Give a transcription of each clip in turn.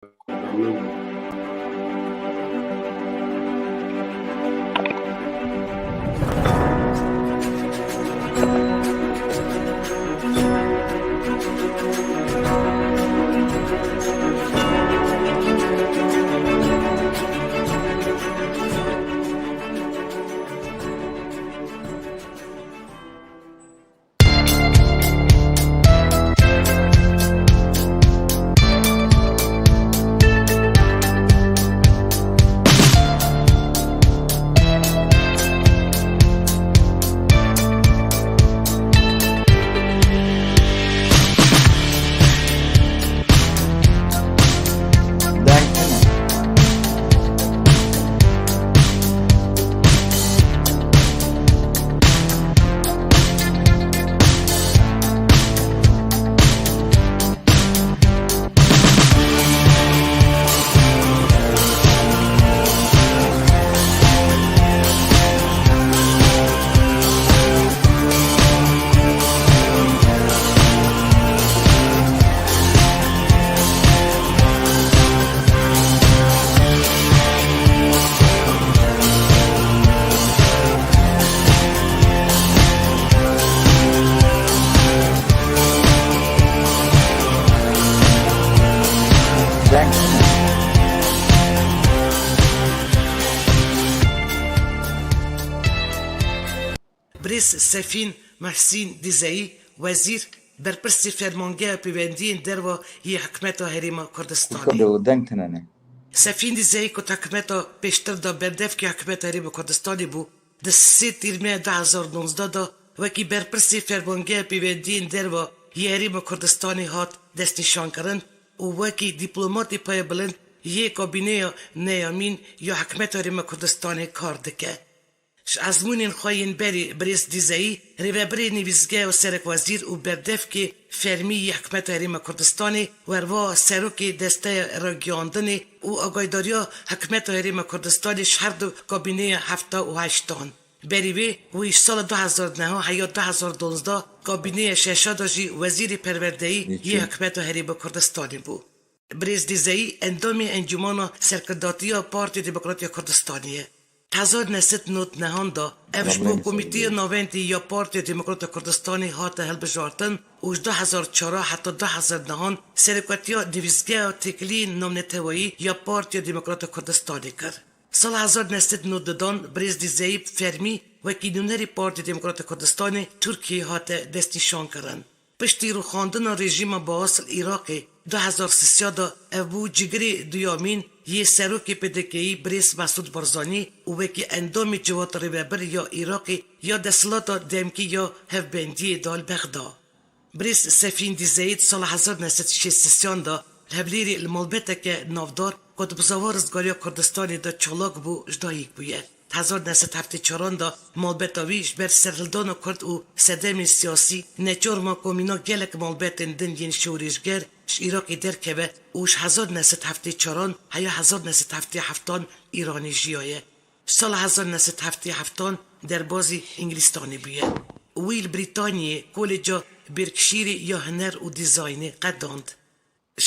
کدامه دنگتنه دنگتنه بریس سفین محسین دیزایی وزیر برپرسی فرمانگه پیوندین در و یه حکمت حریم کردستانی کدو دنگتنه نه سفین دیزایی که حکمت پیشتر دا بردف که حکمت حریم کردستانی بو ده 3 تیر 2019 دا وکی برپرسی فرمانگه پیوندین در و یه حریم کردستانی هات دست نشان کرن و وکی دیپلوماتی پای بلند یه کابینه نیامین یا حکمت حریم کردستانی کار دکه ازمونین خواهین بری بریس دیزایی ریوبری نویزگاه و سرک وزیر و بردف که فرمی حکمت حریم کردستانی وروا سروک دسته را گیاندنی و آگایداریا حکمت حریم کردستانی شهر دو کابینه 78 بریوی و ایش سال 2009 یا 2012 کابینه ششاداجی وزیر پروردهی یه حکمت حریم کردستانی بود. بریس دیزایی اندامی انجمان سرکرداتیا پارتی دموکراتی کردستانیه. تازاد نست نوت نهان دا افش بو کمیتی نوینتی یا پارتی دموکرات کردستانی هات هل بجارتن اوش 2004 حتی 2009 سرکاتیا دیویزگاه تکلی نومنتوایی یا پارتی دموکرات کردستانی کرد. سال 1000 نست نوت دادن بریز دیزایی فرمی و کینونری پارتی دموکرات کردستانی ترکیه هات دستیشان کرن. پشتی رو خواندن رژیم با اصل عراقی 2013 دا ابو جگری دیامین یه سروکی پدکهی بریس مسعود برزانی و وکی اندامی جوات ریبر یا عراقی یا دسلات دمکی یا هفبندی دال بغدا. بریس سفین دیزاید سال 1960 دا الهبلیری المالبته که نافدار کد بزاوار ازگاریا کردستانی دا چالاک بو جداییک بوید. 1974 دا مالبتاویش بر سرلدان و کرد و صدم سیاسی نچور ما کومینا گلک مالبتن دن ین شوریشگر ایراقی درکبه اوش 1974 هیا 1977 ایرانی جیایه. سال 1977 در بازی انگلیستانی بیه. ویل بریتانیه کولجا برکشیری یا هنر و دیزاینی قداند.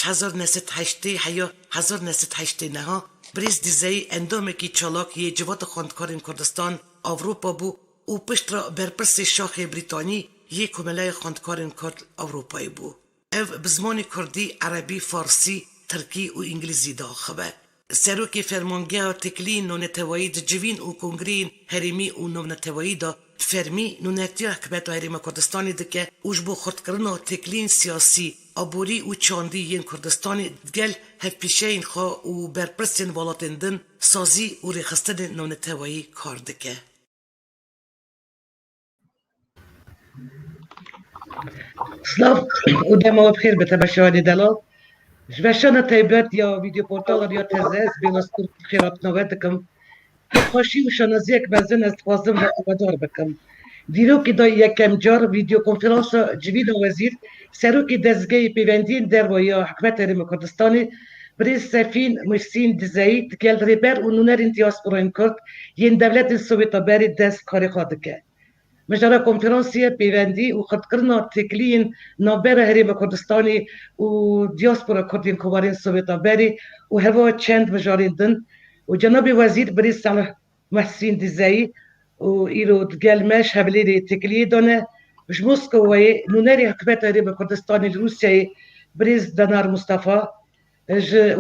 1908 هیا 1989 بریز دیزایی اندامکی چالاک یه جوات خواندکارین کردستان اروپا بو و پشت را برپرس شاخ بریتانی یه کمله خواندکارین کرد اروپایی بو. او بزمان کردی عربی فارسی ترکی و انگلیزی داخبه. سروکی فرمانگه تکلی نونتوایی دا جوین و کنگرین هریمی و نونتوایی دا فرمی نونتی حکمت و حریم کردستانی ده که اوش بو خورد کرنا تکلین سیاسی آبوری و چاندی ین کردستانی گل هف پیشه این خواه و برپرسین والاتندن سازی و ریخستن نونتوایی کار دکه. سلاف و دما بخیر به تبشانی دلال جوشان تایبت یا ویدیو پورتال یا تزز بیلاستور خیرات نوید دکم خوشی و شنازی یک بزن از خوازم و عبادار بکم دیرو که دا یکم جار ویدیو کنفرانس جوید وزیر سروکی دزگه پیوندین در و یا حکمت حریم کردستانی بریز سفین محسین دیزایی گل ریبر و نونر انتیاس براین کرد ین دولت سویتا بری دست کاری خواهد که مجرى کنفرانسیه پیوندی و خود کرنا تکلین نابر هریم کردستانی و دیاسپورا کردین کوارین سویتا بری و هوا چند مجارین دن و جناب وزیر بری صالح محسین دیزایی و ایرو گل مش هبلی تکلی دانه مش موسکوی نونری حکمت هریم کردستانی روسیای بریز دنار مصطفى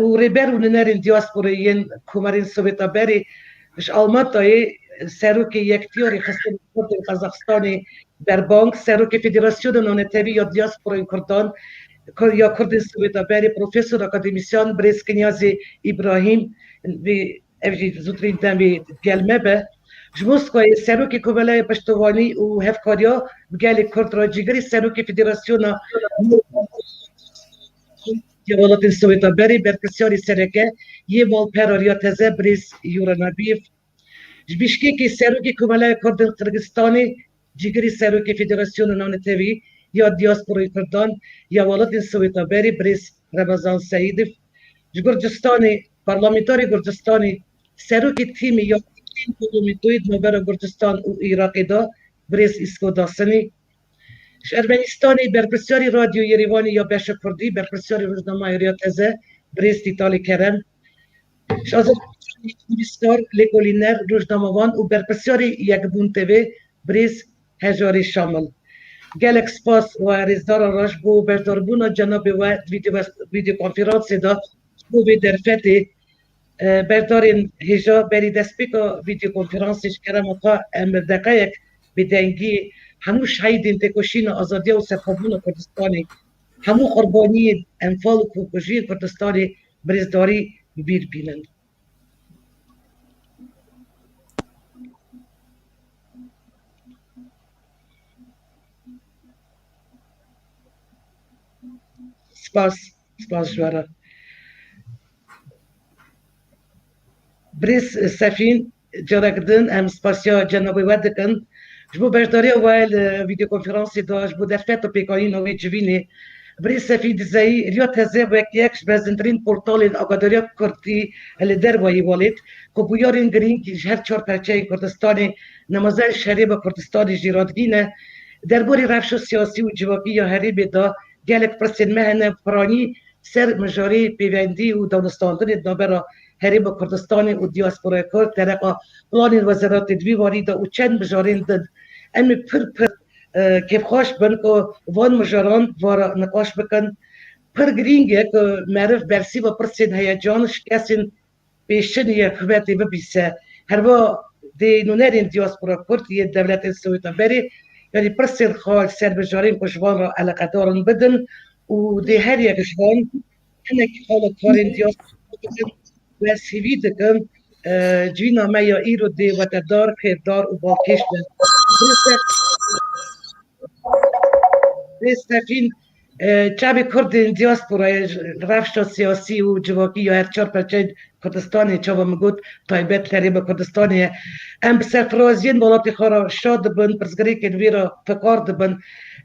و ریبر و نونرین دیاسپورین کوارین سویتا بری مش آلماتای سروک یکتیاری خسته کرد قزاقستانی در بانک سروک فدراسیون نانتوی یا دیاسپورای کردان یا کرد سویتا بری پروفسور اکادمیسیان بریس کنیازی ابراهیم و اوجی زودترین دم گلمه به جموسکوی سروک کوبلای پشتوانی و هفکاریا بگل کرد را جگری سروک فدراسیون یا ولات سویتا بری برکسیاری سرکه یه مال پراریا تزه بریس یورانابیف Bişkekê Serokê Komelaya Kurdên Qirgistanê cîgerî Serokê Federasyona Navnetewî ya Diyasporay Kurdan ya welatên Swêtaberê Birêz Remezan Seîdov ji Gurcistanê Parlamenterê Gurcistanê Serokê tîmê ya Parlamentoyê di navbera Gurcistan û Iraqê da Birêz İsko Dasinî ji Ermenistanê berpirsyarê Radyo Yerêvanê ya Beşa Kurdî berpirsyarê Rojnamaya Riya Teze Birêz Tîtalê Kerem ji Azerbaycanê Kurdistan Lêkolîner Rojnamevan û berpirsyarê Yekbûn TV Birêz Hejarê Şamil gelek spas û rêzdara Roj bû berdarbûna cenabê we videokonferansê da bû vê derfetê berdarên hêja berî destpêka videokonferansê ji kerema xwe em bi deqeyek bi dengî hemû şehîdên têkoşîna azadiya û serxwebûna Kurdistanê hemû qurbaniyên enfal û kujiyên Kurdistanê birêzdarî bibîr bînin. Spas ji we re. Birêz Sefîn carek din em spasiya cenabê we dikin ji bo bejdariya we li videokonferansê da ji bo derfeta pêkanîna wê civînê Birêz Sefîn Dizeyî riya teze wek yek ji mezintirîn portalên agadariya Kurdî li derwayî welêt ku bûyerên girîng ji her çar perçeyên Kurdistanê nemazel şerêba Kurdistanê jî radgîne derbarê rewşa siyasî û civakî ya herêmê da gelek pirsên me hene piranî ser mijarê pêwendî û dawistandinê di navbera herêma Kurdistanê û diyasporaya Kurd dereqa planên Wezeratê Dîwarî da û çend mijarên din em ê pir kêfxweş bin ku van mijaran vara niqaş bikin pir girîng e ku meriv bersîva pirsên heyecan ji kesên pêşiniyê hikûmetê bibîse herva dê nûnerên diyaspoya Kurd yên devletên Swêtaberê yanî pirsên xwe sermijarên ku ji wan re eleqedarin bidin û dê her yek ji wan hinekî xalakarên diyaspoya bikin ve sivî dikin civîna me ya îro dê wetedar xêrdar û balkêş be Birêz Sefîn çavê Kurdên diyasporayê rewşa siyasî û civakî ya her çar perçeyên Kurdistanê çawa min got taybet herêma Kurdistanê ye em bi serfiraziyên welatê xwe re şa dibin pirsgirêkên wê re fikar dibin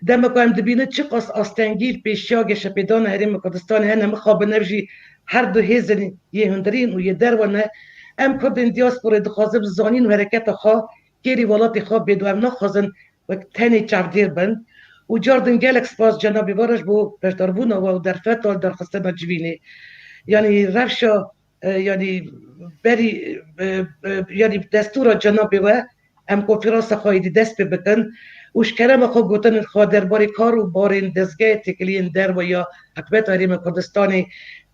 demek ku em dibînin çi qas astengîr pêşiya geşepêdana herêma Kurdistanê hene mixabin ev jî her du hêzên yê hundirîn û yê derwe ne em Kurdên diyasporayê dixwazin zanîn û hereketa xwe kêrî welatê xwe bêdû em naxwazin wek tenê çavdêr bin û cardin gelek spas cenabê we re ji bo bejdarbûna we û derfeta derxistina civînê yanî rewşa yanî berî yanî destûra cenabê we em konferansa xwe êdî dest pê bikin û ji kerema xwe gotinên xwe derbarê kar û barên dezgehê têkiliyên derve ya hikûmeta Herêma Kurdistanê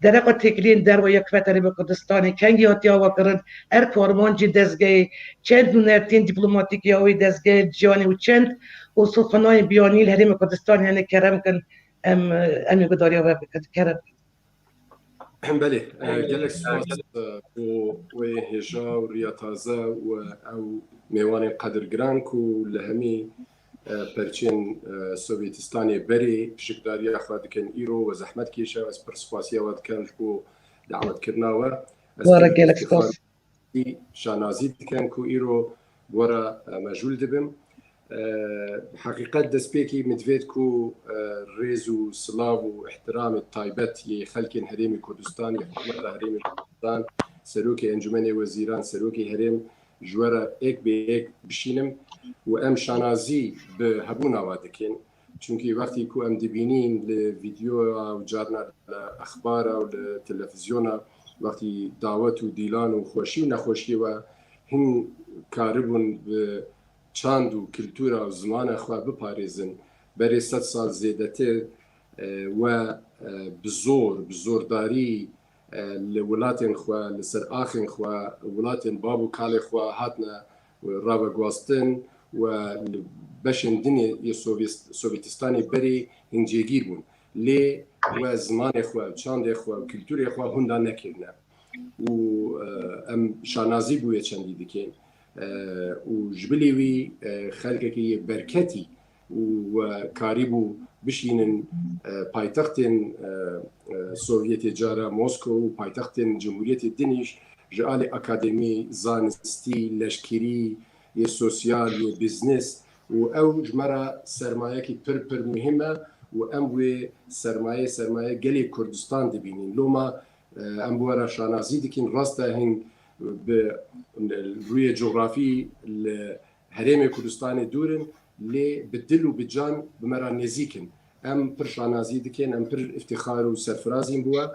dereqa têkiliyên derve ya hikûmeta Herêma Kurdistanê kengî hatiye we kirin er ku armancê dezgehê çend nûnertiyên dîplomatîk ya wê dezgehê ciyanê û çend û biyanî li Herêma Kurdistanê hene kerem kin em ê gudariya we bikin kerem. Belê gelek spas û wê hêja û riya taze û ew mêwanên qedirgiran ku li hemî perçên Sovyetistanê berê pişikdariya xwe dikin îro we zehmet kêşe ez pir spasiya we dikim ji bo dawetkirina we Were gelek spas şanazî dikim ku îro were mejûl dibim حقیقت دەستپێکی مدوێت و ڕێز و سلااو و احترامی تایبەت یە خەلکین هەرێمی کوردستان یە حکومەتە هەرێمی کوردستان سەرۆکی ئەنجومەنی وەزیران سەرۆکی هەرێم جوره ایک به یک بشینم و ام شانازی به هبون آوادکن چونکی وقتی که ام دبینین لویدیو و جارنا اخبار و تلویزیون وقتی دعوت و دیلان و خوشی و نخوشی و هن کاربون به چاند و کلتورا و زمان خواه بپارێزن بەرێ 100 سال زێدەتر و بزۆرداری لە وڵاتێن خوا لەسەر ئاخێن خوا وڵاتێن باب و کاڵێ خوا هاتنە ڕابەگواستن و بەشێن دنێ سۆڤێتستانی بەرێ هینجێگیر بوون لێ و زمانێ خوا چاندێ خوا و کلتورێ خوا هوندا نەکردنە و ئەم شانازی بووە چەندی دکەین و جبلی وی خلقێکی بەرکەتی و کاری بوو بشینن پایتەختێن سۆڤێتی جارە مۆسکۆ و پایتەختێن جمهوریەتی دنیش ji alê akademî zanistî leşkerî yê sosyal yê biznes û ew ji me re sermayekî pir muhim e û em wê sermaye gelê Kurdistan dibînin loma em bu were şanazî dikin rast e hin bi rûyê coğrafî li herêmê Kurdistanê dûrin lê bi dil û bi can bi me re nêzîkin em pir şanazî dikin em pir iftixar û serfirazîn bûye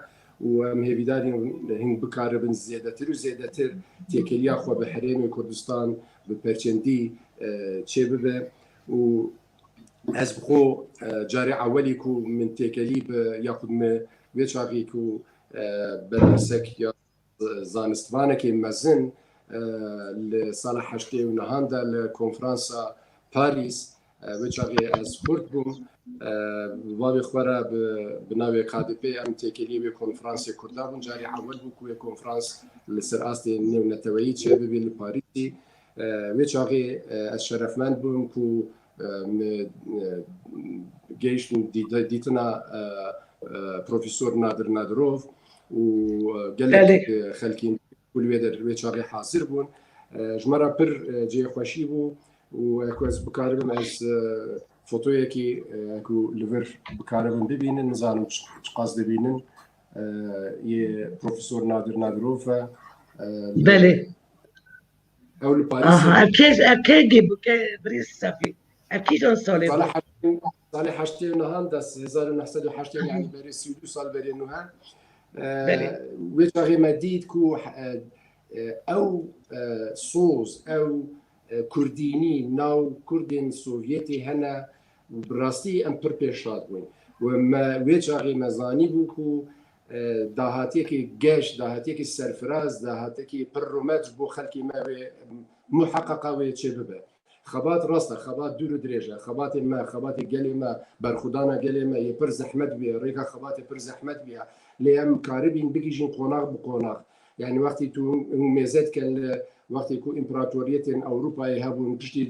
û em hêvîdarîn hin bikaribin zêdetir û zêdetir têkiliya xwe bi herêmê Kurdistan bi perçendî çê bibe û ez bi xwe carê ewelî ku min têkelî bi yaxud me wê çaxî ku berpirsek ya zanistvanekê mezin li sala heştê û nihan de li konferansa Parîs wê çaxê ez Kurd bûm vavê xwe re bi navê KDP em têkelî wê konferansê Kurda bûn carê ewel bû ku wê konferans li ser astê nêwneteweyî çê bibê li Parîsî wê çaxê ez şerefmend bûm ku gehiştin dîtina Profesör Nadir Nadirov û gelek xelkîn ku li wê çaxê hasir bûn ji me re pir cêxweşî bû û ku ez bikaribim ez fotoyekî ku li vir bikaribin bibînin nizanim çi qas dibînin yê Profesör Nadir Nadirov e بله ew li Parîsê اکی بو که بریز صفی اکی جان ساله بود salê heştê nihan de 1980 yani berê 32 sal berê niha wê çaxê me dît ku ew soz ew kurdînî nav Kurdên Sovyetê hene bi rastî em pir pêşhat bûn me wê çaxê me zanî bû ku dahatiyekî geş dahatiyekî serfiraz dahatiyekî pir rûmet ji bo xelkê me wê muheqeqa wê çê bibe xebat rast e xebat dûr û dirêj e xebatê me xebatê gelê me berxudana gelê me yê pir zehmet bûye rêka xebatê pir zehmet bûye lê em karibîn bigîjin qonax bi qonax yani wextî tu mêze dikin li wextê ku împaratoriyetên Ewropayê hebûn piştî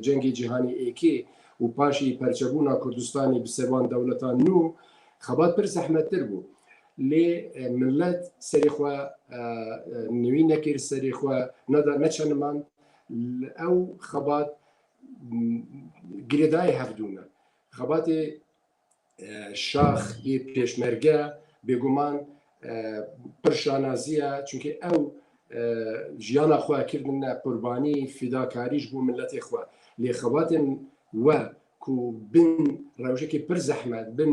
cengê cîhanî êkê û paşî perçebûna Kurdistanê bi servan dewletan nû xebat pir zehmettir bû lê millet serê xwe nivî nekir serê xwe neçeniman ew xebat girêdayê hevdûne xebatê şax yê pêşmerge bêguman pir şanazî ye çûnkî ew jiyana xwe kirdine qurbanî fîdakarî ji bo milletê xwe lê xebatên we ku bin rewşekê pir zehmet bin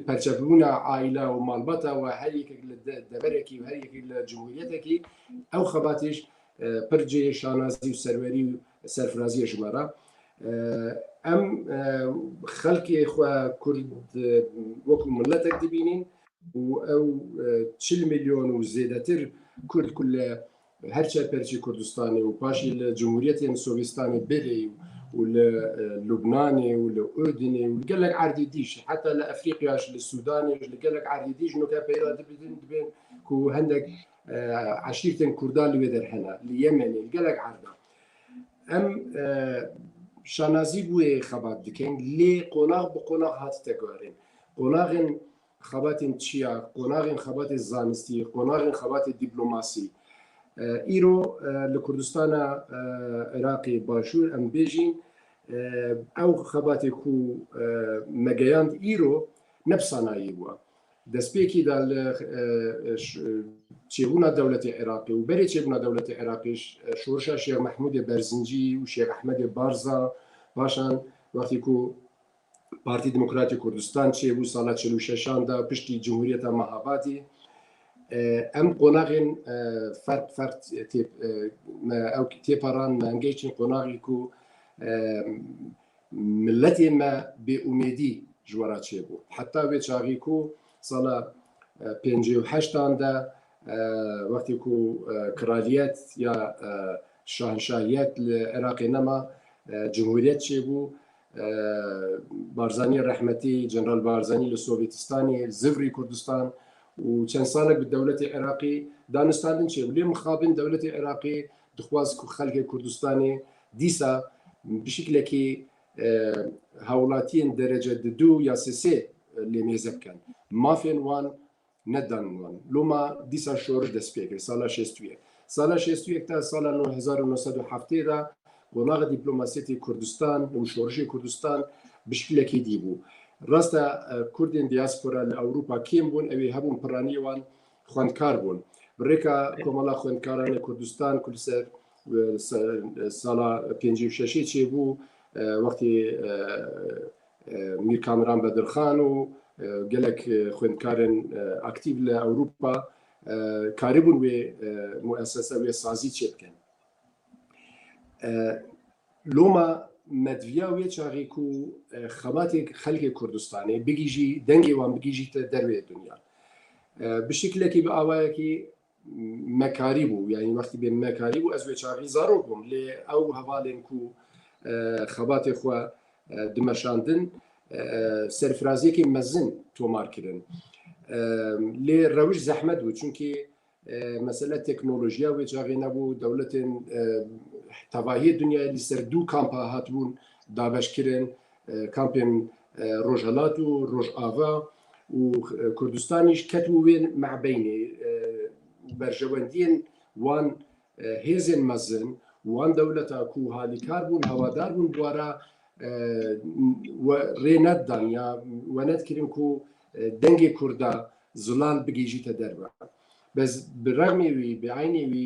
perçebûna aîla û malbata we her yekek li deverekî û her yekê li cumhuriyetekî ew xebatîş pir cê şanazî û serwerî û serfiraziyê ji me re em xelkê xwe Kurd wekû milletek dibînin û ew 40 milyon û zêdetir Kurd ku li her çeperçî Kurdistanê û paşî li Cumhuriyetên Sovîtistanê berê û li Lubnanê û li Urdinê û li gelek erdî dîş heta li Efrîqya li Sudanê li gelek erdî dîş noke peyda dibên ku hendek eşîrtên Kurdan li wê derhene li Yemenê li gelek erda em şanazî bûyê xebat dikin lê qonax bi qonax hatite guherîn qonaxên xebatên çiya qonaxên xebatê zanistî qonaxên xebatê dîplomasî îro li Kurdistana Iraqê başûr em bêjîn ew xebatê ku me geyand îro ne bi sanayî bûye destpêkî da li چێبوونا دەوڵەتی عێراقی و بەرێ چێبوونا دەوڵەتی عێراقیش شۆڕشا شێخ محمودی بەرزنجی و شێخ ئەحمەدی بارزا پاشان وەختی و پارتی دموکراتی کوردستان چێبوو ساڵا 46دا پشتی جمهوریەتە مەهابادی ئەم قۆناغێن فەرق ئەو تێپەڕان مانگەیچین قۆناغی و ملەتێ مە بێئومێدی ژوەرا چێبوو حتا وێ چاغی و ساڵا 58دا وەختی و کرالیەت یا شاهنشاهیەت لە عێراقی نەما جمهوریەت چێبوو بارزانی ڕەحمەتی جەنرال بارزانی لە سۆڤێتستانی زڤری کوردستان و چەند ساڵێک بە دەوڵەتی عێراقی دانوستاندن چێبوو لێ مخابن دەوڵەتی عێراقی دخواست و خەڵکی کوردستانی دیسا بشکلێکی هاوڵاتیان دەرەجە دو یا سێ لێ مێزە بکەن مافێن وان نەدانوان لۆما دیسا شۆڕ دەست پێ کرد ساڵا 61 ساڵا 61 تا ساڵا 1970دا قۆناغە دیپلۆماسیەتی کوردستان و شۆڕشی کوردستان بشکلێکی دی بوو ڕاستە کوردین دیاسپۆرا لە ئەوروپا کێم بوون ئەوێ هەبوون پڕانیوان خوێندکار بوون بڕێکە کۆمەڵا خوێندکارانی کوردستان کوردسەر ساڵا 56 چێبوو وەختی میر کامران بەدرخان و gelek خوێندکارن ئاکتیو لە ئەوروپا کاربوون وێ موسسە وێ سازی چێ بکەن لۆما مەدویا وێ چاغێک و خەباتێک خەلکی کوردستانی بگیژی دەنگی وان بگیژیتە دەروێ دنیا بشکلێکی بە ئاوایەکی مەکاری بوو یعنی وەختی بێن مەکاری بوو ئەس وێ چاغی زارۆ بووم لێ ئەو هەواڵێن و خەباتێ خوا دمەشاندن سەرفرازیەکی مەزن تۆمارکردن لێ ڕەوش زەحمەت بوو چونکی مەسەلە تەکنۆلۆژیا وێ چاغی نەبوو دەوڵەتن تەواهی دنیای لەسەر دوو کامپا هاتبوون دابەشکردن کامپێن ڕۆژهەڵات و ڕۆژئاوا و کوردستانیش کەت و وێن مەعبەینێ بەرژەوەندیên وان هێزên mezin wan dewleta ku halîkar bûn hewedar bûn dwara rê neddan ya we nedkirin ku dengê Kurda zilan bigîjîte derve bez bi rexmê wî bi aynê wî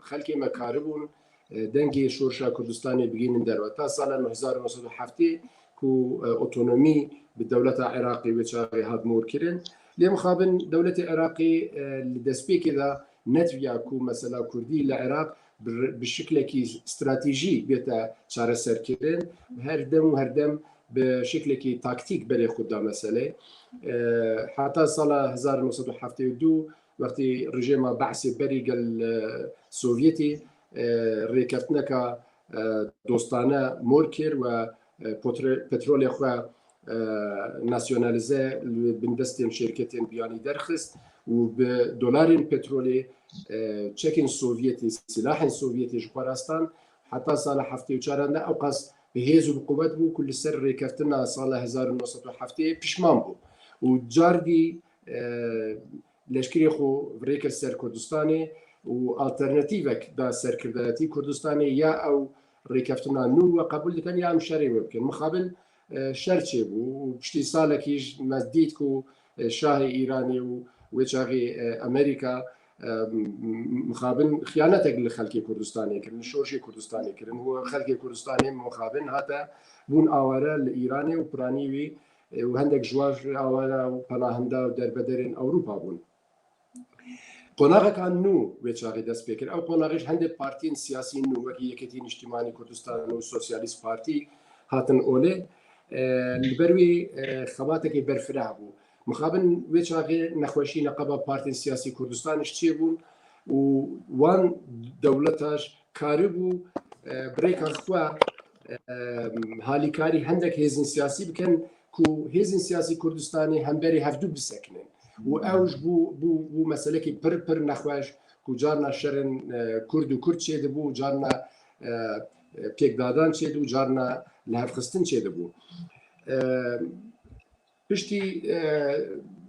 xelkê me karibûn dengê şorşa Kurdistanê bigînin derve ta sala 1970 ku otonomî bi dewleta Iraqî wê çavê hat mor kirin lê mixabin dewletê Iraqî li destpêkê de netviya ku mesela Kurdî li Iraq bi şiklekî stratejî bête çareserkirin her dem bi şiklekî taktîk berê xwe da meselê heta sala 1972 wextî rejima Beysê berî gel Sovyetî rêkeftineka dostane mor kir we petrolê xwe nasyonalize bin destên şirketên biyanî derxist û bi dolarên petrolê çekên Sovyetî silahên Sovyetî ji xwarastan heta sala 74 de ew qas bi hêz û bi quvvet bû ku li ser rêkeftina sala 1970 pişman bû û cardî leşkerê xwe virêkir ser Kurdistanê û alternatîvek da serkirdayetî Kurdistanê ya ew rêkeftina nû we qebûl dikin ya em şerê we bikin mixabil şer çêbû û piştî salekî me dît ku şahê Îranê û wê çaxê Amerîka mixabin xiyanetek li xelkê Kurdistanê kirin şoşê Kurdistanê kirin û xelkê Kurdistanê mixabin hate bûn aware li Îranê û piranî wî û hindek ji wan aware û penahinda û derbederên Ewropa bûn qonaxekan nû wê çaxê dest pê kir ew qonaxîş hindek partiyên siyasî nû wekî Yekîtîn Niştimanî Kurdistan û Sosyalîst Partî hatin olê li ber wê xebatekê berfireh bû mixabin wê çaxê nexweşî neqeba partiyên siyasî Kurdistanîş çêbûn û wan dewletaş karibû birêkan xwe halîkarî hindek hêzên siyasî bikin ku hêzên siyasî Kurdistanê hemberî hevdû bisekinin û ew ji bû meselekî pir nexweş ku carna şerên Kurd û Kurd çê dibû carna pêkdadan çê dibû carna li hevxistin çê dibû piştî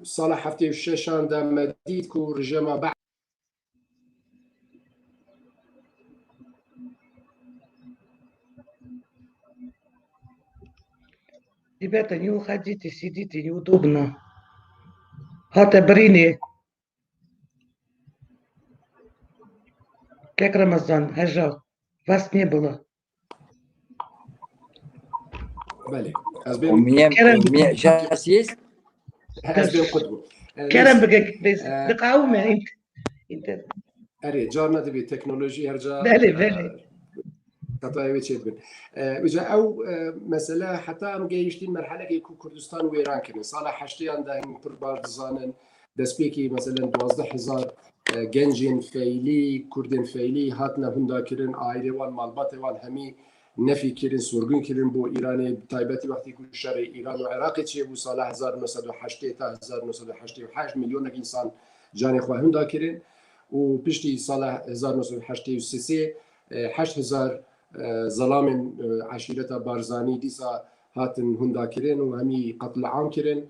sala 76 de me dît ku rejima ديباتا نيو خديتي سيديتي نيو دوبنا هاتا بريني Jak Ramazan, هجا was nie było. بله از بین ومية شاسيس از بین خود بود Kerem بقى تقاومه انت اره جار ندبی تکنولوژی هر جا بله قطعی چیت بین وجا او مثلا حتی ام گیشتین مرحله که کردستان و ایران کنن سال 8 آن دایم پر بارزانن دسپیکی مثلا 12000 گنجین فعلی کردن فعلی هاتنا هندا کرن آیره وان مالبات وان همی نفی کردن سرگون کردن بو ایران تایبتی وقتی که شر ایران و عراق چیه بو سال 1908 تا 1988 میلیون انسان جان خو هندا کردن و پشتی سال 1983 8000 ظلام عشیرت بارزانی دیسا هاتن هندا کرن و همی قتل عام کرن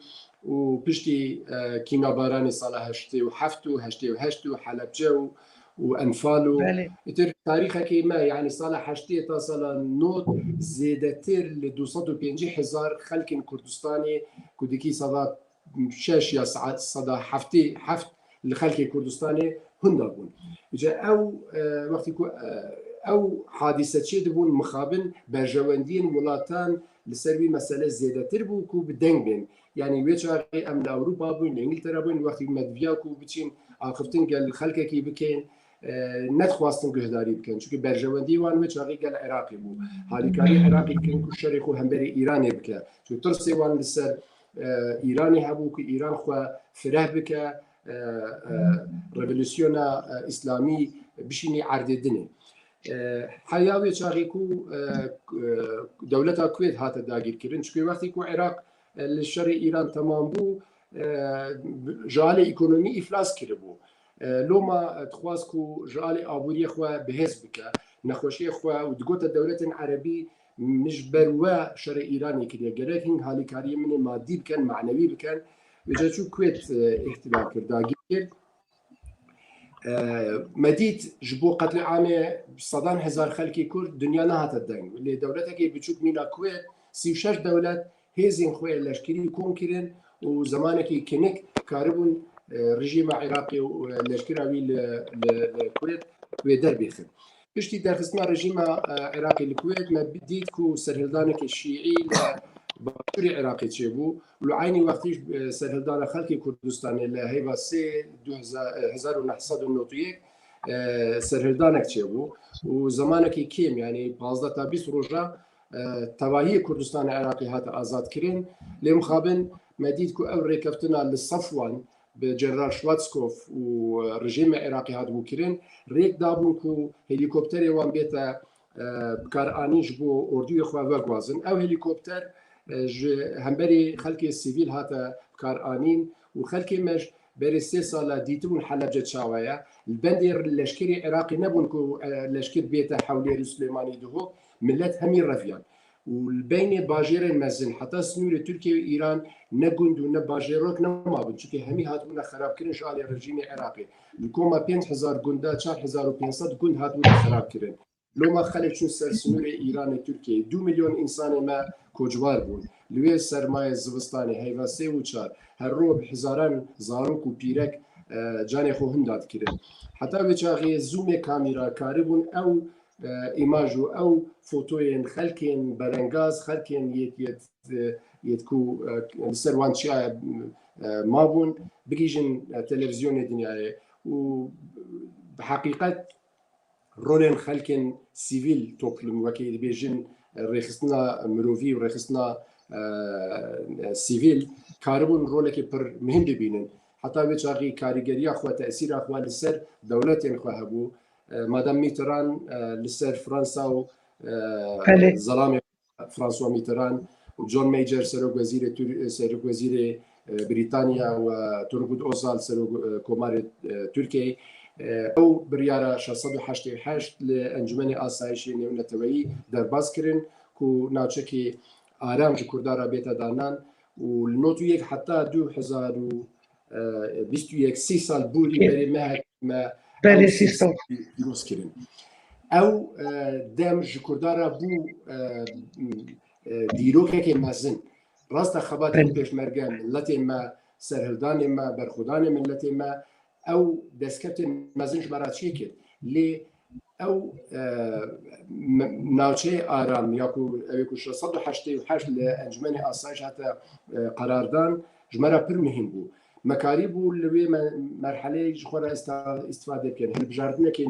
و پشتی کیما بارانی سال 87 و 88 و حلبجه و انفال و اتر تاریخ که ما یعنی سال 8 تا سال 9 زیادتر ل 250,000 خلق کردستانی کودکی صدا 6 یا صدا 7 لخلق کردستانی هندا بون او وقتی که او حادثه چی دبون مخابن برجواندین ولاتان لسروی مسئله زیادتر بو کو بدنگ بین یعنی ویچاری ام لاوروپا بون انگلترا بون وقتی مدویا کو بچین آخفتن گل خلقه کی بکن نتخواستن گهداری بکن چون برجواندی وان ویچاری گل عراقی بو حالی کاری عراقی کن کو شریخو هم بری ایرانی بکه چون ترسی وان لسر ایرانی هبو که ایران خو فرح بکه رولوسیون اسلامی بشینی عرددنه حیاوی چاقی کو دولت کویت هات داگیر کردن چون وقتی کو عراق لشر ایران تمام بو جال اکونومی افلاس کرده بو لوما تخواست کو جال آبوری خو بهز بکه نخوشی خو و دگوت دولت عربی مش بروا شر ایرانی کرده گره هنگ حالی کاری من مادی بکن معنوی بکن وجه چون کویت احتلال کرد داگیر مدید جبو قتل عام 100,000 خلکی کرد دنیا نهات الدنگ لی دولتی که بچوک مینا کویت 36 دولت هزین خوی لشکری کون کرن و زمانی که کنک کاربون رژیم عراقی و لشکراوی لکویت و در بیخن پشتی درخستنا رژیم عراقی لکویت ما بدید کو سرهلدانک شیعی باشوری عراقی چه بو لعینی وقتیش سرهلدان خلکی کردستان لهیبا 1991 سرهلدانک چه بو و زمانکی کم یعنی 15 تا 20 روزا تواهی کردستان عراقی هات آزاد کرین لیم خابن مدید کو او ریکفتنا للصفوان به جنرال شواتسکوف و رژیم عراقی هات بو کرین ریک دابون کو هلیکوپتری وان بیتا بکار آنیش بو اردوی خواه وگوازن او هلیکوپتر همبری خلک سیویل هاتا کار آنین و خلک مش بری 3 سال دیتون حلبجه چاویا البندی لشکری عراقی نبون کو لشکر بیت حولی سلیمانی دهو ملت همی رفیان و بین باجر مزن حتی سنور ترکیه و ایران نگوند و نباجروک نمابون چون همی هاتون خراب کردن شغل رژیم عراقی لکوما 5000 گوندا 4500 گوند هاتون خراب کردن لوما خلق چون سر سنور ایران ترکیه 2 میلیون انسان ما کوجوار بون لوی سرمایه زوستانی هیواسه و چار هر روب هزاران زاروک و پیرک جان خو هنداد کردن حتی بچاقی زوم کامیرا کاربون او ایماجو او فوتوین خلکین برنگاز خلکین یتکو سروانچیا مابون بگیجن تلویزیون دنیای و بحقیقت رولن خلکین سیویل توپلم وکی بیجن رخصنا مروفی و رخصنا سیویل کاربون روله که پر مهم ببینن حتی وچاقی کاریگری خو تأثیر خو لسر دولت خو هبو مادام میتران لسر فرانسا و ظلام فرانسوا میتران و جون میجر سروک وزیر بریتانیا و تورغوت اوزال سروک کمار ترکیه او بریاره 688 لانجمن آسایش نێونەتەوەیی دەرباز کردن کو ناوچەکی ئارام ji کوردارا بێتە دانان و نۆت و یەک حتا 2021 30 سال بوری بەرێ مەهاتمە دروست کردن ئەو دەم ji کوردارا بوو دیرۆکێکی مەزن ڕاستە خەباتی پێشمەرگە ملەتێ مە سەرهەڵدانێ مە بەرخودانێ ملەتێ مە ئەو دەستکەوتێ مەزنش بەڕاچیە کرد لێ او ناوچه آرام یاکو اویکو 688 لانجمن آسایش حتی قراردان جمره پر مهم بو مکاری بو لوی مرحله جخورا استفاده بکن هلبجاردنه که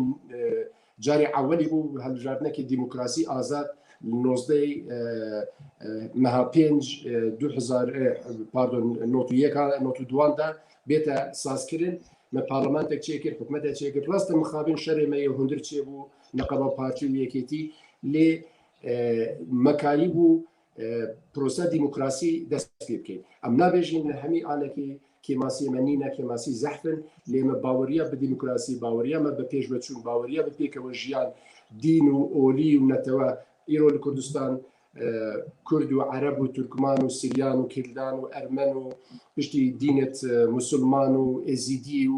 جاری اولی بو هلبجاردنه که دموکراسی آزاد 19 مها 5 2000 پاردون نوتو یکا نوتو دوان دا بیتا ساز کرن ما پارلمانتك تشيكر حكومتها تشيكر راست مخابين شري ما يهندر تشيبو نقابه بارتي ويكيتي ل مكاريبو بروسا ديمقراسي دست بكين ام نابجين همي على كيماسي منينا كيماسي زحفن لما باوريا بالديمقراسي باوريا ما ببيش بتشون باوريا ببيك وجيان دين واولي ونتوا ايرو الكردستان كرد وعرب وتركمان وسريان وكردان وارمن وبشتي دينة مسلمان وازيدي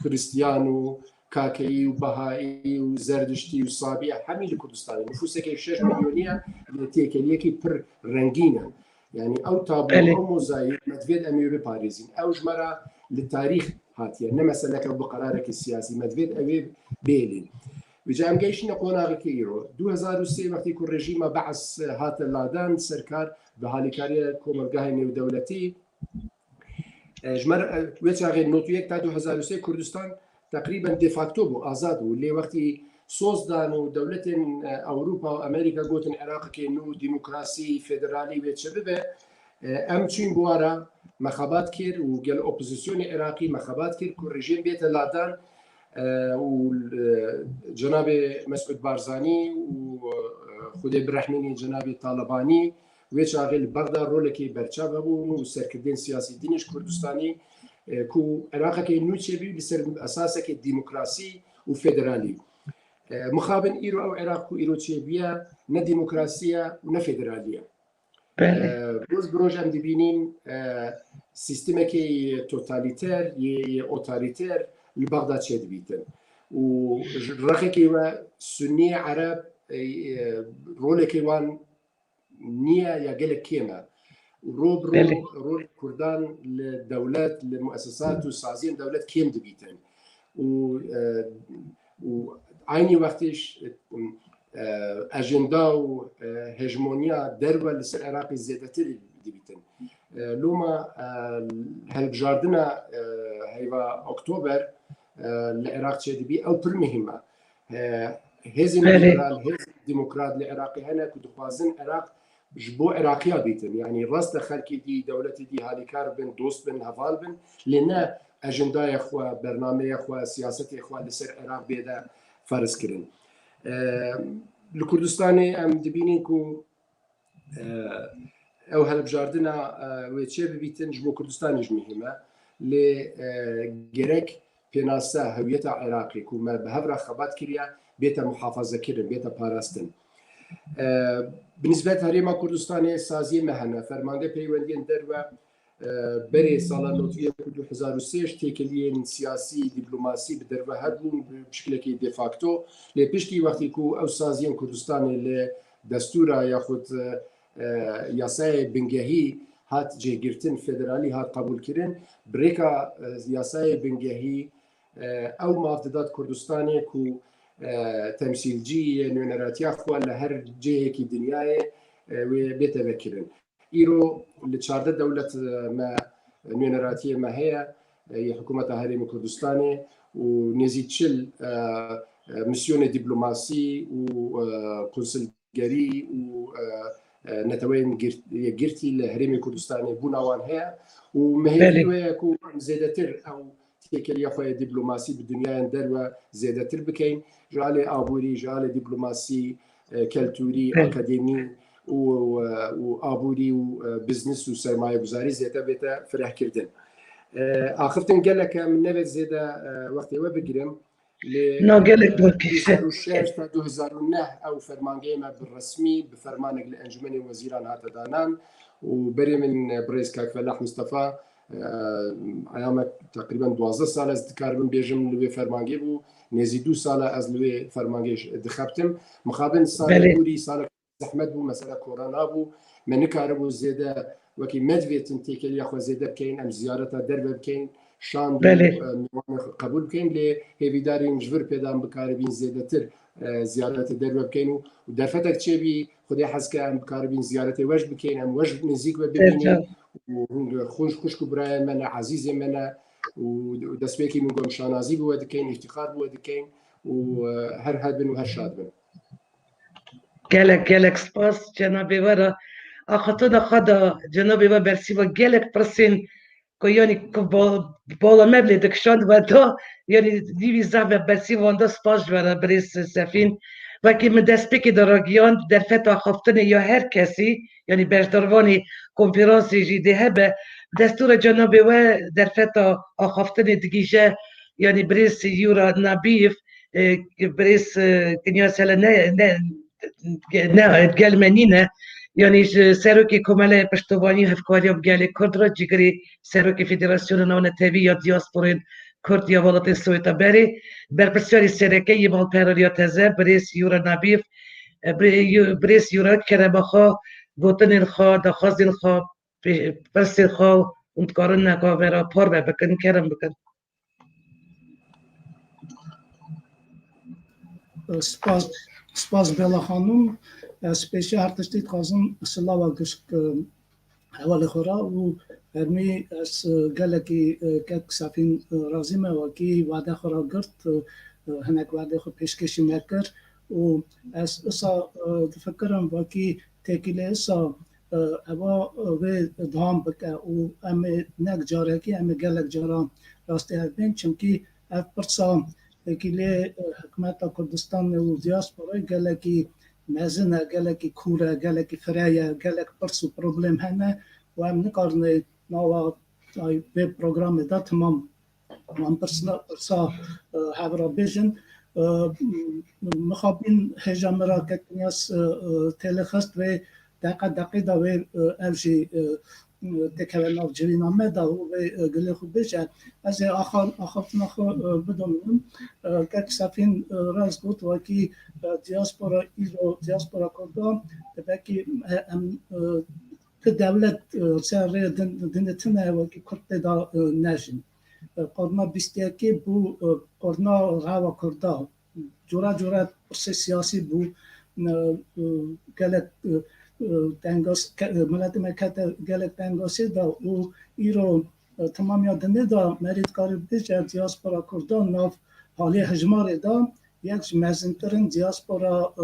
وخريستيان كاكي وبهائي وزردشتي وصابئة حمي الكردستان نفوسك 6 مليونية تيكليكي بر رنجينا يعني او تابلو او موزايك مدفيد اميري باريزين او جمرة للتاريخ هاتيا نمسلك بقرارك السياسي مدفيد امير بيلين وجام جيشنا قونا غيرو 2003 وقت يكون رجيم بعث هات اللادان سركار بهاليكاريا كومرغاهني ودولتي جمر ويتشا غير نوتويك تا 2003 كردستان تقريبا ديفاكتو بو ازاد واللي وقتي صوصدان ودولة اوروبا وامريكا قوتن العراق كينو ديمقراسي فيدرالي ويتشبه ام تشين بوارا مخابات كير وقال اوبوزيسيون عراقي مخابات كير كل رجيم بيت اللادان وجناب مسعود بارزاني وخدي برحميني جناب طالباني ويشاغل بغداد رولكي برشابو وسركدين سياسي دينش كردستاني كو عراق كي نوتشي بي بسر اساسك الديمقراسي وفيدرالي مخابن ايرو او عراق ايرو تشيبيا نا ديمقراسيه ونا فيدراليه بروز بروج ام دبينين سيستمكي توتاليتير يي اوتاريتير لبغداد شاد بيتن ورخيكي و سني عرب رولكي وان نيا يا قالك كيما رول كردان للدولات للمؤسسات والسازين دولات كيم دبيتن وعيني وقتش اجندا وهجمونيا دربه لسر العراقي زيادتر دبيتن لوما هالبجاردنا هيبا اكتوبر العراق تشدبي او بالمهمه هزم الليبرال هزم الديمقراط العراقي هنا كنت خوازن العراق جبو عراقيه بيتن يعني راس خلكي دي دولتي دي هالي كاربن دوست بن هفال بن لنا اجندا يا اخوه برنامج يا اخوه سياسه يا اخوه لسر العراق بيدا فرض كرن الكردستاني ام دبينيكو او هالبجاردنا ويتشي بيتن جبو كردستان مهمه لجريك بيناسا هويتها عراقي كما بهفرة خبات كريا بيتا محافظة كرن بيتا باراستن بالنسبة لهريما كردستاني سازي مهنة فرمانده بيوندين دروا بري سالا نوتية كردو 2003 تيكليين سياسي دبلوماسي بدروا هدبون بشكل كي ديفاكتو لبشكي وقتي كو او سازيين كردستاني لدستورة ياخد ياسای بنگهی هات جهگرتن فدرالی هات قبول کردن بريكا ياسای بنگهی او مافدات كردستاني كو تمثيلجي نونراتيا خو لهر جهه كي دنياي وبيت بكرن ايرو لتشارد دوله ما نونراتيا ما هي حكومه هرم كردستاني ونزيتشل ميسيون دبلوماسي وقنصل جري و نتوين جرتي الهرم كردستاني بوناوان هي ومهيري ويكون زيادتر او تيكليا خويا دبلوماسي بالدنيا نديروا زيادتر بكاين جالي ابوري جالي دبلوماسي كالتوري اكاديمي وابوري وبزنس وسرمایه گذاری زياده بيتا فرح كردن اخرتن قال لك من نبت زياده وقت وبقرم نو قال لك الشاش 2009 او فرمانجيما بالرسمي بفرمانك الانجمني وزيران هذا دانان وبري من بريس كاك فلاح مصطفى ايام تقريبا 12 سال از دكاربن بيجم لوي فرمانجي بو نزي 2 سال از لوي فرمانجي دخبتم مخابن سال بوري سال زحمت بو مساله كورونا بو من كاربو زياده وكي مدفيت انتيكل يا خو زياده كاين ام زيارته درب كاين شاند بله. قبول بکەین لێ هێویدارین ژور پێدان بکاربین زیێدەتر زیارەتە دەروە بکەین و دەرفەتێک چێبی خودی حەزکە ئەم بکاربین زیارەتی وەش بکەین ئەم وەش نزیک بە ببینین خوش خوشک و برایە منە عەزیزێ منە و دەستپێکی من گۆم شانازی بووە دکەین افتخار بووە دکەین و هەر هەبن و هەر شاد بن. gelek spas cenab-ı Vara axatına xada cenab-ı Vara bersiva gelek prasin ko yani ko bola meble dikşand ve da yani divi zave bersiva onda spas vara bris sefin ve ki me despeki da region der feta haftane ya herkesi yani berdarvani konferansı jide hebe destura cenab-ı Vara der feta haftane digije yani bris yura nabif bris kenya selene ne gelmenine yani seroki komale pashtovani hevkariya bgale kurdra jigri seroki federasyonu navne tevi ya diasporin kurd ya valatı soyta beri berpersiyari sereke yimal peroriya teze bris yura nabif bris yura kerebaha votanil kha dakhazil kha persil kha und karın ka vera parve bekin kerem bekin. سپاس بلا خانم سپیشی ارتشتی قازم سلاو گشک اول خورا و هرمی از گلکی که سفین رازیمه و کی وعده خورا گرد هنک وعده خود پیشکشی مکر و از اصا فکرم و کی تکیله اصا اوا و دام بکه و ام نک جاره کی ام گلک جارا راسته هستن چونکی اف پرسا تکیله حکمت کردستان و دیاسپورای گلکی مزنه گلکی کوره گلکی فرایه گلک پرسو پروبلم هنه و هم نکارنه نوا به پروگرام دا تمام من پرسا هفرا بیشن مخابین هجام را کتنیاس تلخست و دقیقه دا و اوشی تکرار ناف جوی نامه دا و گلی خوب بشه از آخافتنا خو بدونم که سفین راز بود و که دیاسپورا ایرو دیاسپورا کردان بکی دولت سر دنتنه و که کرد دا نجن قرنا بیستی که بو قرنا غوا کردا جورا پرس سیاسی بو گلت تنگاس ملت مکت گلک تنگاسی دا و ایرو تمام یادنه دا مرید کاری بیشه دیاسپورا کردان ناف حالی هجمار دا یک مزنترین دیاسپورا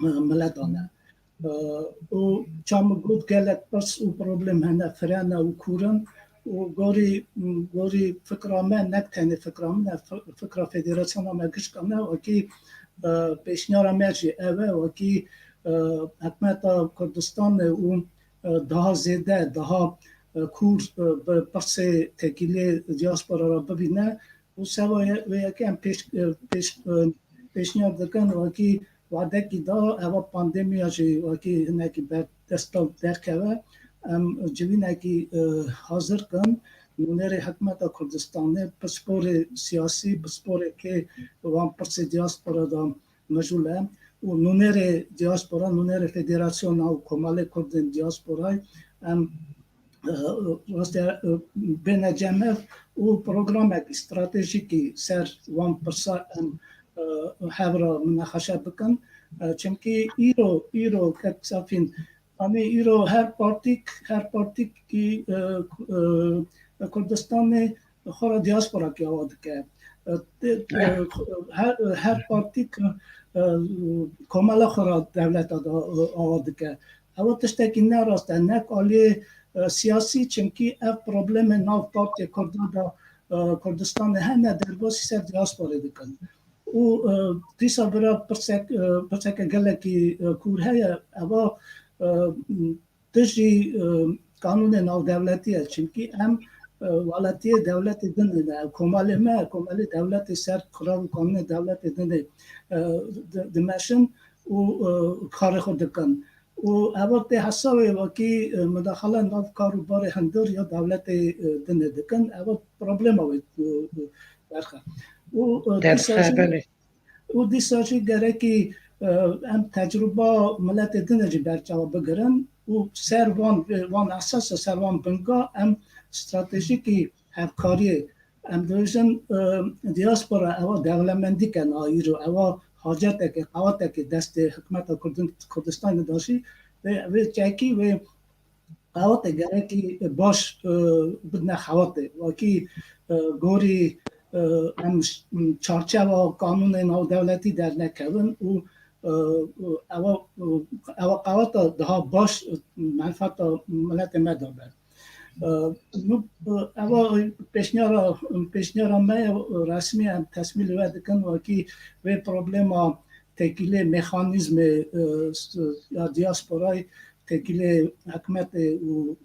ملتانه و چام گود گلک پرس و پروبلم هنه فرانه و کورن و گوری فکرامه نکتنی فکرامه فکر فدراسیون مگش کنه و که پیشنیار مرجی اوه و که حکمت کردستان و daha زیاده daha کور پرس تکیلی دیاسپورا را ببینه و سوای و یکی هم پیشنیار دکن و که وعده که دا اوه پاندemia جی و که هنکی بر دستال درکوه ام جوینه که حاضر کن نونر حکمت کردستانه پسپور سیاسی پسپور که وان پرس دیاسپورا دا مجوله و نونر دیاسپورا نونر فدراسیون او کمال کردن دیاسپورای ام راست بین جمع و پروگرام استراتژیکی سر وان پرسا ام هفرا مناقشه بکن چونکه ایرو که سافین امی ایرو هر پارتی که کردستان خورا دیاسپورا که آواد که هر پارتی که کامل خورا دولت آواد که اما تشتکی نراسته نک آلی سیاسی چونکه اف پروبلم ناف پارتی کردستان هنه در باسی سر دیاسپورا دکن و دیسا برا پرسک گلکی کور هیا اما تجی قانون ناو دولتیه چونکه هم والاتی دولت دنده کمال دولت سر قرار قانون دولت دنده دمشن و کار خود دکن و اوقات حسابی وکی مداخله ناو کاروبار هندر یا دولت دنده دکن اوقات پروبلم آوید برخه و دیساجی گره که هم تجربه ملت دنجی برچاو بگرن و سر وان اساس سر وان بنگا هم استراتژیکی همکاری امروزن دیاسپورا اوا دولمندی کن آیرو اوا حاجت که قوات که دست حکومت کردستان داشتی و چکی و قوات گره که باش بدن خوات و که گوری هم چارچه و قانون نو دولتی در نکردن و اوا قوات ده باش منفعت ملت مدابد اوا پیشنیارا ما رسمی هم تصمیل وید کن و که و پروبلم تکیل مکانیزم یا دیاسپورای تکیل حکمت و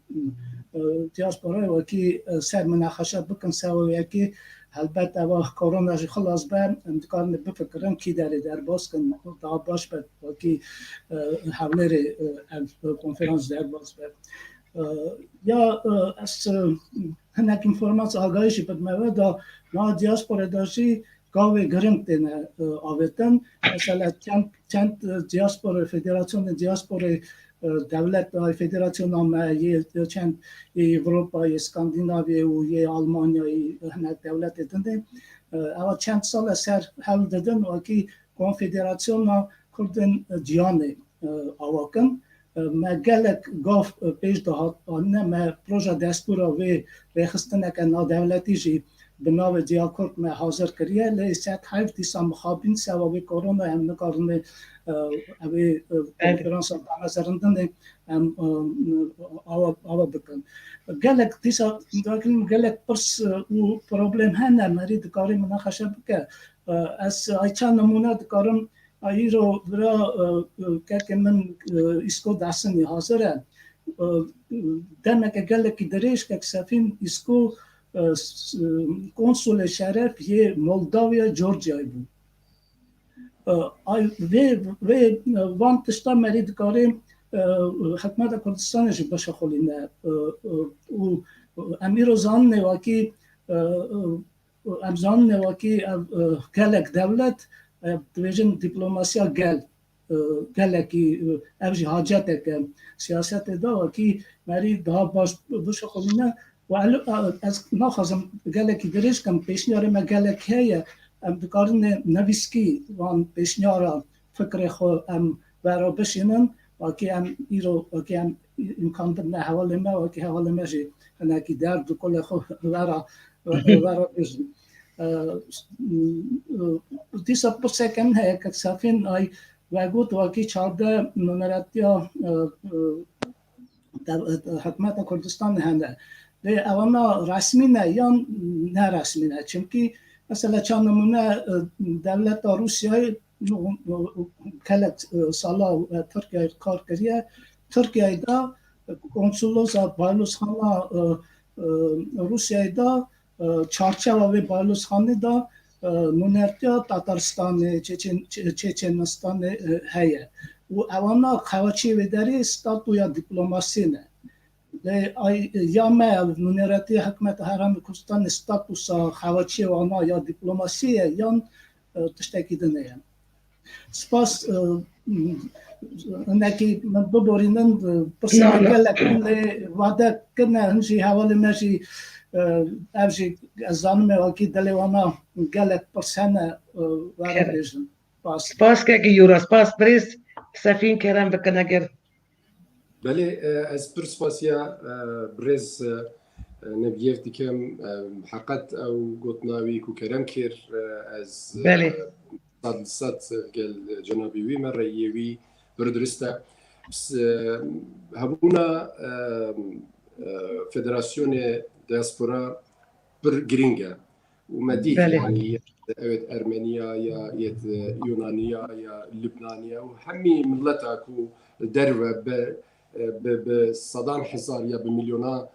دیاسپورای و که سر مناقشه بکن سوی که البته اوا کرونا جی خلاص به امکان بفکرن کی در باز کن دا باش به و که حوله کنفرانس در باز به یا از هنک اینفورماس آگاهیشی بدمه دا نا دیاسپورا داشتی گاوی گرنگ دینه آویتن مثلا چند دیاسپورا فدراسیون دیاسپورا دولت های فدراسیون هم چند اروپا اسکاندیناوی و یه آلمانی هنک دولت دنده اما چند سال سر حل دادن و که کنفدراسیون ها کردن جیانه آواکن ما گلک گاف پیش دهات آنه ما پروژه دستورا و ریخستنه که نادولتی جی بناو دیاکورد ما حاضر کریه لیست حیف دیسا مخابین سوا و کرونا هم نکارنه اوی کنفرانس هم نظرندن هم آوا بکن گلک دیسا گلک پرس و پروبلم هنه مرید کاری مناقشه بکه از ایچان نمونه دکارم ای رو برا که من اسکو دستنی حاضره دنه که گلکی دریش که سفین اسکو کنسول شرف یه مولداویا جورجیای بود و وان تشتا مرید کاریم حکمت کردستانش باشه خولینه و امیر زان نواکی امزان نواکی گلک دولت دویژن دیپلماسیا گلکی اوجی حاجت که سیاست دا که مری دا باش خولینه و از نخواستم گلکی درش کم پیشنیار ما گلک هیه بکارن نویسکی وان پیشنیار فکر خو برا بشینن و که ایرو و که امکان بدن حواله ما و که حواله ما جی هنکی در دو کل خو برا بشن دیسا پرسکن هی که سافین آی و گوت و که 14 نمراتیا حکمت کردستان هنده اوانا رسمی نه یا نه رسمی نه چونکی مثلا چند نمونه دولت روسیه کلت سالا ترکیه کار کریه ترکیه دا کنسولوز بالوس خانه روسیه دا چارچه و بالوس خانه دا نونرتیا تاتارستان چچنستان هیه و اوانا خواچی و داری ستاتویا دیپلوماسی نه یا ما نونراتی حکمت هرم کردستان استاتوس خواچی و آنها یا دیپلماسی یا تشتکی دنیا سپاس نکی من ببرینن پرسان گلکن وعده کنه هنجی حوالی مجی اوجی زانمه واکی دلیوانا گلک پرسانه وارد بیشن سپاس که یورا سپاس بریز سفین کرم بکنه گر بله از پرسپاسیا برز نبیف دیکم حقیقت او گوتناوی کو کرم کر از بله صد گل جنابی وی مريوي بردرستا هبونا فدراسيون دياسبورا برجرينجا ومديك يعني ارمينيا يا يونانيا يا لبنانيا وحمي ملتاكو دربه بصدام حصار يا بمليونا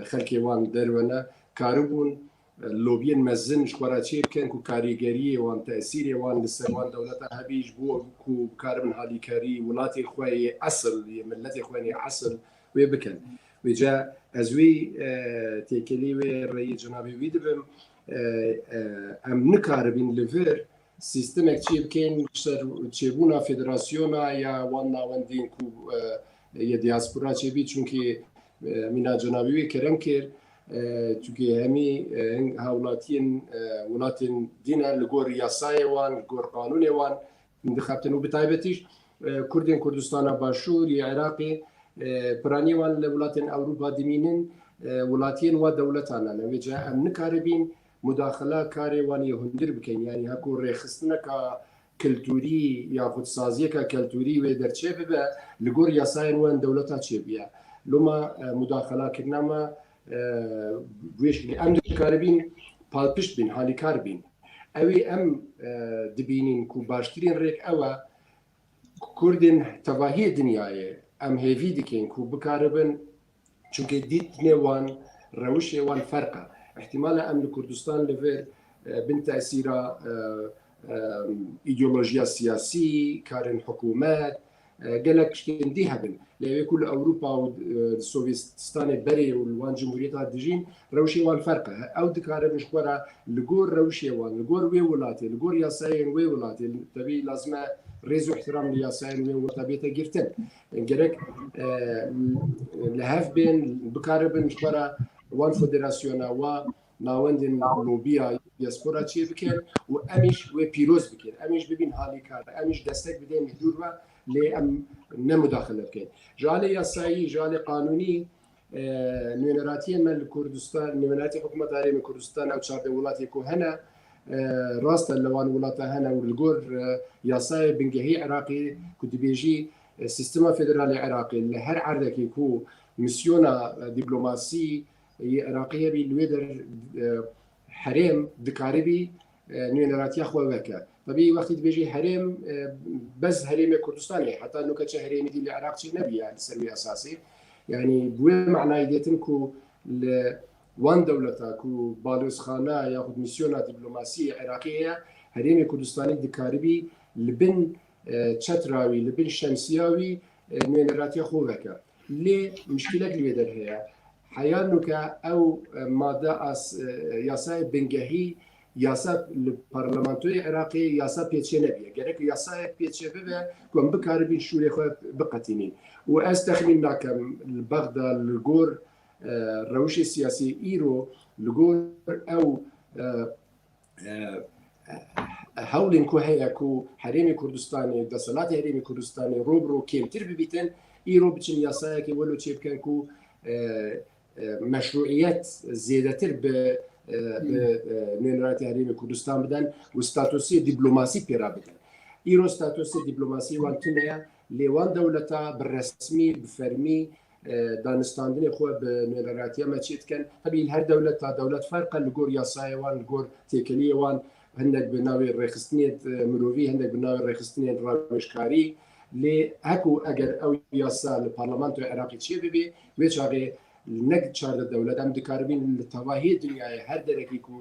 خلكي وان درونا كاربون لوبين مزن شواراتشي كان كو كاريجري وان تأثيري وان لسوان دولتها هبيج بو كو كاربن هالي كاري ولاتي خوي أصل ملتي خواني أصل ويبكن وجا أزوي تيكلي وي جنابي ويدبم أم نكاربين لفير سيستمك تشيب كان تشيبونا فيدراسيونا يا وانا واندين كو يا دياسبورا تشيبي چونكي منا جنابي وي كرم كير چونکی هەمی هاوڵاتیان وڵاتین دینە لە گۆر یاسایەوان گۆر قانونێوان انتخابتن و بتایبەتیش کوردین کوردستانە باشووری عێراقی پرانیوان لە وڵاتین ئەوروپا دمینن وڵاتیان وا دەوڵەتانە لەوێجا ئەم نکارەبین مداخلە کارێوانی هەندر بکەین یعنی هەکو ڕێخستنەکە کلتوری یاخود سازیەکە کلتوری وێ دەرچێ ببە لە گۆر یاسایان وان دەوڵەتا چێ بە لۆمە مداخلاکردنامە ئەم دکاربین پاڵپشت بین حالیکار بین ئەوێ ئەم دبینین و باشترین ڕێک ئەوە کوردین تەواهی دنیاە ئەم هێوی دکەین و بکاربن چونکە دیت نێوان ڕەوشێوان فەرقە احتیمالە ئەم لە کوردستان لەوێ بن تەسیرە ئیدئۆلۆژیا سیاسی کارن حکوومەت gelek ştên dî hebin lê ku li Ewropa û Sovîtistanê berê û li wan cumhuriyeta dijîn rewşê wan ferq e ew dikarin ji xwe re li gor rewşê wan li gor wê welatê li gor yasayên wê welatê tevî lazim e rêz û ihtiram li yasayên wê weta bête girtin gerek li hev bên bikaribin ji xwe re wan federasyona wa navendên lobiya diaspora çê bikin û emîş wê pîroz bikin emîş bibîn halîkar emîş destek bidên ji dûr ve lê em nemudaxile bikin ji alê yasayî ji alê qanûnî nûneratiyên me li Kurdistan nûneratî hikûmeta Herêmê Kurdistan ew çardeh welatê ku hene rast e li wan welata hene û li gor yasayê bingehî Iraqê ku dibêjî sistema federalê Iraqê li her erdekê ku misyona dîplomasî Iraqê hebî li wê der herêm dikaribî nûneratiya xwe veke Tabii wextî dibêjî herêm bez Herêmê Kurdistanê heta nûkeça herêmî dî li Iraqçî nebiye li ser wê esasî yani bi wê meعنayî dêtin ku li wan dewleta ku balozxana yaxud misyona dîplomasî Iraqê heye Herêmê Kurdistanê dikaribî li bin çetrawî li bin şemsiya wî nûneratiya xwe veke lê mişkilek li wê der heye heya nûke ew made yasayê bingehî yasa li parlamentoyê Iraqê yasa pêçê nebiye gerek yasayek pêçê bibe ku em bikaribîn şûrê xwe biqetînîn û ez texmîn nakim li Bexda li gor rewşê siyasî îro li gor ew hewlên ku heye ku Herêmê Kurdistanê deselatê Herêmê Kurdistanê robro kêmtir bibîtin îro biçin yasayekê welo çê bikin ku meşruiyet zêdetir bi nûneratê Herêmê Kurdistan bidin û statûsê dîplomasî pêra bidin. Îro statûsê dîplomasî wan tune ye lê wan dewleta bi resmî bi fermî danistandinê xwe bi nûneratiya me çê dikin. Hebî her dewleta dewlet ferq e li gor yasayê wan li gor têkeliyê wan hindek bi navê rêxistinê mirovî hindek bi navê rêxistinên rawêjkarî lê hekû eger ew yasa li parlamentoya Iraqê çê bibê wê çaxê nek çarda dewlet em dikaribîn li tevahiyê dünyayê her derekî ku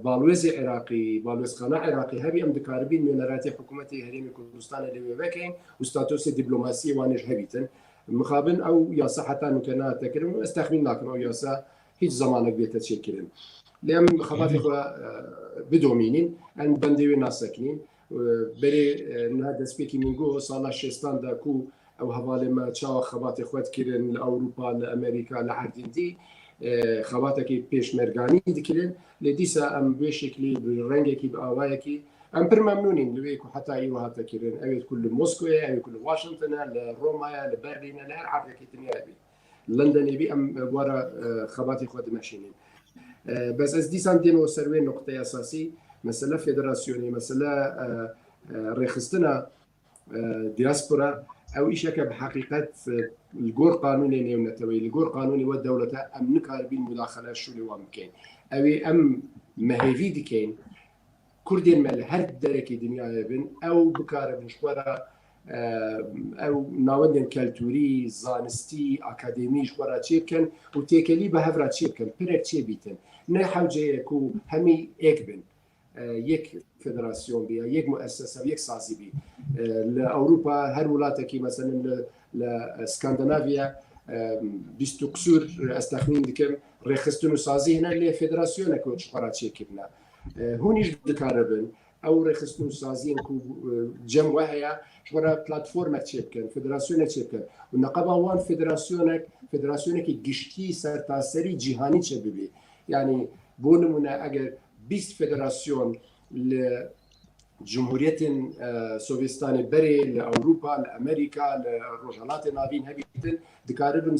balwêzê Iraqî balwêzxana Iraqî hebî em dikaribîn nûneratê hikûmetê Herêmê Kurdistanê lê wê vekin û statûsê dîplomasî wan jî hebîtin mixabin ew yasa heta nûke nehate kirin ez texmîn nakim ew yasa hiç zamanek bête çêkirin lê em xebatê xwe bidomînin em bendê wê nasekinin berê niha destpêkî min got sala şêstan de ku ew hevalê me çawa xebatê xwe dikirin li Ewropa li Amerîka li herdîn dî xebatekî pêşmerganî dikirin lê dîsa em bi wê şeklî bi rengekî bi awayekî em pir memnûnîn li wê ku heta îro hate kirin ew ku li Moskowê ew ku li Washingtonê li Romaya li Berlînê li her erdekî dinyayê bî Londonê bî em wara xebatê xwe dimeşînin bes ez dîsan dêmo ser wê noqteya esasî mesele federasyonê mesele rêxistina diaspora ew îşeke bi heqîqet li gor qanûnê nêwnetewê li gor qanûnê we dewleta em nikaribîn mudaxele şûlê wan bikin ew em mehêvî dikin Kurdên me li her derekê dinyayê bin ew bikaribin ji xwe re ew navendên keltûrî zanistî akademî ji xwe re çê bikin û têkelî bi hev re çê bikin pirek çê bîtin ne hewceyê ku hemî êk bin yek federasyon bî yek muessese yek sazî bî li Ewropa her welatekî meselin li Skandinavya bîst û qisûr ez texmîn dikim rêxistin û sazî hene lê federasyonek ji xwe re çêkirine hûn jî dikaribin او رخصتو سازين كو جم وهي ورا بلاتفورم تشيبكن فدراسيون تشيبكن والنقابه وان فدراسيونك جشتي سرتاسري جهاني تشببي يعني بونمونا اگر 20 فدراسيون لجمهوريه سوفيستاني بري لاوروبا لامريكا لروجالات نافين هبيتن دكاربن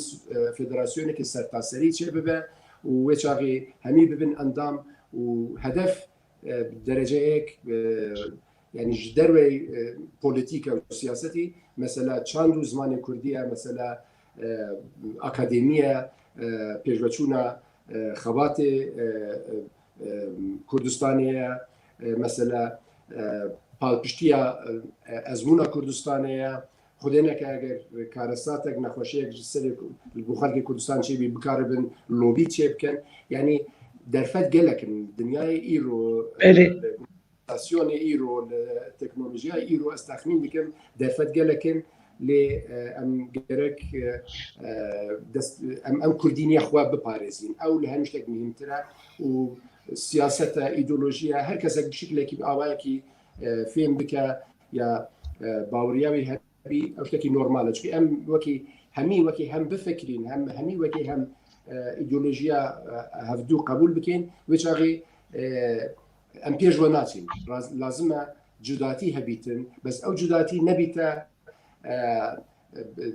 فدراسيونك سرتاسري تشببه ويشاغي همي ببن اندام وهدف بدرجه هيك يعني جدروي بوليتيكا وسياستي مثلا تشاندو زمان كرديه مثلا اكاديميه بيجوتشونا خباتي كردستانيه مثلا بالبشتيا ازمونا كردستانيه خودنك اگر كارساتك نخوشيك جسد البخاري كردستان شي بكاربن لوبي تشيبكن يعني درفت قالك الدنيا ايرو ستاسيون ايرو التكنولوجيا ايرو استخمين بكم درفت قالك ل ام جرك ام كردينيا خوا بباريزين او لهمشتك مهمتره وسياسه ايديولوجيا هركز بشكل كي باواكي فين بك يا باورياوي هبي او شتكي نورمال شي ام وكي هم بفكرين همي وكي هم ايديولوژیا هفدو قبول بکن وچاغی ام پیجواناتین لازمه جداتی هبیتن بس او جداتی نبیتا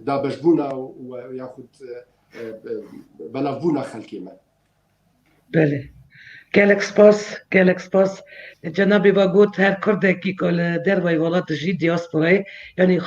دابشبونا و یاخد بلافبونا خلقیمه. بله گلک سپاس جنابی با گوت هر کرده کی کل در وی ولات جی دیاسپورای یعنی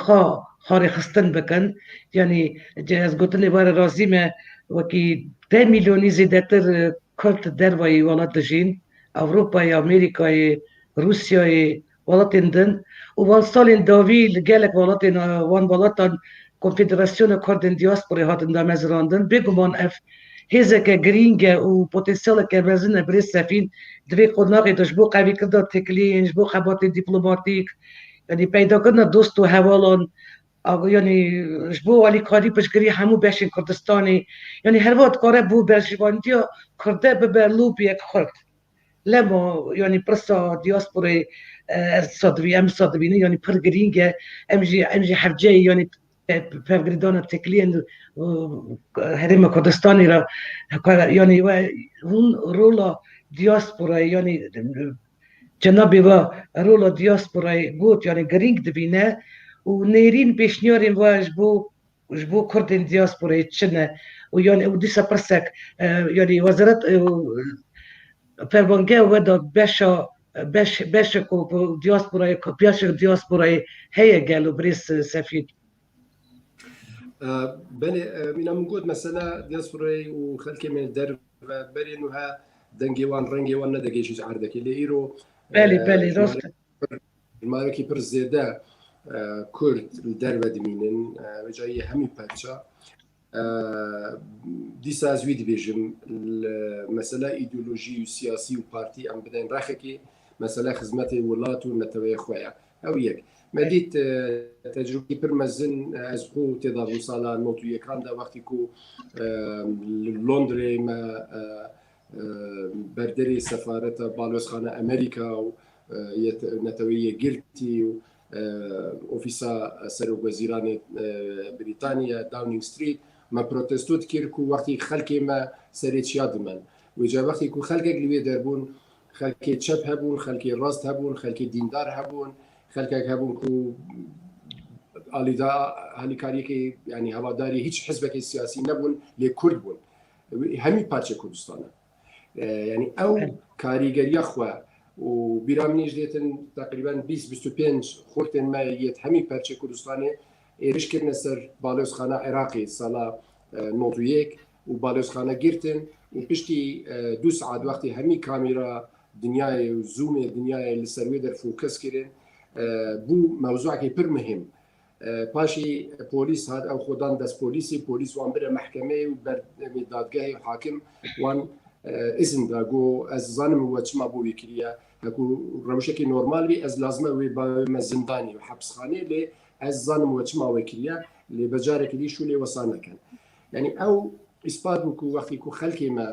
خاری خستن بکن یعنی از گوتنی بار رازیمه وكي 10 مليون زيادة كرت دروي ولات جين أوروبا أمريكا روسيا ولاتين دن ووالصالين دافيل جالك ولاتين وان ولاتن كونفدراسيون كردن دياسبوري هاتن دا مزراندن بيجومان اف هزك جرينجا وبوتنسيال كبرزنا بريسافين دوي قناقي تجبو قوي كده تكلين جبو خبات دبلوماتيك يعني پیدا كنا دوستو هوالون يعني جبو علي كاري بشكري همو باشين كردستاني يعني هر وقت كاره بو برشيوانديو كرده ببرلو بيك خرد لما يعني برسا دياسبوري صدوي ام صدويني يعني برغرينجا امجي حفجي يعني بفغريدانا تكلين هرم كردستاني را يعني هون رولا دياسبورا يعني جنابي و رولا دياسبورا قوت يعني غرينج دبينه ونيرين بيشنيورين جبو كردين دياسبورا تشنا ويعني وديسا برسك يعني وزارة فربانجا ودا باشا كو دياسبورا هي قالوا بريس سفيد بله من موجود مثلا دياسبورا وخلك من الدرب بلي انها دنجيوان رنجيوان ندقيش عردك اللي ايرو بله راست المالكي برزيدا كرد الدرب دمينن وجاي همي باتشا دیسا زوی دیویژم مسئله ایدئولوژی و سیاسی و پارتی ام بدن راخکی مسئله خدمت ولات و نتوی خویا او یک مدید تجربی پرمزن از خو تدابو سالا نوتو یکان دا وقتی کو لندن ما بردری سفارت بالوسخانه امریکا و نتوی گرتی و اوفیسا سروگزیران بریتانیا داونینگ ستریت ما پروتستوت كيركو وقتي خلكي ما سريت يادمن وجا وقتي كو خلكي اللي دربون خلكي تشب هبون خلكي راست هبون خلكي ديندار هبون خلكي هبون كو اليدا هالكاريكي يعني هواداري هيج حزبك السياسي نبون لكرد بون همي بارتشا كردستان يعني او كاريجريا خوا وبيرامنيج ديتن تقريبا 25 خورتن ما يت همي بارتشا كردستان ایرش کردن سر بالوسخانه عراقی سالا نوتویک و بالوسخانه گرتن و پشتی 2 ساعت وقتی همی کامیرا دنیای و زوم دنیای لسروی در فوکس کردن بو موضوع که پر مهم پاشی پلیس هاد او خودان دست پلیس وان بره محکمه و بر دادگاه و حاکم وان اذن داگو از زانم و چما بوی کریا هکو روشکی نورمال بی از لازمه وی با زندانی و حبسخانه لی از زانم و چما وکریا لی بجارك لی شو لی وصانه کن يعني او اثبات بكو وقتی کو خلقی ما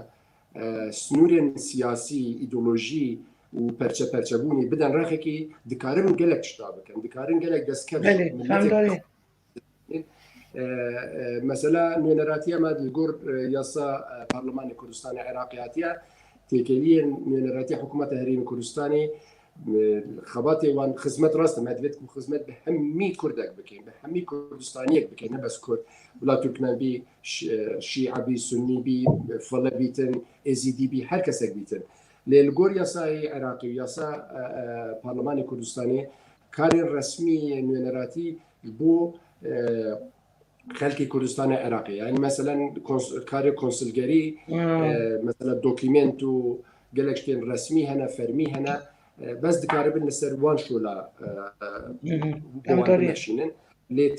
سنور سیاسی ایدئولوژی و پرچه بونی بدن رخی دکارن گلک شتاب کن دکارن گلک دست کش بله فهمداری مثلا نونراتیه ما دلگور یاسا پارلمان کردستان عراقیاتیه تکیلی نونراتی حکومت هریم کردستانی خباتی وان خدمت راست مدویت کو خدمت به همی کردک بکن به همی کردستانیک بکن نه بس کرد ولا ترکمن بی شیعه بی سنی بی فلا بیتن ازیدی بی هر کسک بیتن للگور یاسای عراقی یاسا پارلمان کردستانی کاری رسمی نونراتی بو خلق کردستان عراقی یعنی مثلا کار کنسولگری مثلا دوکیمنتو گلکتین رسمی هنا فرمی هنا بس دکاره بین سر وان شولا وان نشینن لی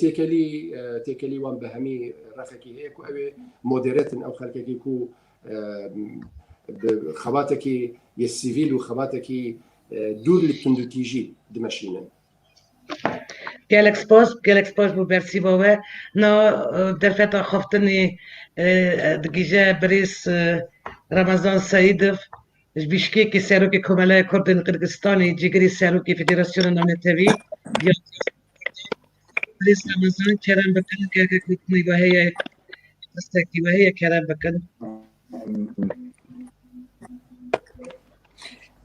تکلی وان به همی رفیقی هیک و اوی مدیرتن او خلقی کو خواته کی یه سیویل و خواته کی دور لپندوتیجی دمشینن گلک سپاس بو برسی باوه نا در فتا خفتنی دگیجه بریس رمضان سعیدف بیشکیکی سروکی کمالای کردن قرقستانی جگری سروکی فدراسیون نامنتوی یا بریس رمضان کرم بکن که کتنی وحیه دستکی وحیه کرم بکن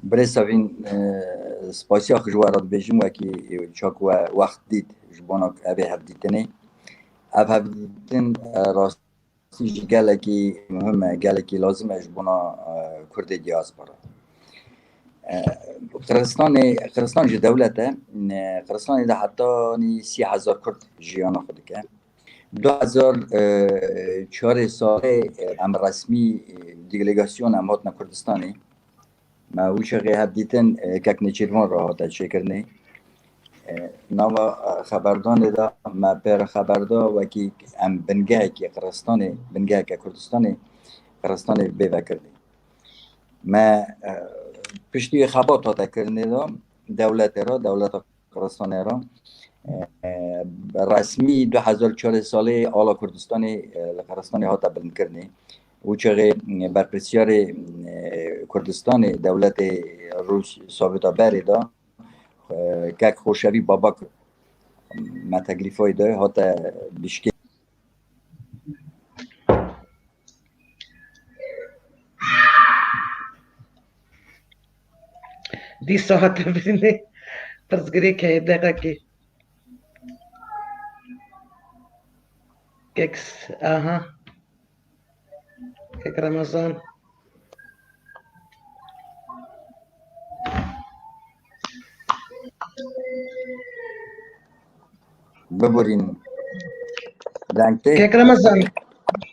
برسافین سپاسی آخر جوارات بجیم وکی چاک وقت دید جبانا ابی هفدیتنی هفدیتن راستی گلکی مهمه گلکی لازمه جبانا کرد دیاسپورا قرستان جه دولته قرستان ده حتی 30,000 کرد جیانا خود که 2004 ساله ام رسمی دیگلیگاسیون ام هاتنا کردستانی ما وشغي هبديتن كاك نيشيرون راه تا شكرني نوا خبردان دا ما بر خبردا وكي ام بنگاه كي قرستاني بنگاه كردستاني قرستاني بيوكرني ما پشتی خبات تا کرنی دا دولت قرستاني را رسمی 2004 ساله آلا کردستانی قرستاني هاتا بلند کرنی و چه برپرسیار کردستان دولت روس ثابت بری دا که خوشوی بابا ما تکلیف های داره حتی بشکل دی ساعت بینه پرزگری که دقیقه که ککس آها کک رمضان ببرین لنگته کک رمضان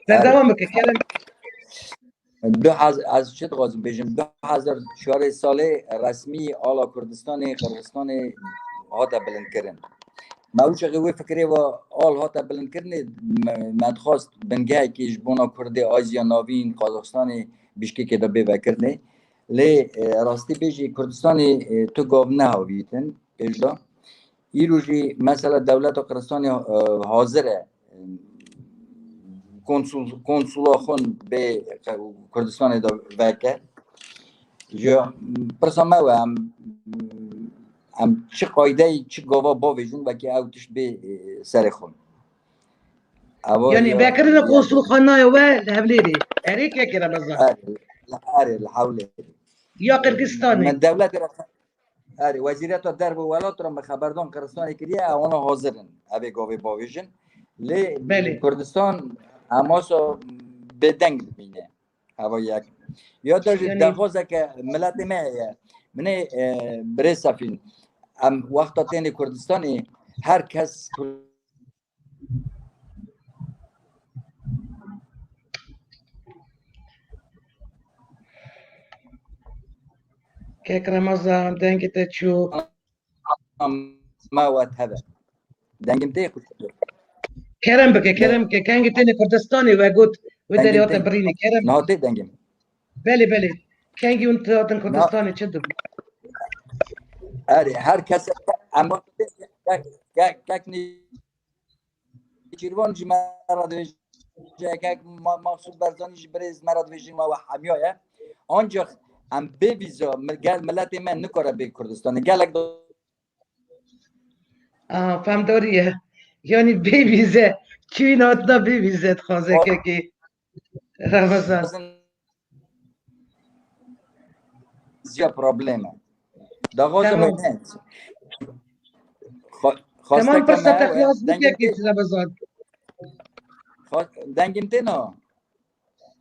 دوام بکن کلم از چه غازم بجم 2004 ساله رسمی آلا کردستان قرقستان هاتا بلند کرن ما وش غوي فكري و آل هاتا بلند کرنه مدخواست بنگاه که جبونا کرده آزیا ناوین قازقستان بشکه دا بیوه کرنه لی راستی بیجی کردستان تو گاو نه هاویتن اجدا ای روژی مثلا دولت قرقستان حاضره کنسولا خون به کردستان دا وکر یا پرسا ما هم چه قایده چه گاوا با ویژون و که اوتش به سر خون یعنی بکرین قنصل خانه و لهبلیری اریک یکی رمضان الحوله یا قرقستانی من دولت وزیرت درب و ولات را خبردان قرقستان کریه اونا حاضرن اوی گاوی با ویژن لی کردستان هماسا به دنگ بینه هوا یک یا داشت درخواسته که ملت منه بره سفین ام وقتا تین کردستانی هر کس کک رمضان دنگی تا چو ما وقت هذا دنگم تي کرم بکه کنگی تین کردستانی و گود و داری هاتا برینی کرم نهاتی دنگم بله کنگی اون هاتا کردستانی چه دو هر کس اما کک نیچیروان جی مراد ویژه کک مقصود برزانی جی بریز مراد ویژه ما و حمیایه آنجا ام بی ویزا گل ملت من نکاره به کردستان گلک فهم داریه یعنی بی ویزه چی ناتنا بی ویزه خوازه که رمضان زیاد پرابلمه داغوز تمام من خواسته تمام که فرصت ما خلاص بکه دنگم که تی رمضان دنگم تی نه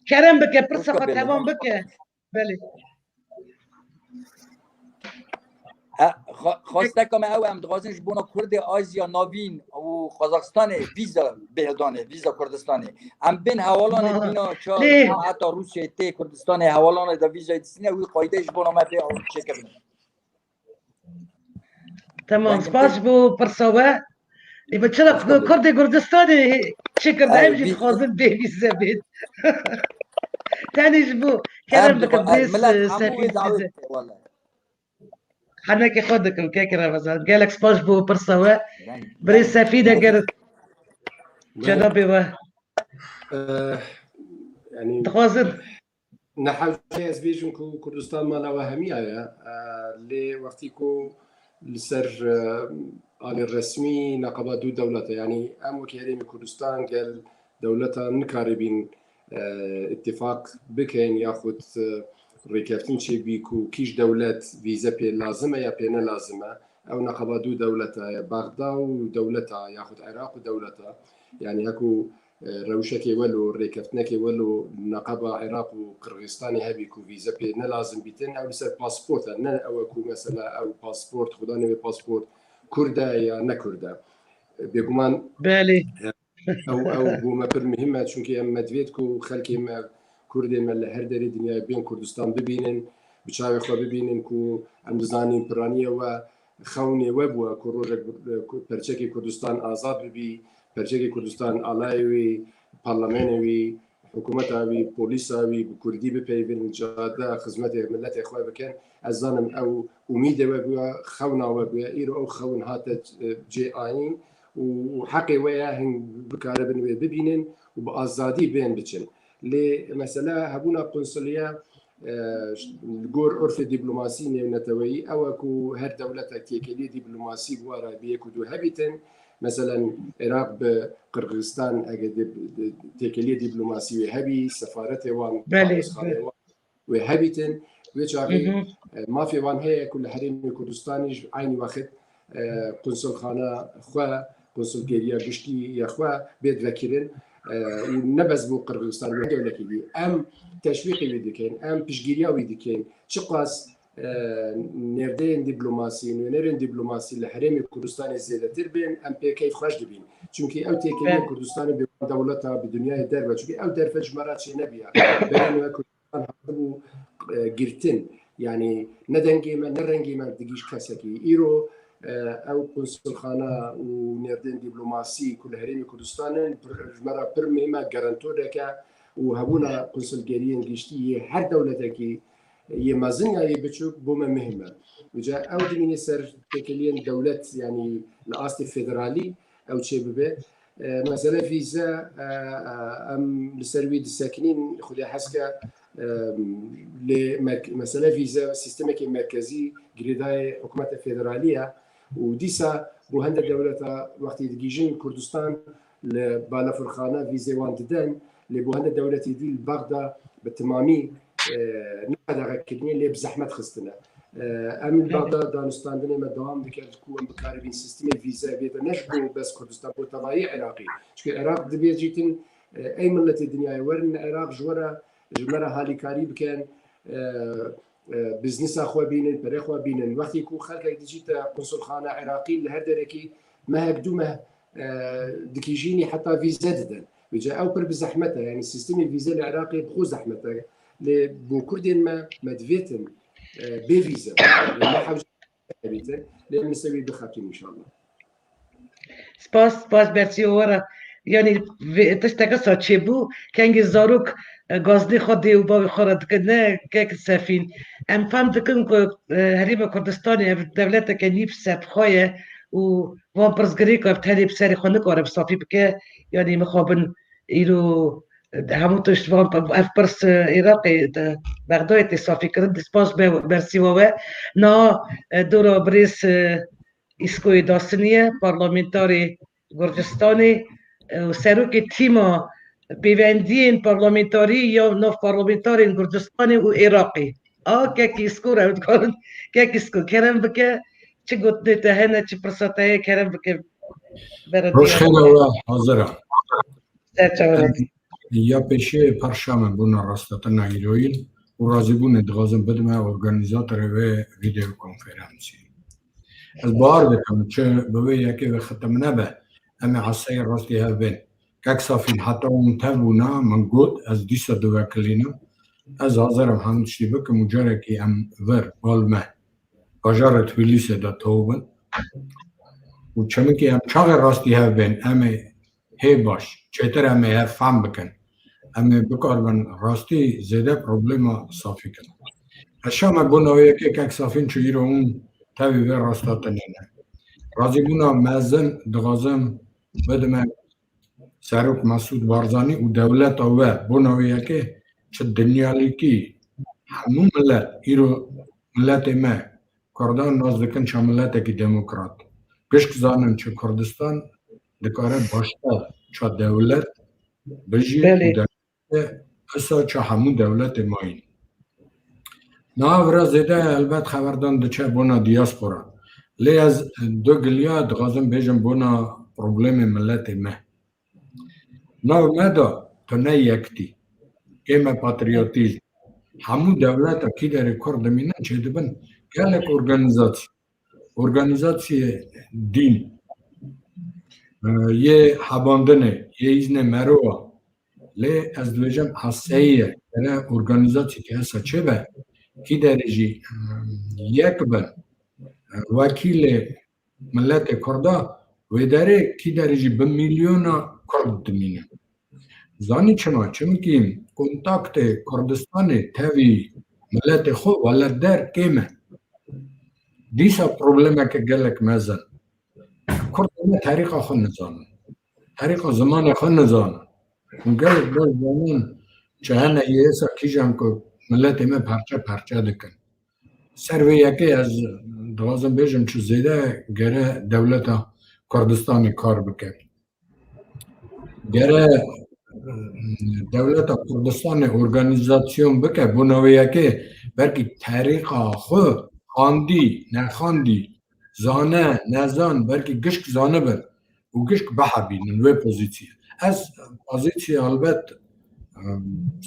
کرم بکه خوش فرصت که خود بله تمام بکه بله خواسته که ما او هم دغازنش بونا کرد آزیا ناوین و قزاقستان ویزا بهدانه ویزا کردستانه ام بین حوالان بینا چا ليه حتی روسیه تی کردستان حوالان دا ویزا دیسینه و قایدهش بونا ما به چه کردن تمام دنگم تی سپاس بو برسوه يبقى تشرف خوش که بله كردي كردستاني شكر دايم جيت وی خازن بيبي الزبيد تاني جبو كرم بك بريس ملت همو سفين دعوت فيزا والله حناك ياخدك الكيك رمضان قالك سباش بو برسوه بريس دنگ سفيدة قر بله جنوبي و يعني تخازن نحاول از بیشم که کردستان ما نواهمی آیا لی وقتی که لسر آل رسمی نقابة دو دولة يعني أم وكيريم كردستان قال دولة نكاربين اتفاق بكين ياخد ريكافتين شي بيكو كيش دولات فيزا بي لازمة يا بينا لازمة أو نقابة دو دولة بغداد ودولتها ياخد عراق ودولتها يعني هكو روشكي ولو ريكافتنكي ولو نقابة عراق وقرغيزستاني هبيكو فيزا بي نلازم بيتين أو لسر باسبورت نا أو كو مثلا أو باسبورت خداني باسبورت كردا يا نكردا بيقومان بالي او بوما بر مهمه چونکه ام مدویدکو خلکی ما کردی ما لهر دری دنیا بین کردستان ببینن بچاوی خو ببینن کو ام دزانین پرانیه و خونی وب و کروج پرچکی کردستان آزاد ببی پرچکی کردستان علایوی پارلمانوی حکومت اوی پلیس اوی کردی بپیون جاده خدمت ملت اخوای بکن از زنم او امید و خونا و ایرو او خون هات جی آین وحقي وياهن بكاره ببينن وبأزادي بين بتشن لمثلا هبونا قنصلية الجور عرف دبلوماسي نتوي أو كو هر دولة تيكلي دبلوماسي ورا بيكودو هبيتن مثلا العراق بقرغيزستان أجد تيكلي دبلوماسي وهبي سفارته وان بالي خانه وهبيتن ويشاغي ما في وان هي كل حريم كردستاني عين وقت قنصل خانه خوا قنصل گریا گشتی یا خوا بيد وكيرن ونبز بو قرغيزستان ودولة كبير ام تشويقي ويدكين ام بشجيريا ويدكين شقاس نردين دبلوماسي ونرين دبلوماسي لحريم كردستان زيادة تربين ام بي كيف خرج دبين چونكي او تيكي كردستان بدولتها بدنيا دربة چونكي او درفج مرات شي نبيا بين كردستان حبو جرتن يعني ندنجي من نرنجي من دقيش كاسكي ايرو او قنصل خانه ونردين دبلوماسي كل هريم كردستان مرة برمي ما جارانتور دكا وهبونا قنصل جاريين جشتي هر دولة كي يمازن يبتشوك بوما مهمة وجاء او دمين سر تكلين دولة يعني الاصل الفيدرالي او شيء ببه مثلا فيزا ام لسرويد الساكنين خذي حسكا مثلا فيزا سيستمك مركزي جريداي حكومة الفيدرالية وديسا بو هند الدولة وقت يدقيجين كردستان لبالا فرخانة فيزا وان ددن لبو هند الدولة دي البغدة بالتمامي نقدر غكرنين اللي بزحمة خستنا ام البغدة دانستان دنيا ما دوام دكار كون بكاربين سيستم الفيزا بيدا نشبو بس كردستان بو طبيعي عراقي شكل العراق دبي جيتن اي ملة الدنيا ورن العراق جورا جمرة هالي كاريب كان بزنس اخوا بينن بريخوا بينن وقت يكون خلق ديجيت قنصل خانه عراقي لهردركي ما هكدومه دكيجيني حتى فيزا ددن بجا او بر بزحمتها يعني السيستم الفيزا العراقي بخو زحمتها بو كردين ما مدفيتن بفيزا ما حوج بيتن لان نسوي بخاتم ان شاء الله سپاس برسی ورا یعنی تشتاق ساچه بو کنگ زاروک گازدی خودی و باوی خورد کنه که سفین ام فهم دکن که هریم کردستانی دولت که نیب سبخواه و وان پرزگری که بتنی بسری خونه کاره بصافی بکه یعنی مخابن ایرو همون تشتوان اف برس عراقي بغداد تصافي كرد سپاس برسي ووا نا دورا بريس اسكوي داستنية بارلمنتاري گرجستاني وسروكي تيما بيفندين بارلمنتاري يا نوف بارلمنتاري گرجستاني وعراقي كاكي سكورة وتقول كاكي سكور كرم بك چه قلت نتهنى چه برساتها كرم بك روش خیلی و حاضرم بردي یا پیشه پرشام بونا راستاتنا ایروین و رازی بونه دغازم بدمه ارگانیزاتور و ویدیو کنفرانسی از بار بکم چه بوی یکی و ختم نبه اما عصای راستی هفین که صافین حتی اون تبونا من گود از دیسا دو وکلینا از حاضرم همچی بکم و جاره که ام ور بالمه باجار تویلیس دا توبن و چمه که ام چاق راستی هفین اما هی باش چطور اما هف فهم بکن اما بکار بن راستی زیده پروبلم صافی کن اشام بوناوی که صافین چوی رو اون تاوی و راستاتن نه رازی بونا مزن دغازم بدم سروک مسعود بارزانی و دولت و بوناوی که چه دنیالی کی همون ملت ایرو ملت ما کردان نازدکن چه ملت کی دموکرات گشک زانن چه کردستان دکاره باشتا چه دولت بجی اسا چه همون دولت ماین ناورا زیده البته خبردان دچه بونا دیاسپورا لی از دو گلیا دغازم بیجم بونا پروبلم ملت ما ناو مدا تو نه یکتی ایمه پاتریوتیزم همون دولت کی در کرد مینن چه دبن گلک ارگانیزاسی دین یه حباندنه یه ایزن مروه لی از دویجم حسیه یعنی ارگانیزاسی که هسته چه به کی درجی یک بن وکیل ملت کردا و داره کی درجی به میلیون کرد دمینه زانی چون که کنتاکت کردستان تاوی ملت خو ولد در کمه دیسا پروبلمه که گلک مزن کردانه تاریخ خود نزانن تاریخ زمان خود نزانن گلک دل زمان چه هنه ایسا کیجم که ملت ما پرچه دکن سروی یکی از دوازم بیجم چه زیده گره دولت کردستان کار بکن گره دولت کردستان ارگانیزاسیون بکن بناوی یکی برکی تاریخ خود خاندی نخاندی زانه نزان برکی گشک زانه بر و گشک بحبین نوی پوزیسی از پوزیسی البته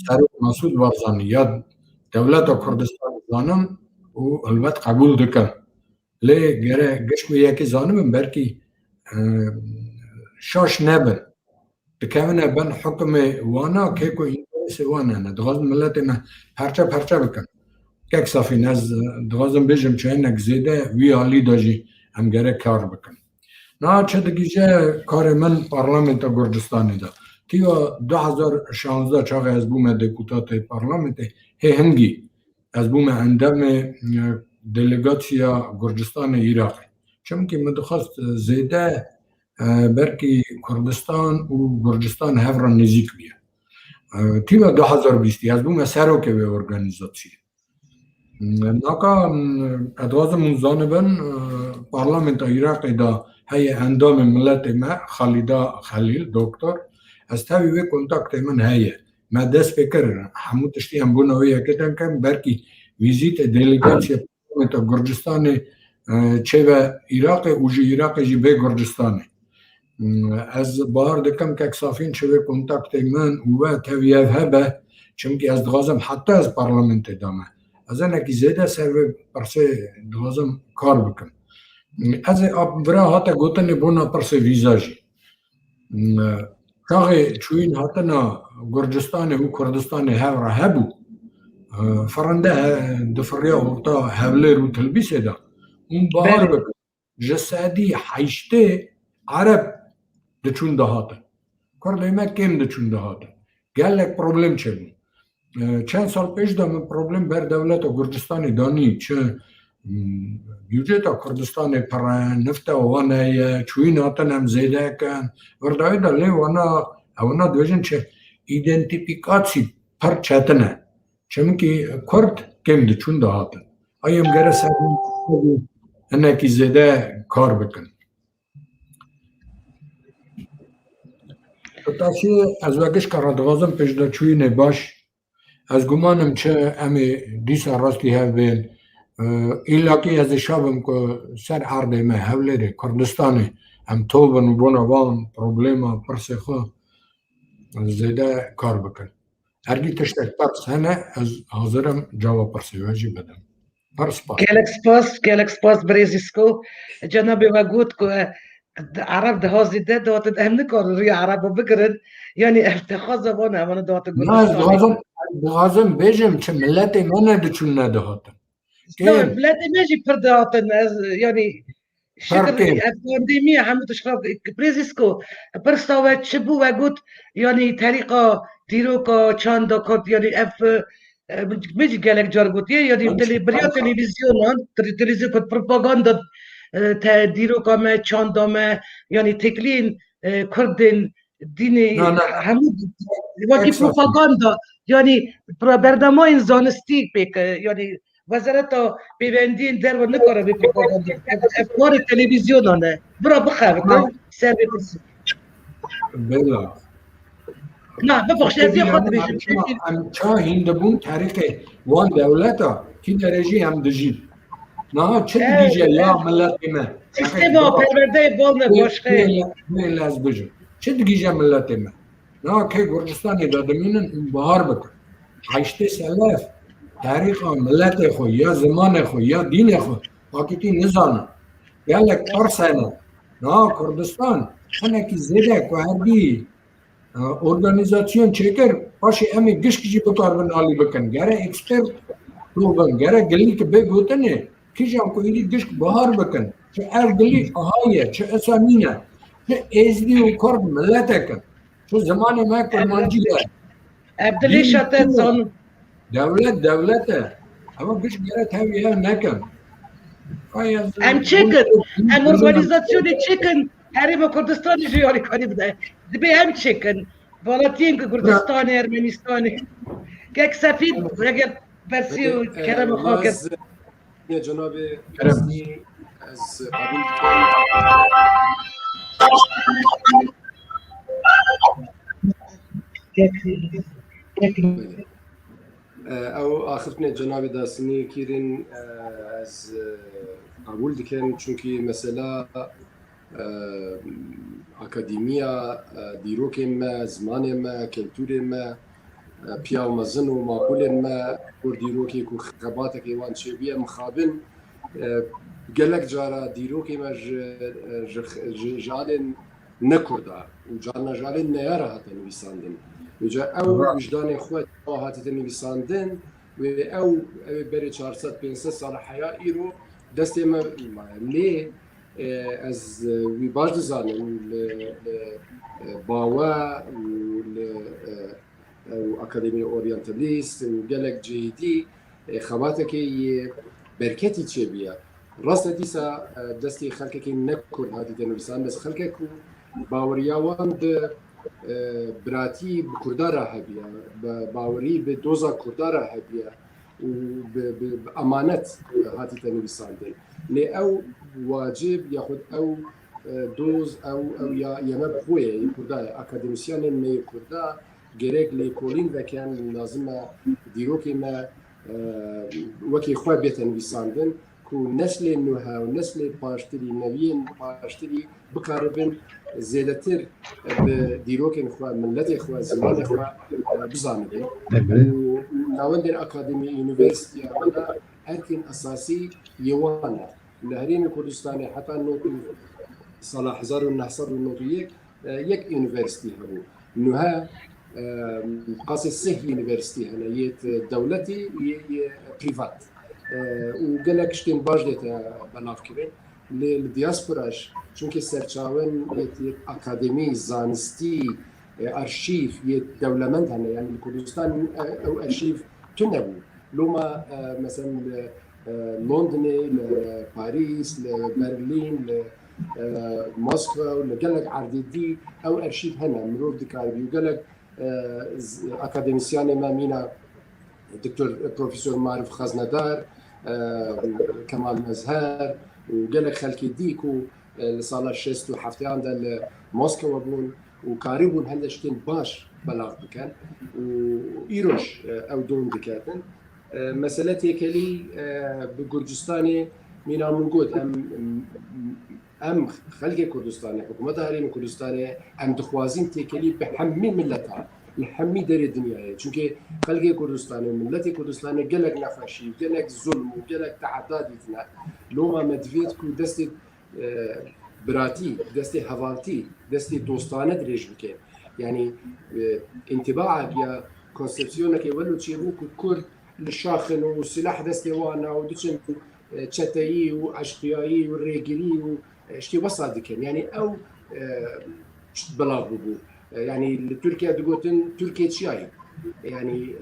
سروک مسعود بارزانی یا دولت کردستان زانم و البته قبول دکن لی گره گشک یکی زانم برکی شاش نبن دکمنه بن حکم وانا که کو اینترس وانا نه دغازم ملت ما پرچه بکن که صافین از دغازم بیجم چه اینک زیده وی حالی داجی هم گره کار بکن نه چه دگیجه کار من پارلمنت گرجستانی دا تیو 2016 چاقه از بوم دپوتات پارلمنت هنگی از بوم اندام دلیگاتسیا گرجستان عراق چون که مدخواست زیده برکی کردستان و گرجستان هفرا نزیک بیا تیو 2020 از بوم سروکه به ارگانیزاسی ناکا ادواز منزانبن پارلمنت عراق دا هی اندام ملت ما خالدا خلیل دکتر از تاوی و کنتاکت من هیه ما دست بکر همون تشتی هم بوناوی اکتن کم برکی ویزیت دلیگاسی پارلمنت گرجستان چه و عراق و جی عراق جی به گرجستان از بار دکم که صافین چه و کنتاکت من و تاوی هبه چونکه از دغازم حتی از پارلمنت دامه از اینکه زیده سر و پرسه دغازم کار بکن از برای هاته گوتن بونا پرسه ویزاجی کاغی چوین هاتنا گرجستان و کردستان هاورا هبو فرنده دفریا ورطا هوله رو تلبیسه دا اون بار بکن جسادی حیشته عرب دچون ده هاته کرده ما کم دچون ده هاته گلک پروبلم چه بود چند سال پیش دا من پروبلم بر دولت گرجستان دانی چه بیوجتا کردستان پر نفت وانه چوین هاتن هم زیده کن وردایی دا لی وانا دویجن چه ایدنتیفیکاسی پر چتنه چمکی کرد کم دچون دهاتن ایم گره سرین انکی زده کار بکن تاشی از وقتش کار دوازم پیش دچوی نباش از گمانم چه امی دیسا راستی هفته ایلا که از شبم که سر عرض ما حوله کردستانی هم توبن و بنوان پروبلما پرسخو زیاده کار بکن هرگی تشتک پرس هنه از حاضرم جواب پرسیواجی بدم پرس با كالك سباس بريزيسكو جنابي وقود عرب ده هازي ده دوت هم نكور ري عرب وبقرن يعني افتخاذ وانا دوت نه از دوازم بیجم چه ملت منه دچون ندهاتن لا بلادي ماجي برداتن يعني شكر فرقين. البانديمية حمد شخاب بريزيسكو برستوات شبو وقود يعني طريقة ديروكا چاندا كنت يعني مش قالك جاربوتيه يعني بريا تلفزيون تلفزيون كنت بروباغندا ديروكا ما چاندا ما يعني تكلين كردن ديني نه. حمود وكي بروباغندا يعني برنامج زانستيك بك يعني وزارت پیوندین در و نکاره به پروپاگاندا افکار تلویزیون آنه برا بخواه سر بپرسی بلا نه ببخش از یه خود بیشم هم چا هندبون طریق وان دولتا کی درجی هم دجید نه چه دیگه یا ملت ما سیستم پرورده وان باشخه نه از بجو چه دیگه ملت ما نه که گرجستانی دادمینن بهار بکن 8 سلاف تاریخ ملت خو یا زمان خو یا دین خو حقیقی نزانه یالک پرسانه نه کردستان هنکی زده که هرگی ارگانیزاسیون چکر پاشی امی گشکی بکار بنالی بکن گره اکسپرت روبن گره گلی که بگوتنه کیجام که ایلی گشک بهار بکن چه گلی آهایه چه اسامینه چه ازدی و کرد ملت کن چه زمان ما کرمانجیه عبدالله شاتت زانو دولته اما گشک گره تاویه نکن ام چکن ام ارگانیزاسیون چکن حریم کردستان جیاری کنی بده دبی هم چکن بالاتین که کردستان ارمنستانی که یک سفید اگر برسی و کرم خاکر يا جناب رسمي از او آخرتنا جناب داسنی کیرین از قبول دکن چونکی مثلا اکادمیا دیروک ما زمان ما کلتور ما پیاو مزن و معقول ما دیروکی کو خباته که وان شبیه مخابن گلک جارا دیروکی ما جالن نکرده و جارنا جالن نیاره هاتن ویساندن وجا او وجدان خود هاتن ویساندن و او بری 400-500 سال حیا ایرو دست ما لی از وی باش دزانم باوا و اکادمی اورینتالیست و گلک جهیدی خواته که برکتی چه بیا راست دیسا دستی خلک که نکرد هاتی تنویسان بس خلک که باوریاوان ده براتی بکردارا هبیا باوری به دوزا کردارا هبیا و بامانت هاتی تنویسان ده لی او واجب یاخد او دوز او یا مبخوی کردای اکادمیسیان می کردا گرگ لیکولین وکن لازمه دیروکی ما وکی خواه بیتن ویساندن که نسل نوها و نسل پاشتری نوین پاشتری بکاربن زیادتر به دیروکن خواه ملت خواه زمان خواه بزانده و نواندن اکادمی یونیورسیتی اولا هرکن اساسی یوانه لحریم کردستانی حتی نوتو سال 1991 یک یونیورسیتی هبو نوها قاس السه يونيفرسيتي هنا يت دولتي بريفات وقال لك شتين باش ديتا بلاف كبير للدياسبوراش چونكي سرچاون يت اكاديمي زانستي ارشيف يت دولمند هنا يعني الكردستان او ارشيف تنبو لوما مثلا لندن لباريس لبرلين موسكو ولا قال لك عرديدي او ارشيف هنا مرور ديكاربي وقال لك اکادمیسیان ما مینا دکتور پروفیسور معروف خزندار کمال مظهر و gelek خلکی دی کو لسال 67 عند موسكو بون وكاري بون هندشتين باش بلاغ بكن وإيروش أو دون دكاتن مسألة تيكلي بجورجستاني مينا موجود أم خلق كردستاني حكومة هرم كردستاني أم دخوازين تيكلي بحمي ملتها الحمي داري الدنيا چونكي خلق كردستاني وملتي كردستاني قلق نفشي قلق ظلم وقلق تعدادتنا لوما مدفيت كو دستي براتي دستي هفالتي دستي دوستانه دريج بكين يعني انطباعك يا كونسبسيونك يولو تشيبو كل الشاخن والسلاح دستي وانا ودشن تشتاي وعشقياي والريجلي وشتي وصل دكين يعني او بلاغ بقول يعني تركيا دقوتن تركيا تشاي يعني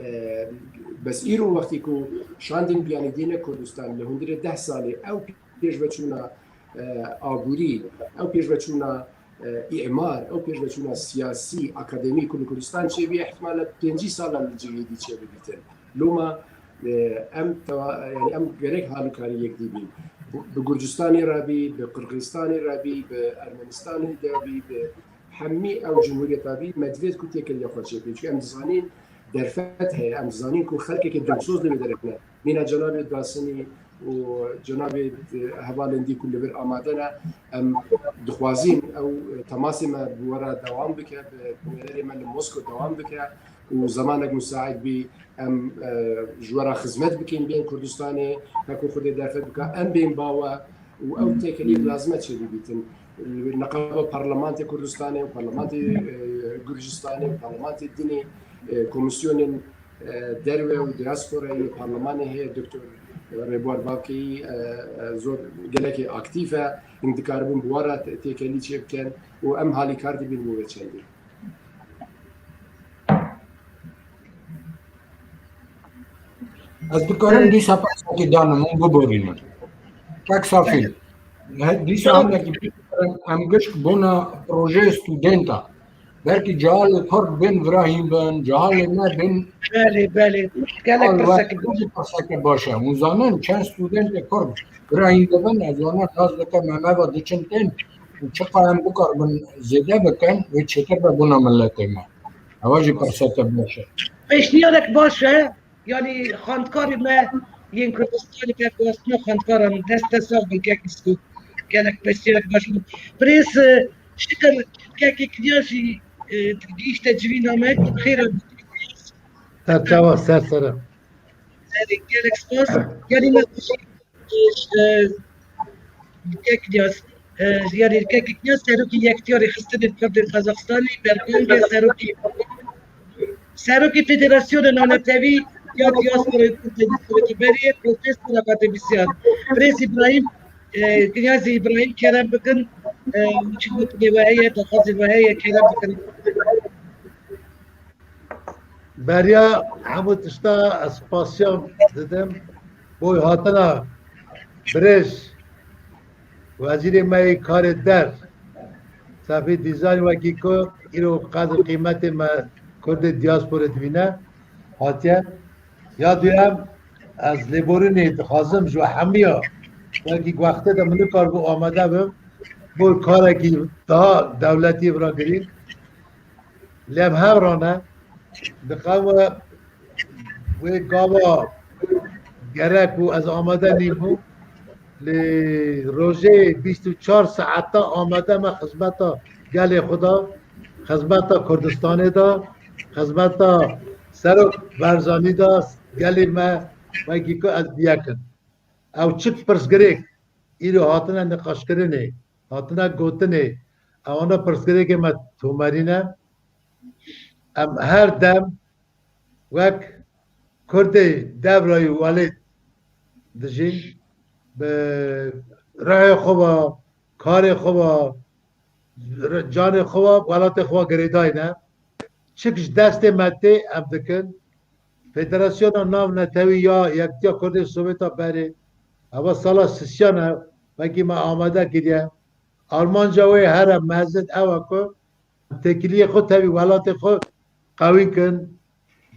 بس ايرو وقتيكو شاندين يعني دينا كردستان لهندرة 10 سالي او بيش بچونا آبوری او پیشوچونا اعمار او پیشوچونا سیاسی اکادمی کردستان چه بی احتمال 5 سال الجديدی چه بیتن لوما ام يعني ام گرک حالکاری یک دیبیم به گرجستانی رابی به قرقیزستانی رابی به ارمنستانی رابی به حمی او جمهوریت رابی مدوید کو تکل یا خود چه چون ام زانین در فتح ام زانین کو خلق که دمسوز نمیدرکنه مینا جناب داسنی وجناب هوالندي كل بر آمادنا ام دخوازين او تماسي ما بورا دوام بك بميري من موسكو دوام بك وزمانك مساعد بي ام جوارا خدمت بكين بين كردستاني هكو خدي دافت بك ام بين باوا او تكليف لازمه شدي بيتن النقابه برلمانتي كردستاني وبرلمانتي جورجستاني وبرلمانتي الديني كوميسيون دروي ودياسبورا برلماني هي دكتور ريبوار باكي زور جلكي اكتيفا اندكاربون بوارا تيكلي تشيبكن وام هالي كاردي بالموت شندي از بکارم دیسا پاساکی دانم اون ببوریم tak safil دیسا هم لکی امگش بونا پروژه ستودنتا belki cahal Kurd bin İbrahim bin cahal ne bin بله گلک پرسک باشه موزانن چند student Kurd İbrahim bin از آنها تازه که ممه و دیچنتن و چه قایم بکار بن زده بکن و چطور به بونا ملت ما اواجی پرسک باشه پیشنیادک باشه یعنی خاندکاری ما این کردستانی که گوستنو خاندکارم دست صاف بکه کسکو گلک پیشنیادک باشه پریس شکر که کنیاشی گیشت جوین آمد خیره سرچاوا سرسره گلک سپاس یعنی yani kekiknya seruki yektiyari xistedin Kurdin Kazakstani berkonge seruki federasyonu nanetevi ya diaspora Kurdin beriye protestor akademisyen Prez İbrahim Knyaz İbrahim Kerem bakın uçukut nevaiye takazı vaheye Kerem bakın بریا همو تشتا اسپاسیون dedim boy hatına برش وزیر مای کار در صفحه دیزاین و گیکو ایرو قدر قیمت ما کرد دیاسپورا دوینه هاتیه یا دویم از لیبورینی خازم جو همیا وقتی وقتی دا منو کار بو آمده بم بو کاره که دا دولتی برا گرید لیم هم رانه بقام و گاوا گرک و از آمده نیمو لروژه 24 ساعت آمده ما خدمت گل خدا خدمت کردستانی دا خدمت سرک برزانی دا گل ما وگی که از بیاکن او چک پرسگریک ایرو هاتنا نقاش کرنه هاتنا گوتنه اونا پرسگریک ما تومرینه ام هر دم وک کرد دبرای والد دجین به راه خوبا کار خوبا جان خوبا ولات خوبا گریدای نه چکش دست مده ام دکن فدراسیون نام نتوی یا یکتیا کرد سویتا بره اما سالا سسیانه وکی ما آماده کردیم آلمان جوی هر مهزت اوه که تکیلی خود توی ولات خود قوی کن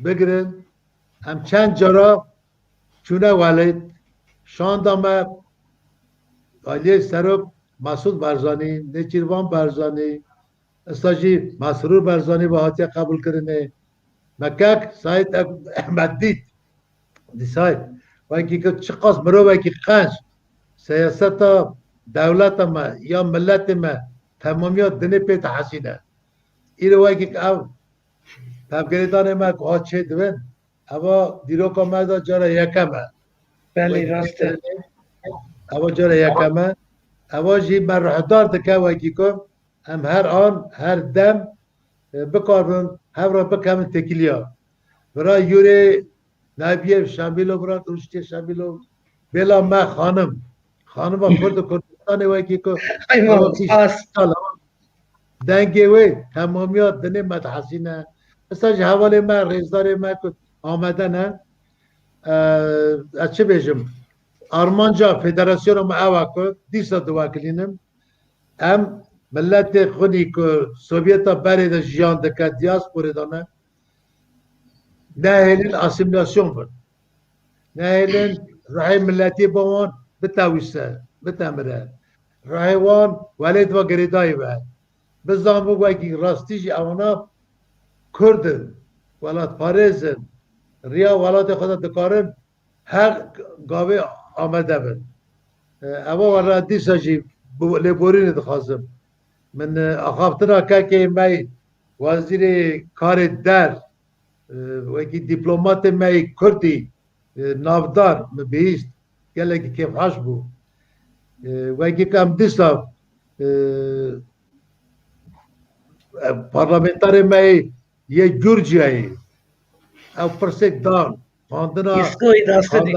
بگرن هم چند جارا چونه ولید شاندامه عالیه سرک مسعود برزانی نچیروان برزانی استاجی مسرور برزانی با هاتیه قبول کرنه مکک سایت احمد دید دی سایت وکی که چقاس مرو وکی قنج سیاست دولت ما یا ملت ما تمامیات دنی پیت حسینه ایره وکی که او تبگریدان ما که ها چه دوین اما دیروکا مردا جارا یکمه بله راسته اما جارا یکمه اما جی مرحدار دکه وکی که هم هر آن هر دم بکارن هم را بکمن تکیلیا برای یوری نبیه شاملو برای درشتی شاملو بلا ما خانم کرد کردستان وکی که ای ماما سپاس دنگه وی تمامیات دنه متحسینه استاج حواله ما رزدار ما که آمده نه از چه بیشم آرمانجا فدراسیون ما اوه که دیسا دواکلینم هم ملت خونی که سوویتا برای ده جیان دکه دیاسپوری دانه نه هلین اسیمیلاسیون بود نه هلین رای ملتی باوان بتاویسه بتامره رای وان ولید و گریدایی بود بزن بگوی که راستیجی اونا کردن ولات پارزن ریا ولات خدا دکارن هر گاوه آمده بود اما ورا دیسا جی لبورین دخواستم من اخافتنا که می وزیر کار در وکی دیپلمات می کردی نافدار مبیست گله که کیف حش بو وکی کم دیسا پارلمنتار می یه جورجیایی او پرسک دان خواندنا ایسکوی داستانی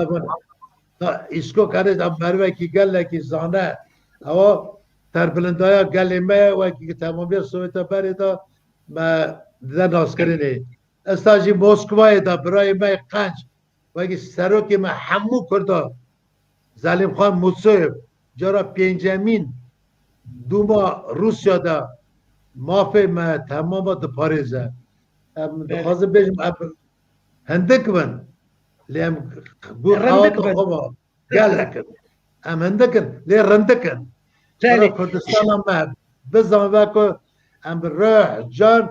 ایسکو کنه ام مروه کی گله کی زانه او تر بلندایا گله می وکی که تمامی سویتا بری دا ما دیده ناس کرنه استاجی موسکوای دا برای می قنج وکی سروکی ما همو کرده زلیم خان موسویف جارا پینجمین دوما روسیا دا مافه ما تمام دا پاریزه دخوازه بیشم هندک من لیم خواه خواه گلکن ام هندکن لی رندکن برای کردستان هم بزن وکو ام روح جان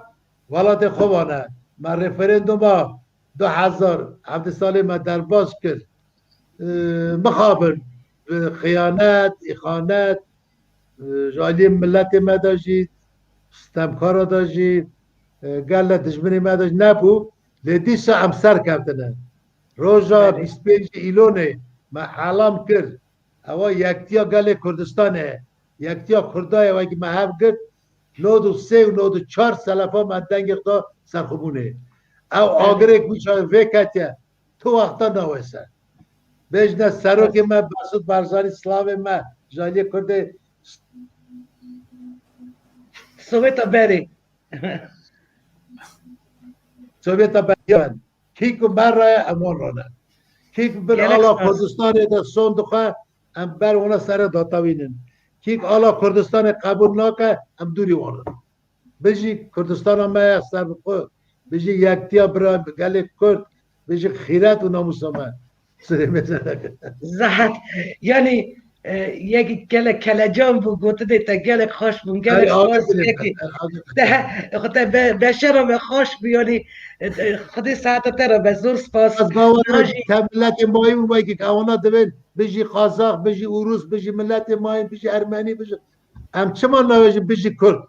ولاد خوانه ما رفرندوم 2000 سالی ما درباز کرد مخابر خیانت اخانت جالی ملت ما داشید ستمکارا داشید گل دشمنی ما داشت نبو لیدیسا ام سر کفتنه روژا 25 ایلونه ما حالام کرد اوا یکتیا گل کردستانه یکتیا کردای وکی ما هم کرد 93 و 94 سلفا من دنگ اقدا سرخبونه او آگره کوچه وکتیا تو وقتا نویسه بجنه سروک ما مسعود برزانی سلاو ما جالی کرده سویتا بری سوویتا بیان کیکو من رای امان رانه کیک بر آلا کردستان دا سون دخواه هم بر اونا سر داتاوینن کیک آلا کردستان قبول ناکه هم دوری وانن بجی کردستان هم مای سر بخور بجی یکتیا برای گلی کرد بجی خیرت و ناموس هم زهد یعنی یکی گله کلجان بو گوته دیتا گله خوش بون گله خوش یکی خود بشرم خوش بیانی خودی ساعت تر به زور سپاس از باور ملت مایی بود که اونا دوین بجی قازاق بجی اوروس بجی ملت مایی بجی ارمنی بجی هم چما نویجی بجی کرد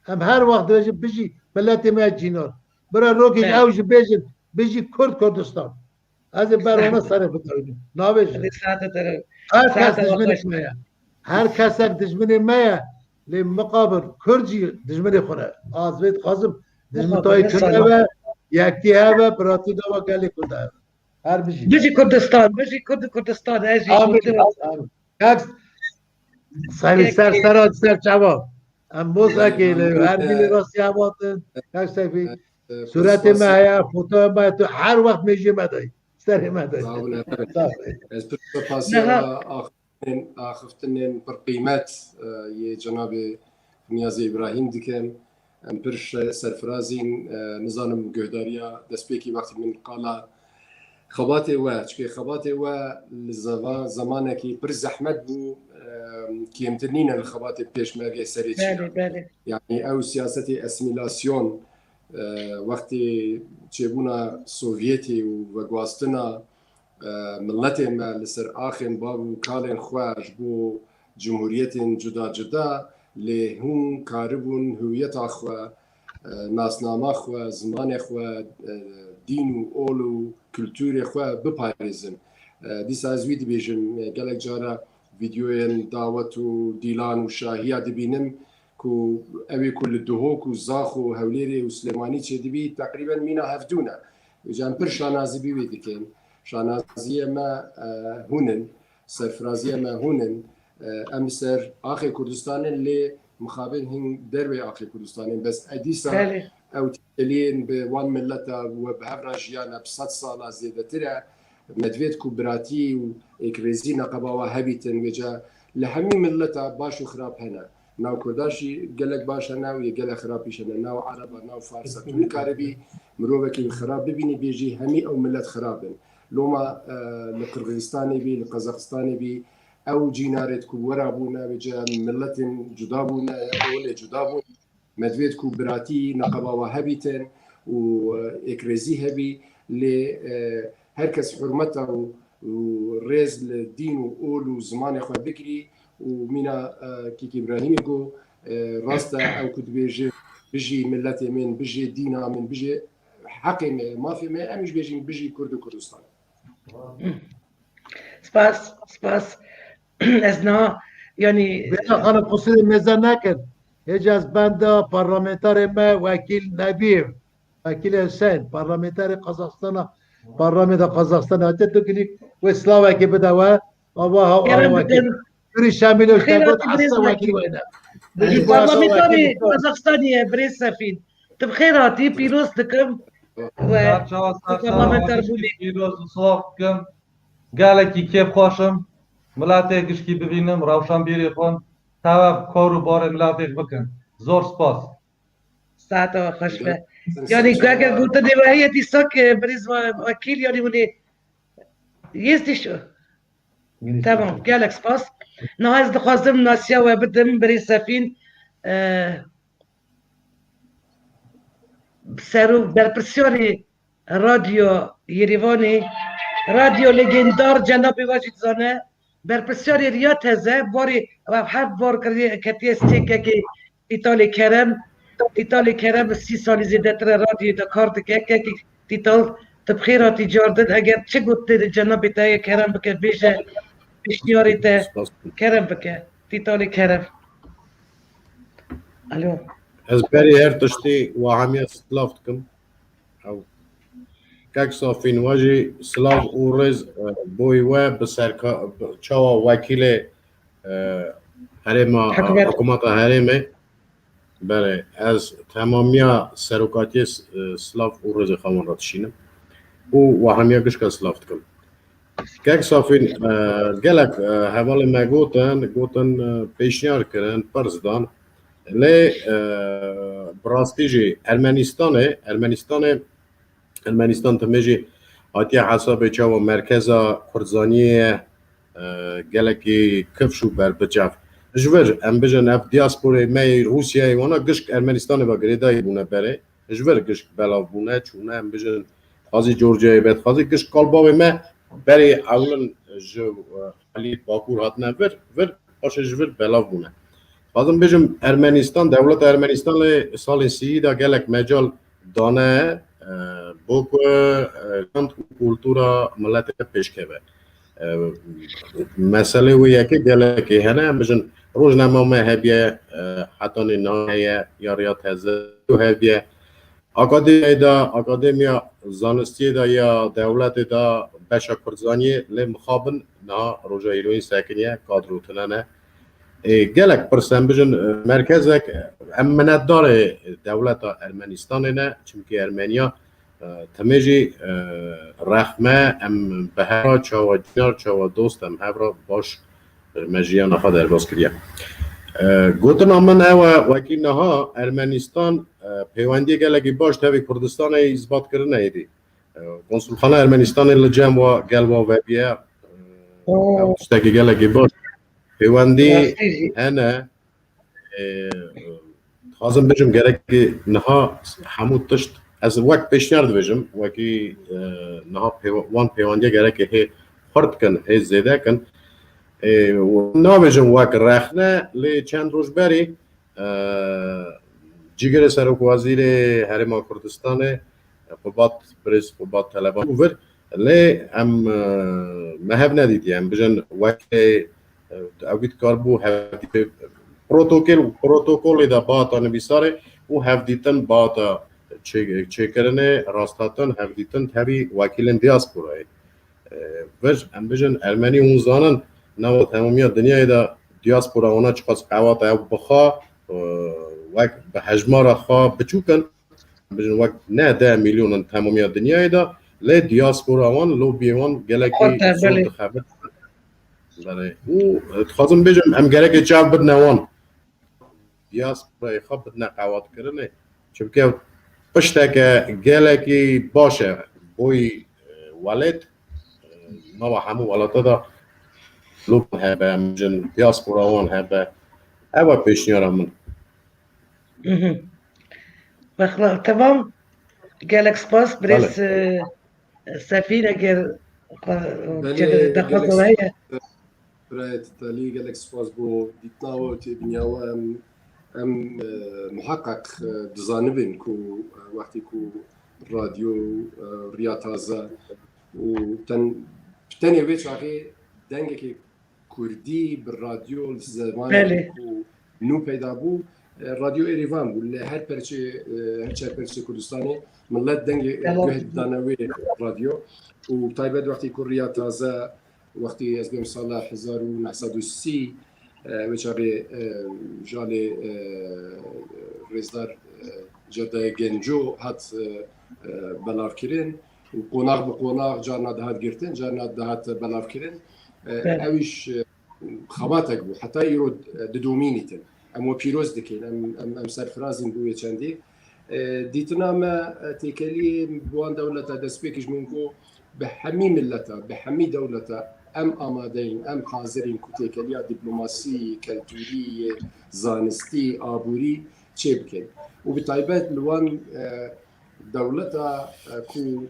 هم هر وقت بجی ملت مایی جینار برای روکی اوج بجی کرد کردستان از بر اونا سر بتاوینیم نویجی هر کس دشمنش مایه هر کس دشمنی مایه لی مقابل کرجی دشمنی خونه آزوید خواستم دشمن تایی کرده و یکی هوا براتی دوا گلی کرده هر بجی کردستان بجی کردستان هجی یک سایمی سر جواب ام موسا که هر بیلی راستی هماتن یک سایفی صورت مایه فوتو مایه تو هر وقت میجی مدهی سری مدهی از پاسی آخفتنین پر قیمت یه جناب نیازی ابراهیم دیکن ام پرش سرفرازین نظام گهداریا دستپیکی وقتی من قالا خباته و چکه خباته و زمانه که پر زحمت بو کمترین الخبات پیشمرگی سری بله بله یعنی او سیاست اسیمیلاسیون وقتی چبونا سوویتی و گواستنا ملت ما لسر آخن بابو کالن خواج بو جمهوریت جدا جدا لهم کاربون هویت خوا ناسنامه خوا زمان خوا دین و اول و کلتور خوا بپارێزن دیسا زوی دەبێژم gelek جارە ڤیدیۆیان داوەت و دیلان و شاهیا دەبینم ku evê ku li Duhok û Zax û Hewlêrê û Silêmanî çêdibî teqrîben mîna hevdûn e. Jan pir şanazî bî wê dikin. Şanaziyê me hûnin, serfiraziyê me hûnin. Em ser Axê Kurdistanê lê mixabin hin dervê Axê Kurdistanê bes edîsa ew têliyên bi wan milleta we bi hevra jiyana bi 100 sala zêdetir e. Medvêd ku biratî û êkrêzî neqeba we hebîtin wêca li hemî milleta baş û xirab hene. ناو کرداشی گلک باشه ناوی گلک خرابیشه ناو عربا ناو فارسا تو کاربی مروبه که خراب ببینی بیجی همی او ملت خرابن لوما لقرغیزستانی بی لقزاقستانی بی او جینارت کو ورا بونا بجا ملت جدا بونا اول جدا بون مدوید کو براتی نقبا و هبیتن و اکرزی هبی ل هر کس حرمته و رز لدین و اول و زمان خو بکری ومينا كيكي إبراهيم يقول راستا أو كنت بيجي ملتي من بيجي دينا من بيجي حقي ما في ما أمش بيجي كرد كردستان. سپاس أزنا يعني أنا قصير ميزان نكر إجاز بندا برلمانتاري ما وكيل نبيل وكيل حسين برلمانتاري قزاقستان برلمان قزاقستان هتدوكني وإسلاوكي بدوا واباها وكيل شامل وشتغلت حصة وكيل وين برلمانتاري قزاقستاني بريس سفين تبخيراتي بيروز دكم برلمانتار بودی پیروز صاف کم گالکی کیف خوشم ملاته گشکی ببینم روشن بیری خون تاو کارو بار ملاته بکن زور سپاس ساعتا خوش به يعني اگر قلت نهاية ساك بريز وكيل يعني مني يستشو تمام قالك سباس نهاية دخوازم ناسيا وبدم بري سفين بسرو برپرسیونی رادیو یریوانی رادیو لگندار جنابی واجد زانه برپرسیونی ریات هزه باری و هر بار کتی استیکه که ایتالی کرم 30 سالی زیده تر رادیو دا کار دکه که ایتال تبخیراتی جاردن اگر چه گوته جنابی تایی کرم بکه بیشه پیشنیاری تا کرم بکه ایتالی کرم الو Ez berî her tiştî wahemiya silav dikim ew kek safîn we jî silav û rêz boî we bi serka çawa wekîlê herêma hikûmeta herêmê berê ez temamiya serokatiyê silav û rêzê xewan re dişînim û wahemiya gişka silav dikim kek safîn gelek hevalê me gotin pêşniyar kirin Pirsdan lê birastî jî Ermenistan timê jî hatiye hesabê çawa merkeza Kurdzaniyê gelekî kifş û berbiçav ji vir em bijin ev diasporê me Rûsyayê wana gişk Ermenistanê ve girêdayî bûne berê ji vir gişk belav bûne çûne em bijin xazî Georgiyayê bedxazî gişk qalbavê me berê ewlin ji Helî Bakur hatine vir paşê ji vir belav bûne Xazim bijim Ermenistan devleta Ermenistan lê salên sîyî da gelek mecal dane bo ku kent û kultura miletê pêşkeve meselê wê yekê gelekê hene em bijin rojname me hebiye hetanê naheye ya riya teze hebiye akademiya zanistiyê da ya dewletê da beşa Kurdzaniyê lê mixabin niha roja îroyîn sekiniye kadrotine ne gelek pirsem bijin merkezek em minetdarê dewleta Ermenistanê ne çimkî Ermeniya timê jî rexme em bi hevra çawa cînar çawa dost em hevra baş me jiyana xwe derbas kiriye گوتنا من او وکینها ارمنستان پیوندی گلگی باش تاوی کردستان اثبات کرنه ایدی کنسول خانه ارمنستان لجام و گلوا و بیا تشتاقی گلگی باش پیوندی هنه خازم بجم گرکی نها حمود تشت از وقت پیشنهاد بجم وکی نها وان پیوندی گرکی هی خرد کن هی زیده کن نابجم وک رخنه لی چند روز بری جیگر سرک وزیر هرما کردستان قبات پرس قبات طلبان اوور لی ام مهب ندیدی ام بجن وک اوید کاربو هفتی پروتوکول دا باتا نبیساره و هفدیتن باتا چه کرنه راستاتن هفدیتن تبی وکیلن دیاسپورای وش ام بجن ارمنی اون زانن نو تمامی دنیای دا دیاسپورا اونا چقدر قوات او بخوا وقت به حجمار خوا بچوکن بجن وقت نه 10 میلیون تمامی دنیای دا لی دیاسپورا وان لو بیوان گلکی صورت خبر بله او خواستم بجم هم گلکی جواب بدن وان دیاسپورا خواب بدن قوات کرنه چونکه پشت که گلکی باشه بوی ولد ما همو ولد دا لوب هبه مجن دیاسپورا وان هبه اوا پیشنیارم من بخلا تمام قالك سباس بريس سفينة قال دخلوا هي برایت تالی گلک سپاس بو دیتناو تی بنیاو ام محقق دزانبین کو وقتی کو رادیو ریا تازه و تنی ویچ آقای دنگه که کردی بر رادیو زمان کو نو پیدا بو رادیو ایریوان بو هر چه پرچه کردستانی ملت دنگه گهد دانوی رادیو و تایبت وقتی که ریا تازه وقتی از بیم سال 1930 وچاره جال رزدار جده گنجو هات بلاف کرن و قناق به قناق جارنا دهات گرتن جارنا دهات بلاف کرن اویش خباتك بو حتى يرد ددومينيتن ام پیروز دکن ام سرفرازین بوی چندی دیتنا ما تکلی بوان دولتا دسپیکش منکو به همین ملتا به همین دولتا ام آمادین ام حاضرین که تکلیا دیپلماسی کلتوری زانستی آبوری چه بکن و به طایبت لوان دولتا کو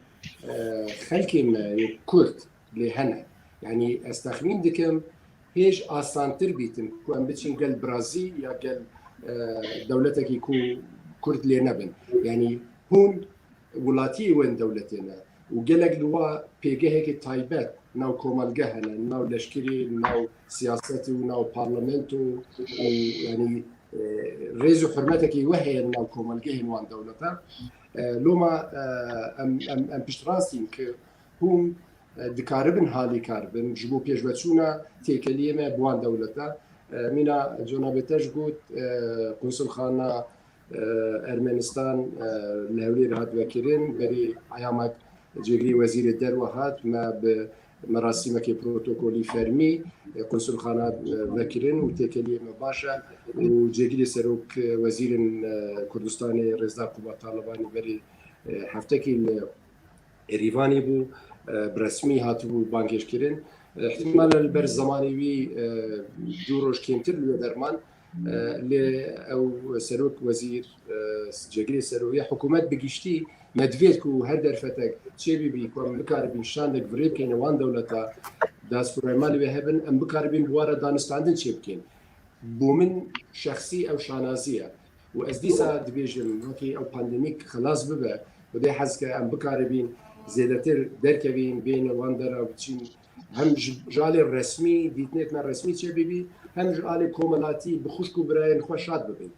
خلقی ما کرد لهنه يعني استخمين دكم هيج آسانتر بيتم كو ام بتشين قال برازيل يا قال دولتك يكو كرد لي نبن يعني هون ولاتي وين دولتنا وقالك لوا بيجي هيك تايبات ناو كومالجهنا ناو لشكري ناو سياستي وناو بارلمنتو يعني ريزو حرمتك وهي ناو كومالجهن وان دولتا لوما ام بشتراسين ك هم دكاربن حالي كاربن جبو بيجوتشونا تيكليه ما بوان دولتا مينا جنابتاش قلت قنصل خانه ارمنستان لهولي هات وكيرين بري ايامك جيري وزير الدروه هات ما بمراسمك بروتوكولي فرمي قنصل خانه وكيرين وتيكليه مباشر وجيري سروك وزير كردستاني رزا قوات طالباني بري هفتكي ريفاني بو برسمی هاتو بانکش کردن احتمال البرز زمانی وی دوروش کمتر لیو درمان لی او سروک وزیر جگری سروی حکومت بگیشتی مدویت کو هر درفتک چه بی کم بکاربین شاندک وریب کن وان دولتا داس فرمالی به هبن ام بکاربین بواره دانستاندن چه بکن بومن شخصی او شانازیه و از دیسا دبیجم وکی او پاندمیک خلاص ببه و دی حز که ام بکاربین زیادتر درکوین بین واندرا و چین هم جالی رسمی دیتنیت من رسمی چه ببی هم جالی کوملاتی بخوشکو برای خوشات ببین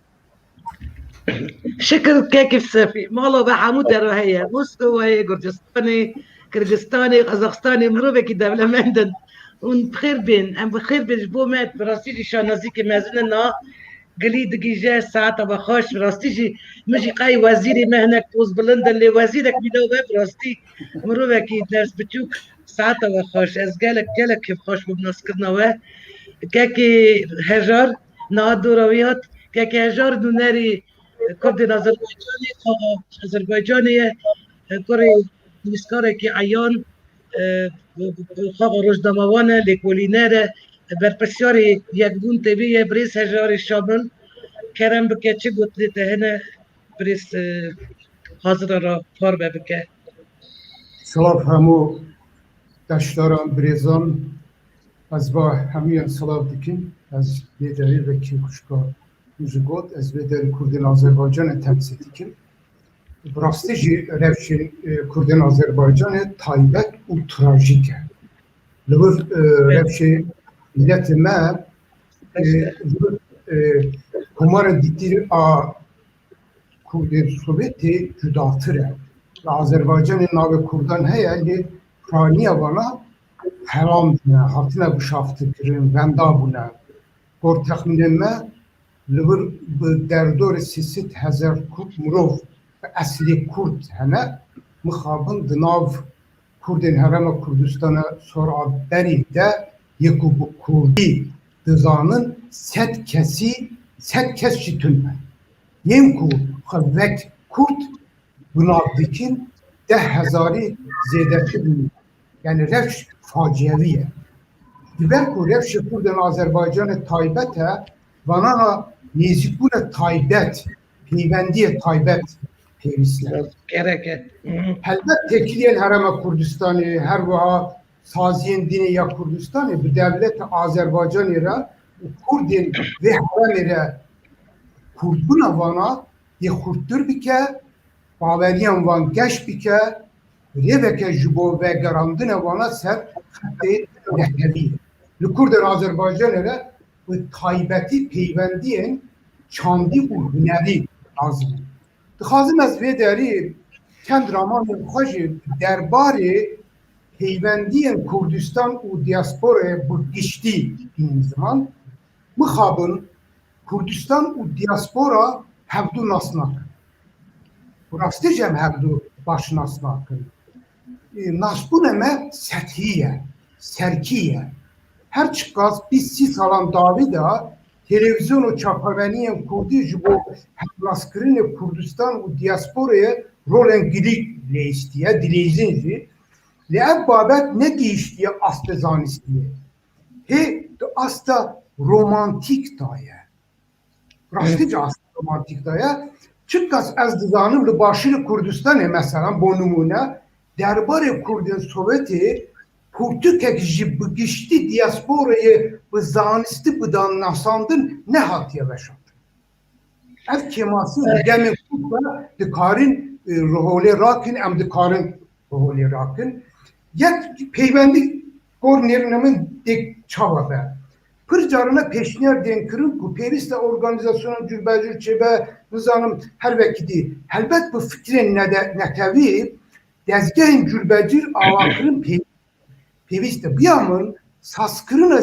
شكل كيف سافي مالو بحمود درو هي موسكو هي قرجستاني كرغستاني قزاقستاني مروبه كي دولة مندن ونبخير بين ام بخير بين جبومات براسيجي شانازيكي مازلنا قلي دقيجة ساعة بخوش براستيجي مجي قاي وزيري ما هناك توز بلندن اللي وزيرك بدو براستي مروبه كي درس بتشوك ساعة بخوش از قالك كيف خوش ببناس كرنا واه كاكي هجار نادورویات که هزار دونری کردین آذربایجانی کاری نسکاره که ایان خواه روزنامه‌وانه لیکولینره برپسیاری یک دون تیوی بریس هزار شامل کرم بکه چه گوتلی تهنه بریس حاضر را پار بکه سلاف همو دشتاران بریزان از با همین سلاف دکیم از بیداری و کی خوشکار موزگوت از بیداری کردین آذربایجان تمثیل دکیم براستی جی روشین کردین آذربایجان تایبت و تراژیکه لور روشین ملت ما کمار دیتیر کردین سوویتی جداتره و آذربایجان ناو کردان هیا لی پرانیه وانا حرام بونه هاتنه بشافته کرن وندا بونه گور تخمینه ما لور در دور 300,000 کرد مروف اصلی کرد هنه مخابن دناو کردین هرم کردستان سورا بری ده یکو bu کردی دزانın set kes şitünme. Yemku xavvek kurt bunavdikin 10,000 ziyadeti buluyor. Yani revş faciyeviye. Diberku revş kurdun Azerbaycan'ı taybete vanana nezikune taybet peyvendiye taybet peyvisler. Gereke. Elbet tekliyen hereme Kurdistan'ı her vaha saziyen dini ya Kurdistan'ı bu devlet Azerbaycan'ı Kurdin ve heremire Kurduna vana ye Kurttur bike Baveriyan van geç bike Reveke jubo ve garandine vana ser hatta nehtevi. Kurdur Azerbaycan'ı bu taybeti peyvendiyen çandi u hüneri lazım. Dixazim ez vê derî çend ramanên xwe jî derbarê peywendiyên Kurdistan û diasporayê bi giştî bînin ziman mixabin Kurdistan û diaspora hevdû nas nakin. Bu rastî jî em hevdû baş nas nakin. Nasbûne me sethî ye, serkî ye. Her çiqas 20 salan davî da televizyon û çapaveniyên Kurdî ji bo hevnaskirînê Kurdistan û diasporayê rolên girîk lêistiye, dilêzin jî. Li ev babet ne gihîştiye asta zanistiye. Hê di asta romantik daye. Rastî asta romantik daye. Çiqas ez dizanim li başîrê Kurdistanê mesela bo numune derbarê Kurdên Sovetê Kurtukek ji bi giştî diasporayê bi zanistî bidan nasandin ne hatiye veşand. Ev kemasî demê Kurd dikarin rolê rakin em dikarin rolê rakin. Yek peyvendik gor nêrînemin dek çava be. Pir carina pêşniyar tên kirin ku pêwîst e organizasyona cürbecir çêbe nizanim her vekidî helbet bi fikrên netewî dezgehên cürbecir avakirin pêwîst e biyamın saskirina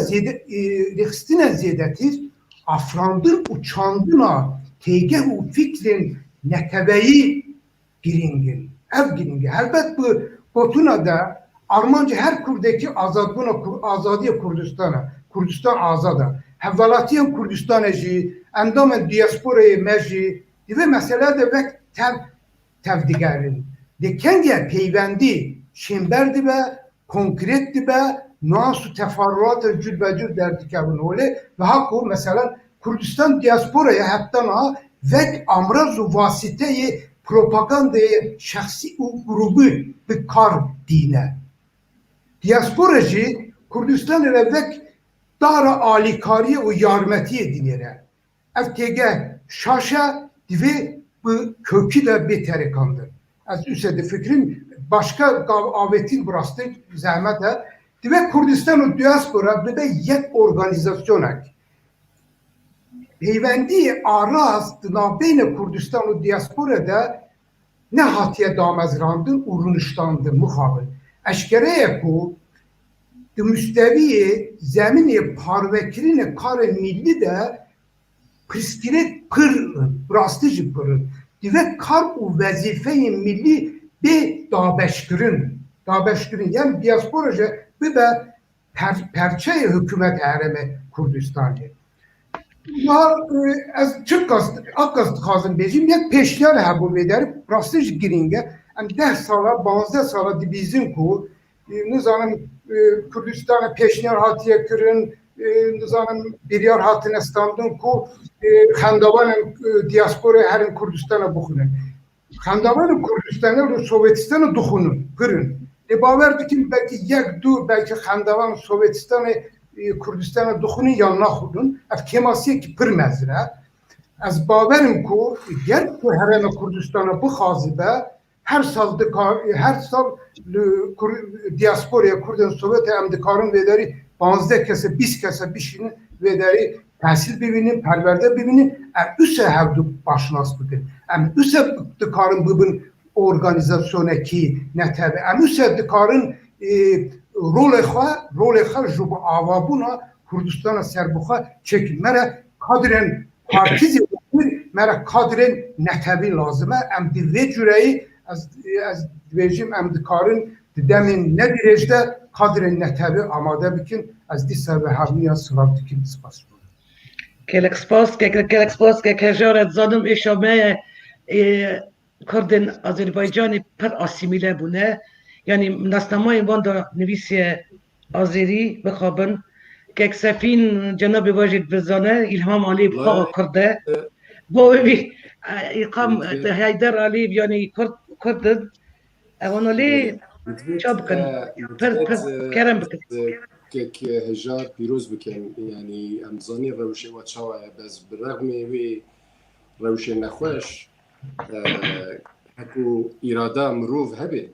rexistina zêdetir afrandin û çandina têgeh û fikrên neteweyî giringin. Ev giringin. Helbet bu botuna da Armanca her Kurdeki azadiye Kurdistan'a, Kurdistan azada. Hevvalatiyen Kurdistan'a jî, endamên diasporayê me jî, ve mesela de vek tevdigerin. De kenge peywendî şember dibe, konkret dibe, nuans û teferruat cürbecür derdikevin olê ve haku mesela Kurdistan diasporaya heptana vek amraz û vasiteyê propagandayê şahsî û grubu bi kar dîne. Diaspora jî Kurdistanê vek dara alîkariye û yarmetiyê dinêre. Ev têgeh şaşa divê bi kökî de bêterekandin. Ez üse fikrim başka avetîn bi rastî zehmet e. Divê Kurdistan û diaspora bibe yek organizasyonek. Peywendiyê araz di navbeyne Kurdistan û diaspora de ne hatiye damezrandin û rûniştandin mixabin. Eşkereye ku di müsteviyê zeminê parvekirînê karê millî de pirsgirêk pir rastî jî pirin. Divê kar û wezîfeyên millî bê dabeşkirin. Dabeşkirin yani diaspora jî bibe perçeyê hükümet hereme Kurdistanê. از چه قصد خازم بیجیم یک پیشنهاد هبو بداری راستش گرینگه ام 10 ساله 12 ساله دیویزیون کو نزانم کردستان پیشنهاد هاتیه کرن نزانم بیریار هاتین استاندون کو خندوان دیاسپورا هرین کردستان بخونن خندوان کردستان رو سوویتستان دخونن کرن باور دکیم belki یک دو belki خندوان سوویتستان کردستان دخونی یا نخودن اف کماسیه که پر مزره از باورم کو گر تو هرم کردستان بخوازی به هر سال دیاسپوریا کردن سوویت هم دکارن ویداری 15 کس 20 کس بیشین ویداری تحصیل ببینیم پرورده ببینیم üse hevdu başnas bugün üse dikkarın bugün organizasyona ki ne tabi üse dikkarın rol xwe ji bu avabûna Kurdistana serbixwe çekin mere kadren partîzê mere kadren netebî lazim e em di vê cureyî ez dibêjim em dikarin di demên nedirêj de kadren netebî amade bikin ez dîsa ve hevniya sırav dikim spas Kelek spas ke hejaret zanim eşame Kurdin Azerbaycanî per asimîle bûne yani nasnamayên wan da nivîsiye Azerî bixabin kek sefîn cenabê we jî bizane İlham Alîyev xwe Kurd e bo wî îqam Heyder Alîyev yani Kurdin ewan lê çap bikin per kerem bikin kek hejar pîroz bikin yani em zanî rewşê we çawa ye bez bi rexmê wê rewşê nexweş hekû îrada mirov hebe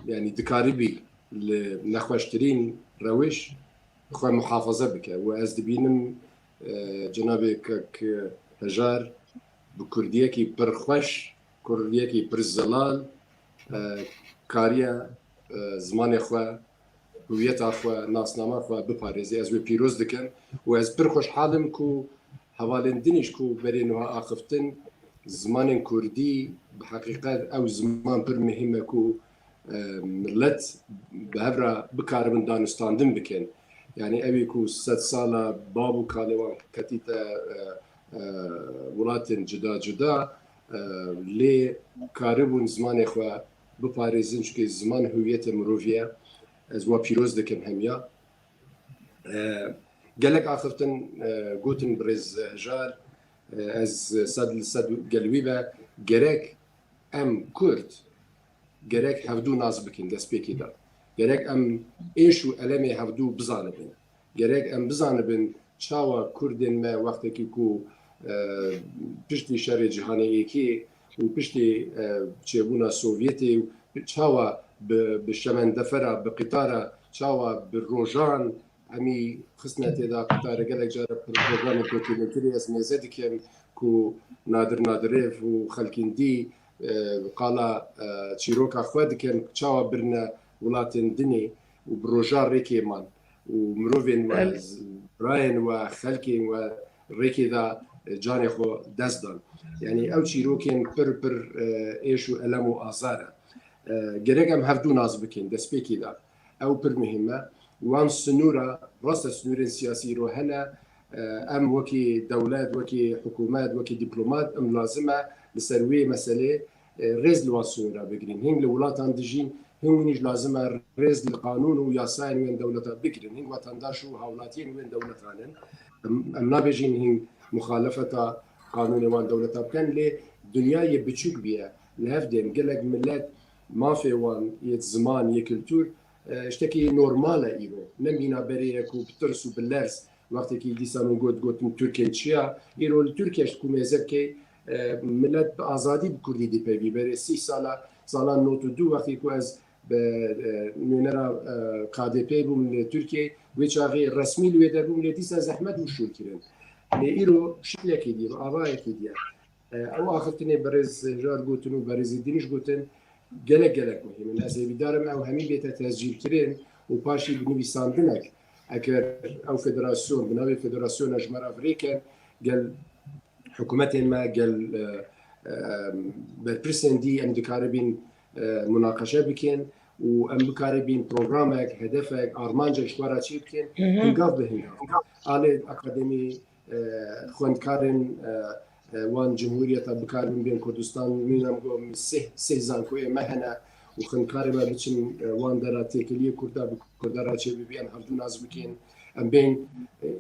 yani dikarî bî li nexweştirîn rewş xwe muhafaza bike û ez dibînim cenabê kek hejar bi kurdiyekî pir xweş kurdiyekî pir zelal kariye zimanê xwe hûyeta xwe nasnama xwe biparêzî ez wê pîroz dikim û ez pir xweşhalim ku hevalên dinîş ku berê niha axiftin zimanên Kurdî bi heqîqet ew ziman pir muhîm e ku millet bi hev re bikaribin danûstandin bikin yani evî ku 100 sala bab û kalê wan ketîte welatên cida cida lê karibûn zimanê xwe biparêzin çunki ziman hûyetê mirovî ye ez wa pîroz dikim hemiya gelek axiftin gotin birêz hejar ez sed gelwî ve gerek em Kurd gerek hevdû naz bikin destpêkê de gerek em êş û elemê hevdû bizanibin gerek em bizanibin çawa Kurdên me wextekî ku piştî şerê cîhanê yekî û piştî çêbûna Sovyetê çawa bi şemendefera bi qîtara çawa bi rojan emî xistne têda qîtarê gelek cara programê dokûmenterî ez mêze dikim ku Nadir Nadirêv û xelkên dî qala çîroka xwe dikin çawa birine welatên dinê û bi roja rêkê man û mirovên we birayên we xelkên we rêkê da canê xwe dest dan yani ew çîrokên pir pir êş û elem û azar e gerek em hevdû naz bikin destpêkê da ew pir muhîm e wan sinûra rast e sinûrên siyasî ro hene em wekî dewlet wekî hikûmet wekî dîplomat em lazim e li ser wê meselê rêz li wan sinûra bigirîn hîn li welatan dijîn hîn wî jî lazim e rêz li qanûn û yasayên wên dewleta bigirin hîn wetandaş û hawlatiyên wên dewletan in em nabêjin hîn muxalefeta qanûnê wan dewleta bikin lê dunyayê biçûk bîye li hev dên gelek millet mafê wan yê ziman yê kultur ştekî normal e îro ne mînaberiyek û bi tirs û bi lers wextekî dîsan û gotin Tirkiye çiya îro li Tirkiye ji ku mêze bike millet bi azadî bi Kurdî dîpevî berê 30 sala salan 92 wextê ku ez bi nûnera KDP bûm li Tirkiye wê çaxê resmî li wê derbûm lê dîsa zehmet û şûrkirin lê îro şiklekê diye avayekê diye ew axiftinê berêz jar gotin û berêzî dîniş gotin gelek gelek muhîm ez ê bîdarim ew hemî bête tezcîlkirin û paşî binivîsandinek eger ew federasyon bi navê federasyona ji me re virêken gel hikûmetên me gel berpirsên dî em dikaribîn münaqeşe bikin و ام بکاری بین پروگرامک هدفک آرمانجش وارا چی بکن هنگاف به هنگاف آلی اکادمی خوندکارن وان جمهوریت بکارن بین کردستان مینم گم سه زانکوی مهنه و خوندکاری ما بچن وان درا تکلیه کردارا چی ببین هردو ناز بکن ام بین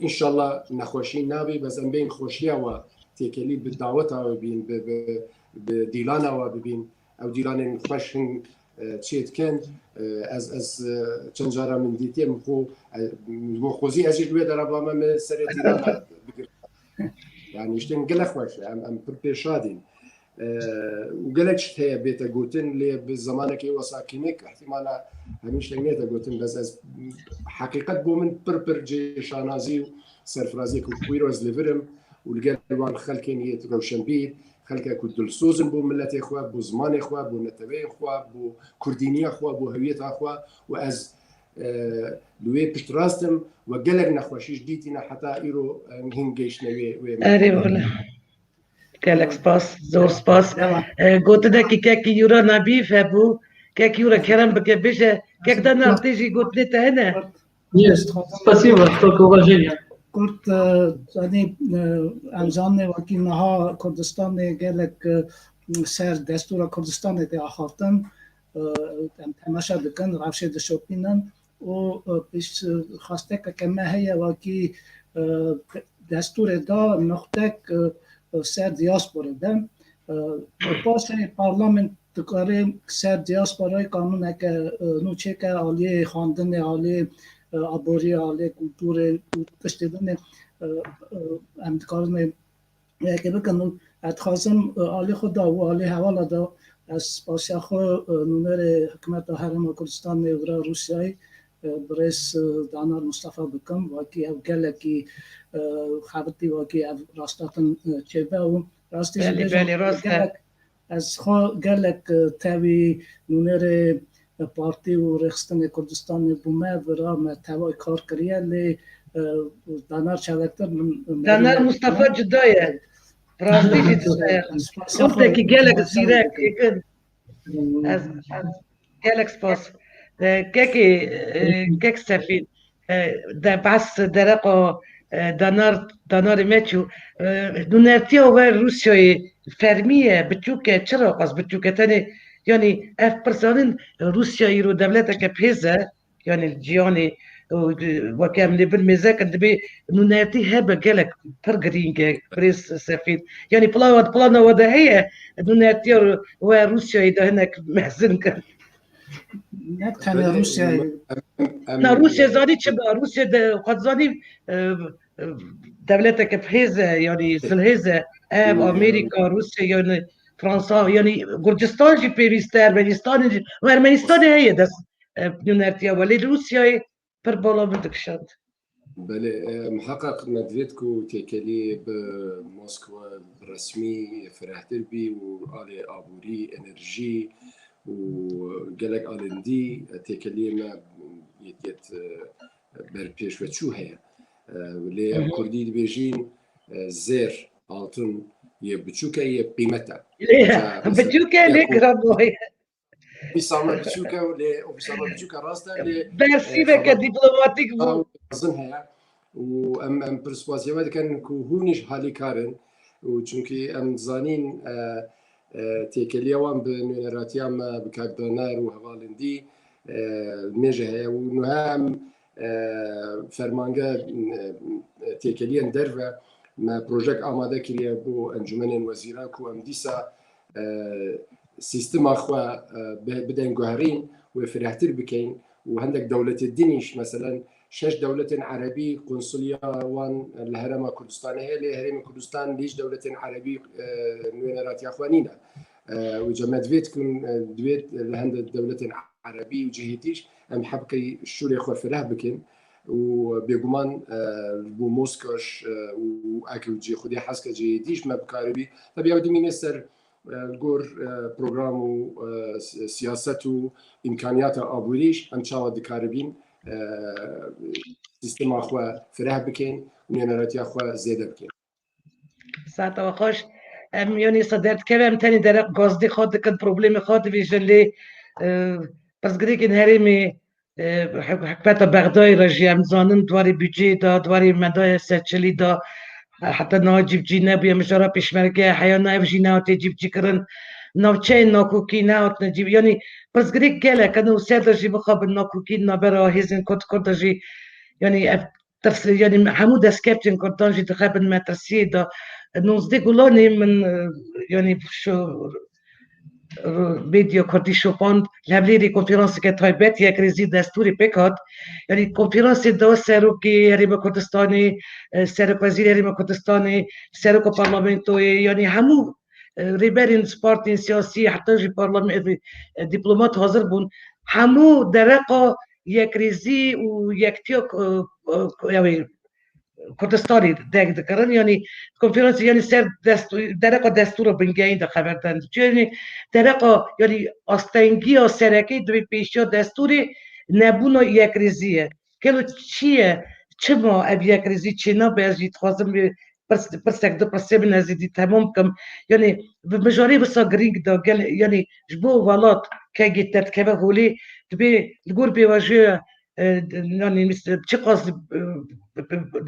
انشالله نخوشی نبی بس ام بین خوشی و تکلی به دعوت ها ببین به دیلان ها ببین او دیلان خوشن چیت کن از چند جارا من دیتیم خو خوزی ازی دوی در ابا من سر دیلان بگیر یعنی اشتین گله خوشه ام پرپیشادین و گله چه بیت گوتن لی به زمانه که وساکینک احتمالا همیشه نیت گوتن بس از حقیقت بو من پر جشانازی و سرفرازی که کویر از لیورم و لقال وان خلکین یت روشن بید خلک که دلسوزن بو ملت خو بو زمان خو بو نتبه خو بو کردینی خو بو هویت خو و از لوی پشت راستم و گلک نخوشیش دیتینا حتی ایرو هنگیش نوی اری والله گلک سپاس زور سپاس گوته ده که یورا نبیف هبو که یورا کرم بگه بشه که ده نرتیجی گوته ته نه Спасибо, столько уважения. Kurt yani emzanê wekî niha Kurdistanê gelek ser destûra Kurdistanê tê axaftin em temaşa dikin rewşê dişopînin û xwastekeke me heye wekî destûrê da noxtek ser diasporê de paşê parlament dikare ser diasporayê kanûneke nû çêke aliyê xandinê aliyê عبوری عالی کلتور پشتیدن ام دکارن که بکنم اتخاصم عالی خود و عالی حوالا دا از پاسخ نمر حکمت حرم کردستان نورا روسیای برس دانار مصطفی بکم و کی او گله کی خبرتی و کی راستاتن چه و راستی از خو گله تاوی نمر پارتی و رخستان کردستان بومه ورا متوای کار کریه لی دانار چالکتر دانار مصطفى جدایه راستی جدایه خودت که گلک زیرک از گلک سپاس که سفید ده بس درقا دانار میچو نونرتی و روسیای فرمیه بچوکه چرا قص بچوکه تنی يعني اف برسانين روسيا يرو دولتها كبيزة يعني الجياني وكامل بالميزاك دبي نوناتي هبه قالك برغرين بريس سفيد يعني بلانا ودا هي نوناتي وروسيا اذا هناك محزن كان كان روسيا لا روسيا زادي تشبه روسيا قد زادي دولتها كبيزة يعني سلهزة امريكا روسيا يعني فرنسا يعني گرجستان جی پیوسته ارمنستان هي دست نونرتیا ولی روسیای پر بالا بدکشند بله محقق مدویدکو تکلی به موسکو رسمی فرهتر بی و آل آبوری انرژی و گلک آلندی تکلی ما یت برپیش و چو هیا ولی کردی بیجین زیر altın ye biçuke ye qîmeta. Biçuke ne graboy. Bisama biçuke le o bisama biçuke rasta le bersiveke diplomatik bu. Azın heye. و ام پرسپاسیه کن که هونیش حالی کارن و چونکی ام زانین تکلیه وان به نونراتیام بکاردانار و هوالندی میجه هیا و نهم فرمانگه تکلیه در و ما پروژه آماده کریه بو انجمن وزیران کو ام دیسا سیستم خوا بدن گوهرین و فرهتر بکین و هندک دولت دینیش مثلا 6 دولت عربي قنصلية وان الهرم كردستان هي الهرم كردستان ليش دولة عربي نوينرات يا اخوانينا وجماد فيتكم دويت لهند الدولة العربي وجهتيش ام حبكي الشوري اخو فرح بكن وبيقومان بو موسكوش واكل جي خدي حسكه جهتيش ما بكاربي طب يا ودي مينستر الجور بروجرام سياسته امكانيات ابوريش ام تشاو دكاربين سیستم آخوا فرح بکن و نینراتی آخوا زیده بکن ساعت و خوش یعنی صدرت کردم تانی در گازدی خود کن پروبلم خود ویژلی بس گریک این هریمی حکمت بغدای رژی امزانن دواری بودجه دا دواری مدای سچلی دا حتی نه جیب جی نبیه مجارا پیشمرگه حیا نه جی نه تی جیب جی کرن نوچه ناکوکی نه نجیب یعنی بس گریک گله کنه سر جی بخواب ناکوکی نبرا هیزن کد کد جی یعنی تفسير يعني حمود سكابتن كورتانجي تخابن ما ترسيه دا نوزدي قولوني من يعني شو فيديو كوردي شوباند لابليري كونفيرانس كتايبات يا كريزي دستوري بيكات يعني كونفيرانس دو ساروكي ريما كردستاني ساروك وزير ريما كردستاني ساروك بارلمنتو يعني همو ريبرين سبارتين سياسي حتى جي برلمان دبلومات حاضر بون همو درقه یک ریزی و یک تیو یعنی کردستانی دکترن یعنی کنفرانس یعنی سر درقه دستور بنگین دا خبردن یعنی درقه یعنی آستانگی و سرکی دوی پیشیا دستوری نبونا یک ریزیه که چیه چه ما اب یک ریزی چه نه بیازید خوازم پرسک دو پرسیم نزدی تمام کم یعنی مجاری بسا گرینگ دا گل یعنی جبو ولات که گیتت که به هولی تبي تقول بوجه يعني بشي قصد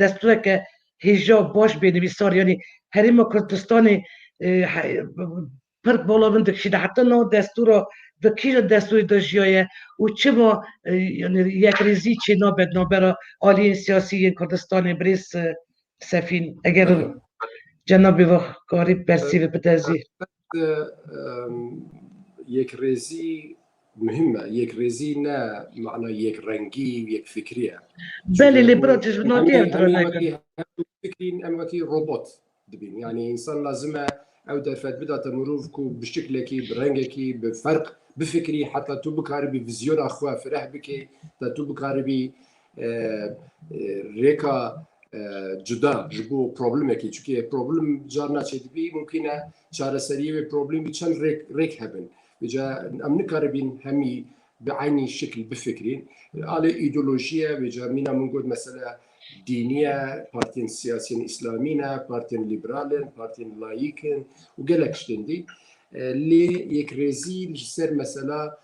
دستورك هجاب باش بنویسار يعني هرم کردستانی فرق بالا من دکشیده حتی نه دستور دکیج دستوری داشیه و چه ما يعني یک ریزی چه نابد نابرا عالی سیاسی کردستان بریس سفین اگر جناب وقاری پرسیو بتازی یک ریزی مهمة يك ريزينا معنى يك رنجي ويك فكرية بالي اللي براتش نوتي فكرين أماكي روبوت دبين يعني إنسان لازمه أو درفت بدأ تمروفكو بشكلكي برنجكي بفرق بفكري حتى تو بكاربي فيزيون أخوة فرح بكي تو بكاربي ريكا جدا جبو بروبلمكي چونكي بروبلم جارنا چدبي ممكنه چاره سريه بروبلم چند ريك هبن بجا ام نكاربين همي بعيني الشكل بفكرين على ايديولوجيا بجا مينا منقول مثلا دينيه بارتين سياسيين اسلاميين بارتين ليبرالين بارتين لايكين وقالك شتندي اللي يكريزي الجسر مثلا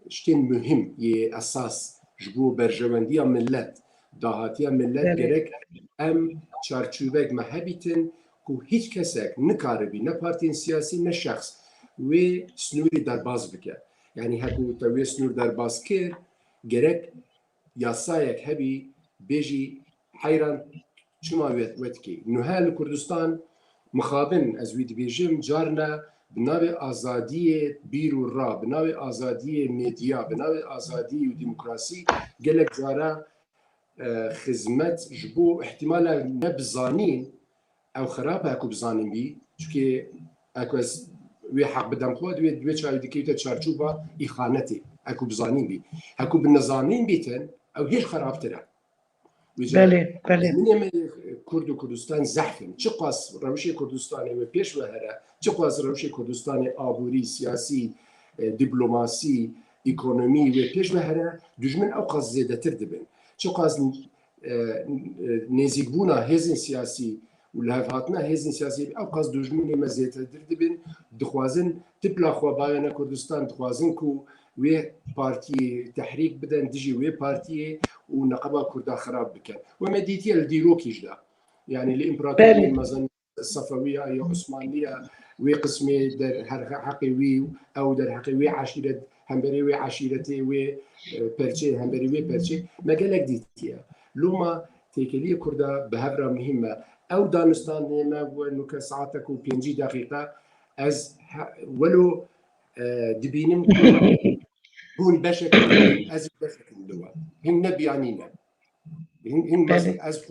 شتين مهم ي اساس جبو برجوانديه ملت داهاتيه ملت جرك ام چارچوبك مهبيتن كو هيچ كسك نكاربي نه بارتين سياسي نه شخص و سنوری درباز بکه یعنی هکو توی سنور درباز کر گرک یاسایک هبی بیجی حیران چما وقت کی نهال کردستان مخابن از وید بیجم جارنا بناوی آزادی بیرو را بناوی آزادی میدیا بناوی آزادی و دموکراسی گلک جارا خدمت جبو احتمالا نبزانین او خراب هکو بزانین بی چونکه اکو وی حق بدم خود وی دوی چای دکیت چارچوبا ایخانتی اکو بزانین بی اکو بنظامین بیتن او هیچ خراب تره بله بله من کرد و کردستان زحفن چه قاس روشی کردستانی و پیش و هره چه قاس روشی کردستانی آبوری سیاسی دیپلماسی اکونومی و پیش و هره دشمن او قاس زیاده تر دبن چه قاس نزیک بونا هزین سیاسی ولهاتنا هزين سياسي او قصد دجمني مزيت دردبن دخوازن تبلا خو باينا كردستان دخوازن كو وي بارتي تحريك بدن دجي وي بارتي ونقبه كردا خراب بكن ومديتي الديروكي جدا يعني الامبراطوريه المزن الصفويه يا عثمانيه وي قسمي در حقي وي او در حقي وي عشيره همبري وي عشيرتي وي برشي همبري وي برشي ما قالك ديتيا لوما تيكليه كردا بهبره مهمه او دانستان نيما وانه كساعتك وبينجي دقيقه از ولو دبينم هون بشكل از بشكل دوا هن نبيانينا هن از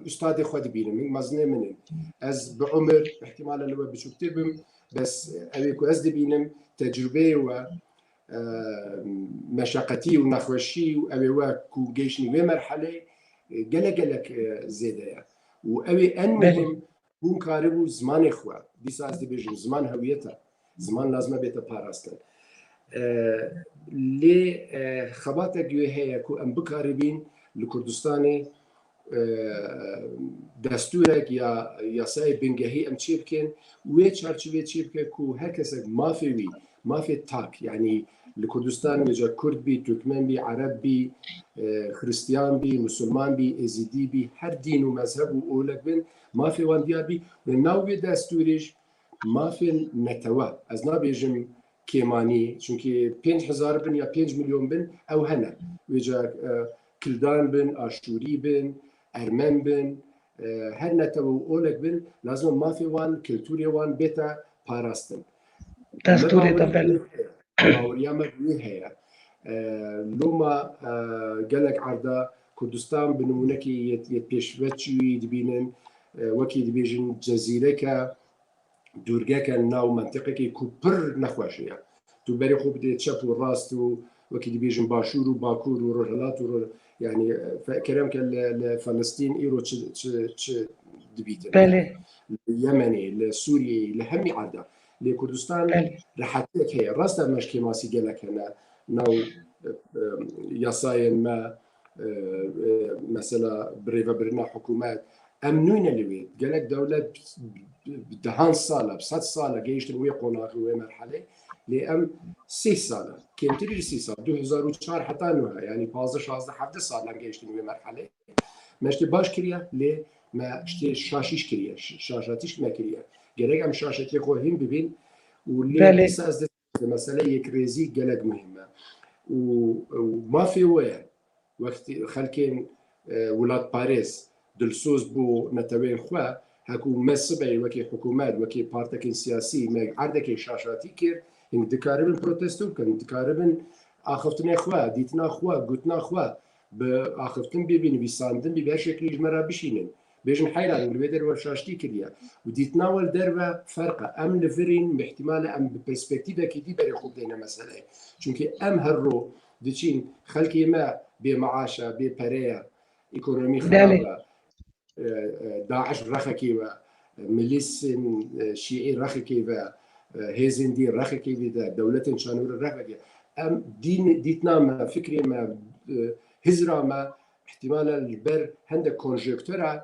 استاد خو دبينم هن مزنه منن از بعمر احتمال لو بشكتبم بس ابيكو از دبينم تجربه و مشاقتي ونخوشي وابي كو جيشني ومرحله قلق زياده وأبي أن مهم هون كاربو زمان إخوة دي ساز دي بيجم زمان هويتها زمان لازمه بيتا باراستن لي خباتك هي كو أم بكاربين لكردستاني دستورك يا ساي بنجهي أم تشيبكين ويتشارتشوي تشيبكين كو هكذا ما في تاك يعني لكردستان وجا كرد بي تركمان بي عرب بي خريستيان بي مسلمان بي ازيدي بي هر دين ومذهب واولك بن ما في وان ديار بي وناوي دستوريش ما في نتوا از نابيجم كيماني چونكي 5000 بن يا 5 مليون بن او هنا وجا كلدان بن اشوري بن ارمن بن هر نتوا واولك بن لازم ما في وان كلتوري وان بيتا باراستن دستوري طبعا باورياما هي لوما قالك عرضا كردستان بنمونكي يتبيشفتشي دبينن وكي دبيجن جزيرة دورگه ناو منطقه که کوپر نخواشیه تو بری خوب دی چپ و راست و وکی دیبیجن باشور و باکور و رهلات و يعني فكرم كان لفلسطين ايرو تش دبيت بله اليمني لسوري لهمي عدا لكردستان رحتك هي راستا مشكي ماسي قالك هنا ناو يصاين ما مثلا بريفا برنا حكومات امنونا لويت قالك دوله بدهان صالة بصد صالة جيش تنوي قناق ومرحلة لأم 6 سالة كم تري 6 سالة 2004 حتى نوها يعني 15 17 سالة جيش تنوي مرحلة مشت باش كريا ليه ما اشتي شاشيش كريا شاشاتيش ما كريا جريك أم شاشاتي خوهم ببين واللي أساس المسألة يكريزي جلد مهمة وما في وقت خلكين ولاد باريس دلسوز بو نتوين خوا هكو مسبعي وكي حكومات وكي بارتكين سياسي ما عردك شاشاتي كير إن دكاربن بروتستو كان دكاربن آخفتنا خوا ديتنا خوا قوتنا خوا بآخفتن بيبين بيساندن بيبهر شكل جمرا بشينن بيجن حيران الويدر ورشاشتي كريا وديتنا والدربة فرقة أم لفرين باحتمال أم ببرسبكتيفة كي بري خوب دينا مسألة چونكي أم هرو ديشين خلقي ما بمعاشة ببريا إيكونومي خرابة داعش رخكي و ميليس شيعي رخكي و هيزندي رخكي و دولة شانور رخكي أم ديتنا ما فكري ما هزرا ما احتمال البر هند كونجكتورا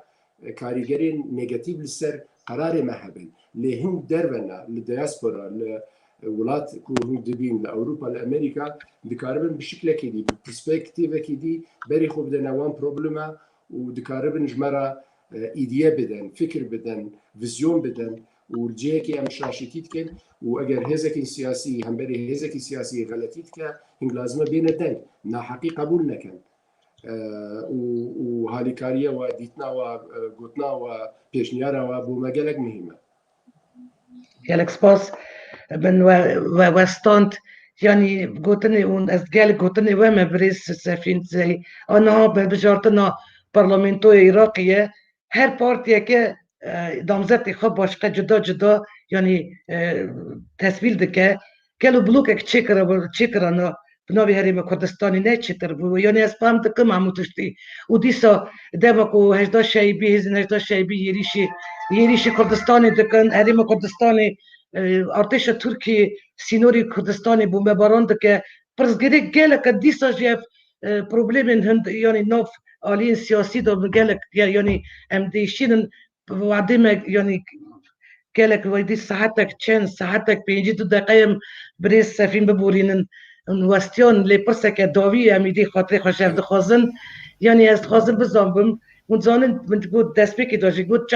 كاريجرين نيجاتيف لسر قرار ما هبل لهند دربنا للدياسبورا لولات كون دبين لأوروبا لأمريكا دكاربن بشكل كدي برسبكتيف كدي بري خوب دنا وان بروبلما ودكاربن جمرة إيديا بدن فكر بدن فيزيون بدن والجيكي أم شاشتيت كن وأجر هزك سياسي هم بري هزك سياسي غلطيت كا هم لازم بين الدن نا حقيقة قبول نكن وهاليكاريا وديتنا وقوتنا وبيشنيارا وابو مجالك مهمة. جالك سباس من وستانت يعني قوتني ونأسجال قوتني وما بريس سفين زي أنا بجارتنا برلمانتو عراقية هر بارتية که دامزدی خوب باشقه جدا جدا يعني تسویل دکه کلو بلوکک چیکره نه بنابی هریم کردستانی نه چیتر بو يعني اسپام دکم عموتشتی و دیسا دمکو هجدا شایبی هزین هجدا شایبی یریشی کردستانی دکن هریم کردستانی ارتش ترکی سینوری کردستانی بو مباران دکه پرزگری گله که دیسا جیف پروبلمین هند يعني نوف آلين سياسي دو قالك يعني ام ديشين وبعدين يعني قالك ويدي ساعتك تشين ساعتك بيجي دقايم بريس سفين ببورين وستيون لي برسك داوي ام دي خاطري خوشف دخوازن يعني از خازن بزنبم ونزانن من تقول دسبيكي دوجي قلت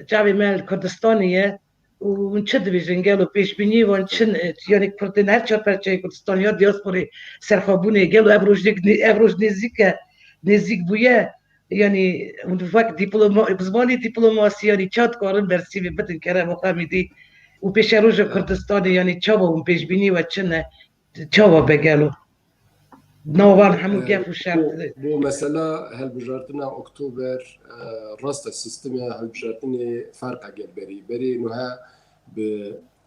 جاوي مال كردستانيه ونشد بيجن قالوا بيش بيني ونشن يعني كردن هر چهار پرچه کردستانیا دیاسپوری سرخابونه قالوا ابروج نزدیک بويه يعني وقت بزماني دبلوماسي يعني چات کارن برسي بدن كره مقامي دي وبيش روج كردستاني يعني چاوا وبيش بيني وچنه چاوا بقالوا نوار همون كيف وشرط بو مثلا هل بجارتنا اكتوبر راست السيستم هل بجارتني فرق بري نوها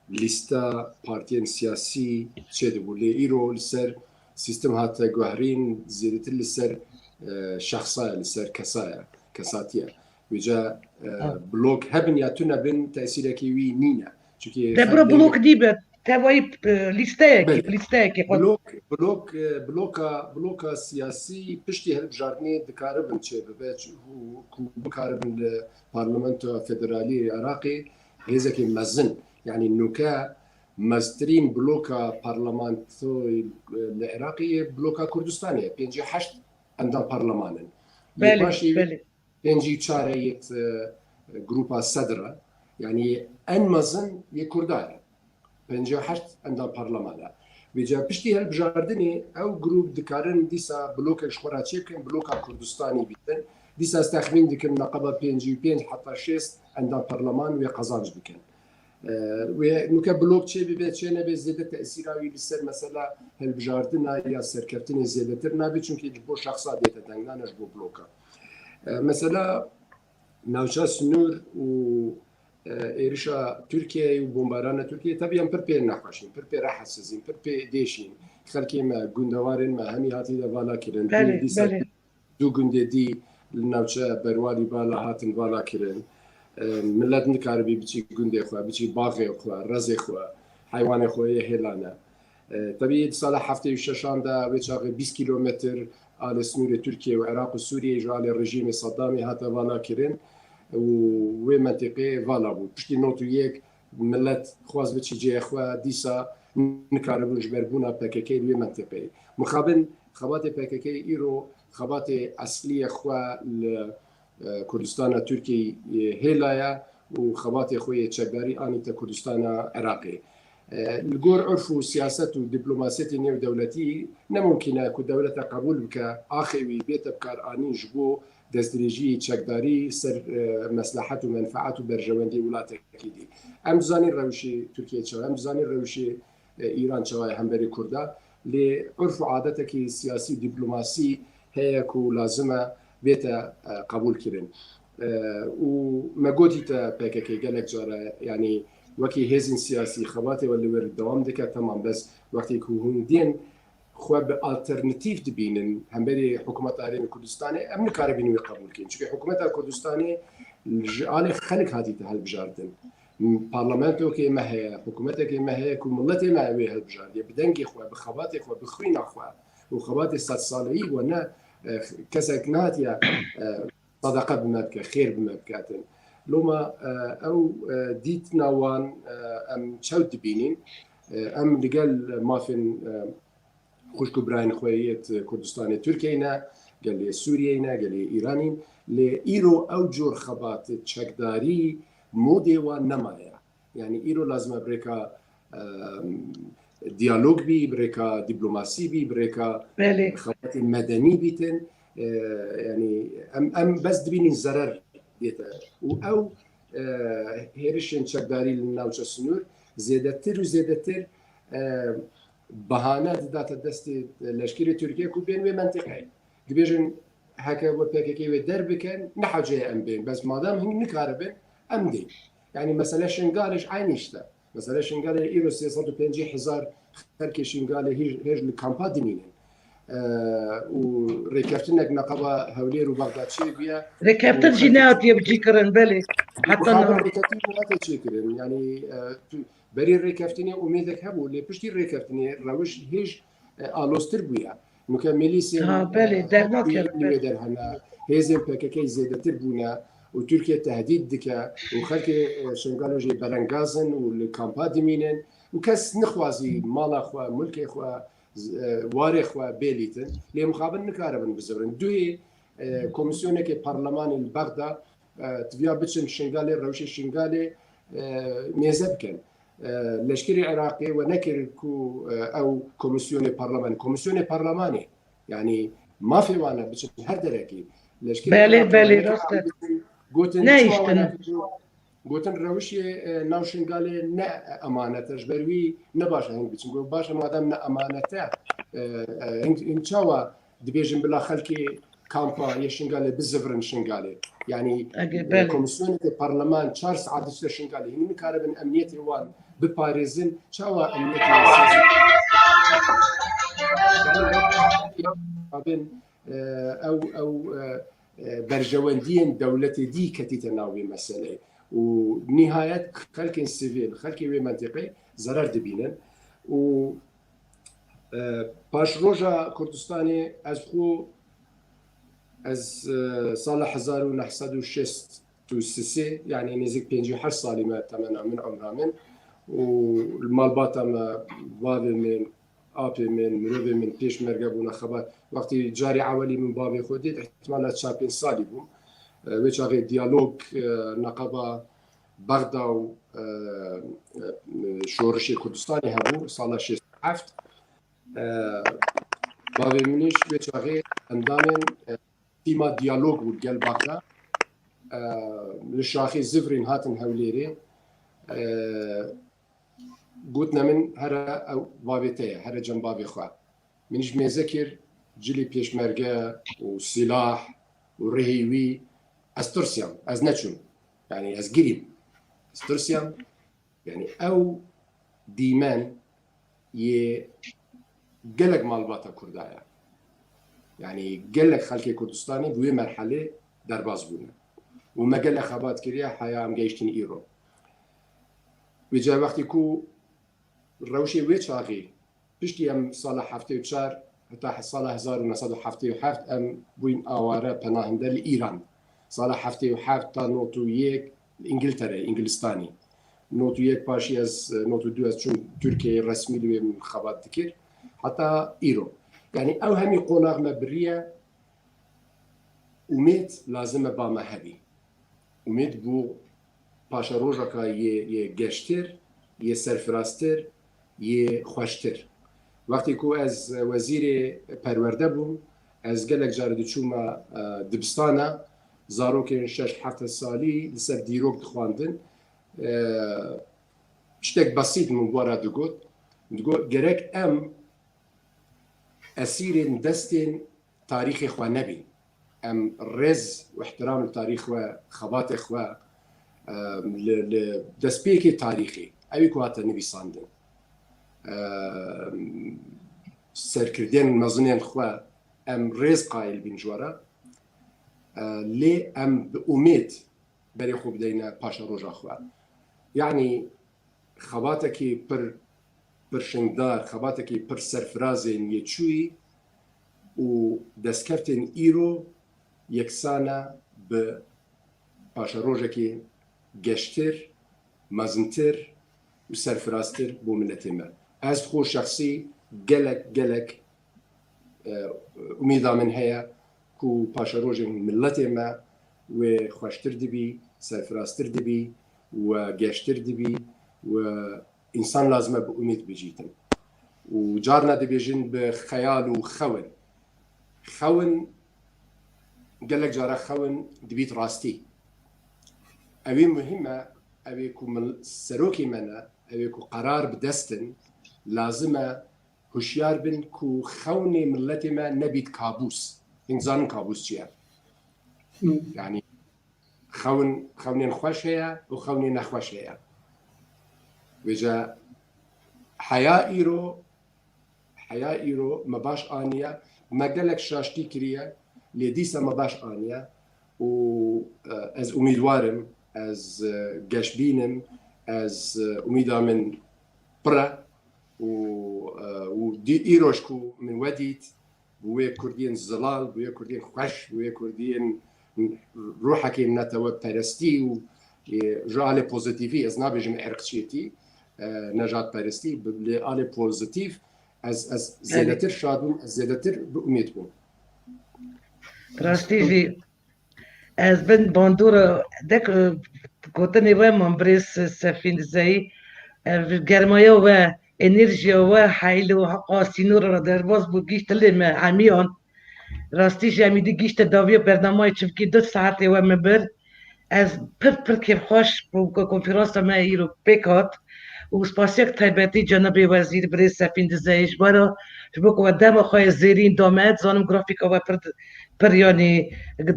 بليستا بارتيين سياسي تشد بولي ايرو لسر سيستم هات جوهرين زيدت لسر شخصايا لسر كساتيا وجا بلوك هبن ياتونا بن تاثيرك وي نينا دبر بلوك ديبت تواي ليستاك بلوكا سياسي بشتي هالبجارني دكاربن تشي بباش بكاربن البرلمان الفدرالي العراقي هيزك مزن يعني النكا مزترین بلوکا پارلمانتوی العراقی بلوکا کوردستانیه 58 اندام پارلمانن بله بله 54 یک گروپا صدره يعني ان مزن يكردار 58 اندام پارلمانه بيجا پشتی هالبجاردني او جروب دكارن ديسا بلوك شخوراتشي كان بلوكا كردستاني بيتن ديسا استخمين ديكن نقبه 55 حتى 6 عندنا برلمان وقزانج بكن ونوكا بلوك شي بيبيت شي نبي زياده تاثيراوي بيصير مثلا هالبجاردنا يا سركرتني زياده ترنا بيچونكي بو شخصا ديتا دنگانش بو بلوكا مثلا ناوچا سنور و إيرشا تركيا وبومباران تركيا تبيان بربي نقاشين بربي راح حساسين بربي ديشين خلكي ما جندوارن ما همي هاتي دوالا كيرن دو جندي دي لناوچا بروالي بالا هاتن بالا كيرن ملت نكاربي بيجي جندي خوا بيجي باغي خوا رزي خوا حيوان خوا هلانا طبيعي صالح هفتي وششان دا ويشاغ 20 كيلومتر على سنور تركيا وعراق وسوريا جال الرجيم صدامي هاتا بالا كيرن و منطقه والا بود پشتی نوتو یک ملت خواست بچی جای خوا دیسا نکاربون جبربونا پککی روی منطقه مخابن خبات پککی ایرو خبات اصلی خوا کردستان ترکی هلایا و خبات خوی چگاری آنی تا کردستان عراقی الجور عرف وسياسات ودبلوماسية نيو دولتي نممكن كو دولة قبول بك آخوي بيت بكار آنين جبو دستريجي تشكداري سر مصلحة ومنفعة وبرجواندي ولات أكيدي أم زاني روشي تركيا شوي أم زاني روشي إيران شوي همبري كردا لعرف عادتك سياسي دبلوماسي هي كو لازمة بيت قبول كرين وما قلتي تا بككي قالك جارة يعني وكي هزين سياسي خباتي واللي ورد دوام دكا تمام بس وقت يكون دين خو بالالترناتيف دبينن همبري حكومه ارين كردستاني امن كاربين قبول كين شكي حكومه كردستاني على خلق هذه هالبجاردن بارلمانتو كي ما هي حكومتك كي ما هي كل ملتي ما هي هالبجاردي بدنجي خو بخباتي خو بخوينا خو وخباتي 6 صالحي وانا كسكنات يا صدقه بمبكى خير بمبكاتن لوما او ديت نوان ام تشاود دبينين ام لقال ما فين خوشكو براين خويت كردستان تركينا قال لي سوريا قال لي ايراني لايرو او جور خبات تشكداري مودي ونمايا يعني ايرو لازم بريكا ديالوج بي بريكا دبلوماسي بي بريكا خبات مدني بيتن يعني ام بس دبين الزرر ديتا او هيرشن تشكداري لناوچ سنور زيادتر وزيادتر بهانه دات دست لشکری ترکیه کو بین و منطقه دبیجن هکا و پککی و در بکن نحاجه ام بین بس مادام هم نکاربن ام دی يعني مثلا شنغالش عينيشتا مثلا شنغال ايرو 350,000 خلك شنغال هيج الكامبا دمينين وريكافتنك نقبه هولير وبغداد شيبيا ريكافتن جينات يبجي كرن بالي حتى ريكافتن يعني بري ريكافتني اميدك هبو اللي بشتي ريكافتني روش هيج الوستر بويا مكملي سي بالي درنا كرن هنا هيزم بككي زياده تربونا وتركيا تهديد دكا وخلك شنغالو جي برنغازن والكامبا دمينن وكاس نخوازي مالا خوا ملكي خوا واري خوا بيليتن لي مخابن نكاربن بزبرن دوي كوميسيونك برلمان البغدا تبيا بتشن شنغالي روشي شنغالي ميزبكن لشكري عراقي ونكر كو او كوميسيون برلماني يعني ما في وانا بتشن هردركي بالي راسته قوتن روشي ناوشنغالي نا امانه تجبروي نباشه هنگ بتشن باشه مادام نا امانته ان شاء دبيجن بلا خلكي كامبا يشنغالي بزفرن شنغالي يعني كوميسيون البرلمان تشارلز عادش شنغالي هن كاربن امنيتي وان بباريزن شاوا امنيتي او برجواندين دولتي دي كتيتناوي مساله ونهاية خلك السيفيل خلك منطقي زرار دبينن و باش روجا كردستاني از سال 1906 يعني نزيك 58 سالي ما تمنى من عمره من والمالبات اما بابي من آبی من مروی من پیش مرگه بونه خبر وقتی جاری عولی من بابی خودید احتمالا چاپین سالی بوم ویچ آقای دیالوگ نقابه بغدا و شورشی کردستانی هبو سال 67 بابی منیش ویچ آقای اندامن تیما دیالوگ بود گل بغدا لشاخی زفرین هاتن هولیری قلتنا من هرا او بابيتي هرا جنب بابي خوا منش مذكر جلي بيش مرقا وسلاح ورهيوي استرسيام از نتشون يعني از قريب استرسيام يعني او ديمان ي قلق مالباتا كردايا يعني قلق خلقي كردستاني بوي مرحلة درباز بونا وما قلق خبات كريا حيا ام جيشتين ايرو وجا وقتی کو روشی وی چاقی پشتی ام سال 74 حتی سال 1977 ام بوین آواره پناهنده ایران سال 77 تا نوتو یک انگلتره انگلستانی نوتو یک پاشی از نوتو دو از چون ترکیه رسمی دوی خبات دکر حتی ایرو یعنی او همی قناغ مبریه امید لازمه با مهبی امید بو پاشا روژا که یه گشتر یه سرفراستر یه خوشتر وقتی که از وزیر پرورده بوم از گلک جارد چوما دبستانه زاروکن 6-7 سالی لسر دیروک دخواندن شتک بسیط من بارا دگوت گرک ام اسیر دستین تاریخ خواه نبین ام رز و احترام التاريخ و خبات خوا لدسبيكي تاريخي أبي كواتا نبي صاندن سركردين مزنين خوا أم رز قايل بين جوارا لي أم بأميد بري خوب دينا باشا روجا خوا يعني خباتكي بر شنگدار خباتكي بر سرفرازين يتشوي و دسكفتن إيرو يكسانا ب پاشا روژکی گشتر مزنتر و سرفراستر بو ملت ما از خو شخصی گلک امیدا من هيا کو پاشا روژ ملت ما و خوشتر دبی سرفراستر دبی و گشتر دبی و انسان لازمه به امید بجیتن و جارنا دبیجن به خیال و خون قالك جارا خون دبيت راستي أبي مهمة أبي كم سروكي منا أبي كو قرار بدستن لازمة هشيار بن كو خوني ملتي ما نبيت كابوس إنسان كابوس جيا يعني خوني نخوش هي وخوني نخوش هي وجا حياة إيرو ما باش آنيا ما قالك شاشتي كريا لديسا ما باش آنيا و از امیدوارم از گشبینم از امیدا من برا و دی ایروش کو من ودیت بوی کردین زلال بوی کردین خوش بوی کردین روحك نتوى پرستی و جعل پوزیتیفی از نابجم ارقچیتی نجات پرستی بل پوزیتیف از زیادتر شادم از زیادتر امید بون راستي از بن باندورا دك گوتنی و ممبرس سفین زی گرمایا و انرژیا و حیل و قاسینور را در باز بود گیشت لیم عمیان راستی جمیدی گیشت داوی برنامه چفکی 2 ساعته و مبر از پر که خوش با کنفرانس ما ایرو بکات و سپاسیک تایبتی جناب وزیر برای سفین زیش برا جبو که دم خواه زیرین دامد زانم گرافیکا و پر یعنی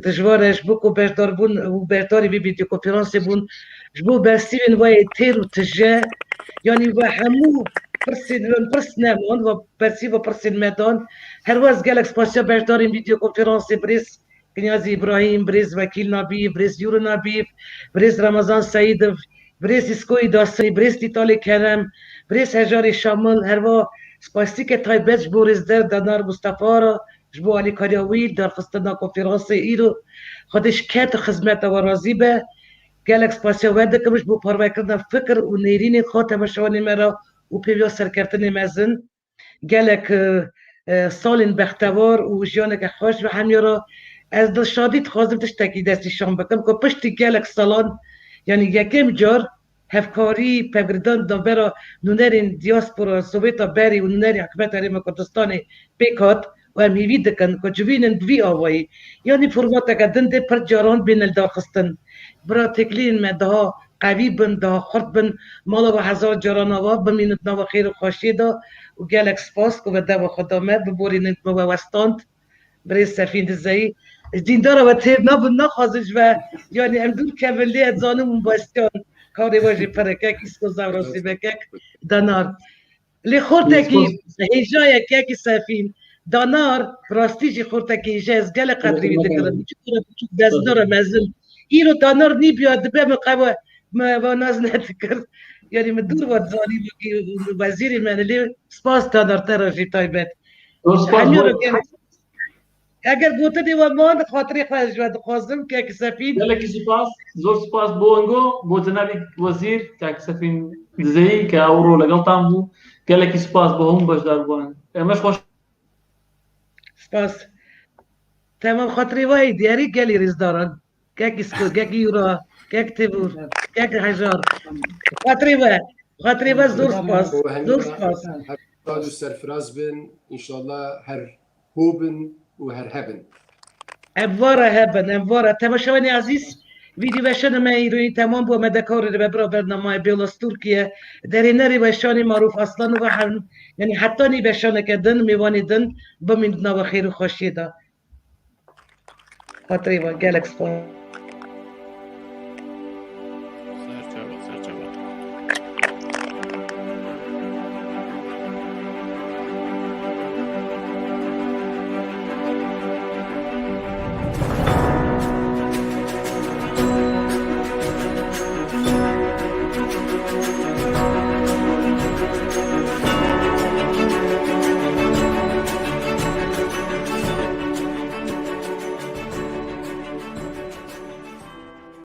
دجوارش بو بردار بون و برداری بی ویدیو کنفرانس بون جبو برسیون و تیر و تجه یعنی و همو پرس نمون و برسی و پرس میدان هر واز گلک سپاسیا برداریم ویدیو کنفرانس بریس کنیازی ابراهیم بریز وکیل نبی بریز یورو نبی بریز رمضان سعیدov بریز اسکوی داستانی بریز تیتال کرم بریز هجاری شامل هر وا سپاسی که تایبت جبو رزدر دانار مصطفی را جبو علی کاریاوی در خستنا کنفرانس ایرو خودش کت خدمت و راضی به gelek spasya wedikimish bu parvekirna fikir û nêrînê xwe temaşewanê me ra û pêviya serkeftinê mezin gelek salên bextewar û jiyaneke xweş ve hemû ra ez di şadî dixwazim tiştekî destî şam bikim ku piştî gelek salan yanî yekem car hevkarî pevgiridan navbera nûnerên diaspora Sovyeta berî û nûnerê hikûmeta Herêma Kurdistanê pêk hat û em hêvî dikin ku civînin bi vî awayî yanî formateke din dê pir caran bên hildaxistin bira têkiliyên me daha qewî bin daha xurt bin mala we hezar caran ava bimînin nava xêr û xweşiyê da û gelek spas ku ve deva xwe da me biborînin me we westand birêz Sefîn Dizeyî dîndara we têr nabin naxwazin ji ve yanî em dûr kevin lê ez zanim û westiyan karê we jî perekek îsko zavrasî vekek danar lê xortekî hêjayekekî Sefîn danar rastî jî xortekî hêja ez gelek qedrî wî dikirim biçûk dezdara mezin îro danar nîbiya dibe me qewe me ve naz nedikir yanî min dûr ve zanî wekî wezîrê me lê spas danar te ra jî taybet eger gotinê we man xatirê xwe ji we dixwazim kek Sefîn gelekî spas zor spas bo Engo bo cenabî wezîr kek Sefîn Dizeyî ke ewro legal tam bû gelekî spas bo hûn beşdar bûn em xweş spas temam xatirê we diyarî gelî rêzdaran kek îsko kek îra kek tevûr kek hejar xatirê we zor spas zor spas شاد و سرفراز بن انشالله هر هوبن و هر هبن em vara hebin em vara temaşewanê ezîz vîdî veşana me îroyî temam bû me dekarê ve bira bernamaya Bêlas Tirkiye derênerê weşanê marûf aslan û herin yanî hetanî weşaneke din mêvanê din bimîn nava xêr û xweşiyê da xatirê we gelek spas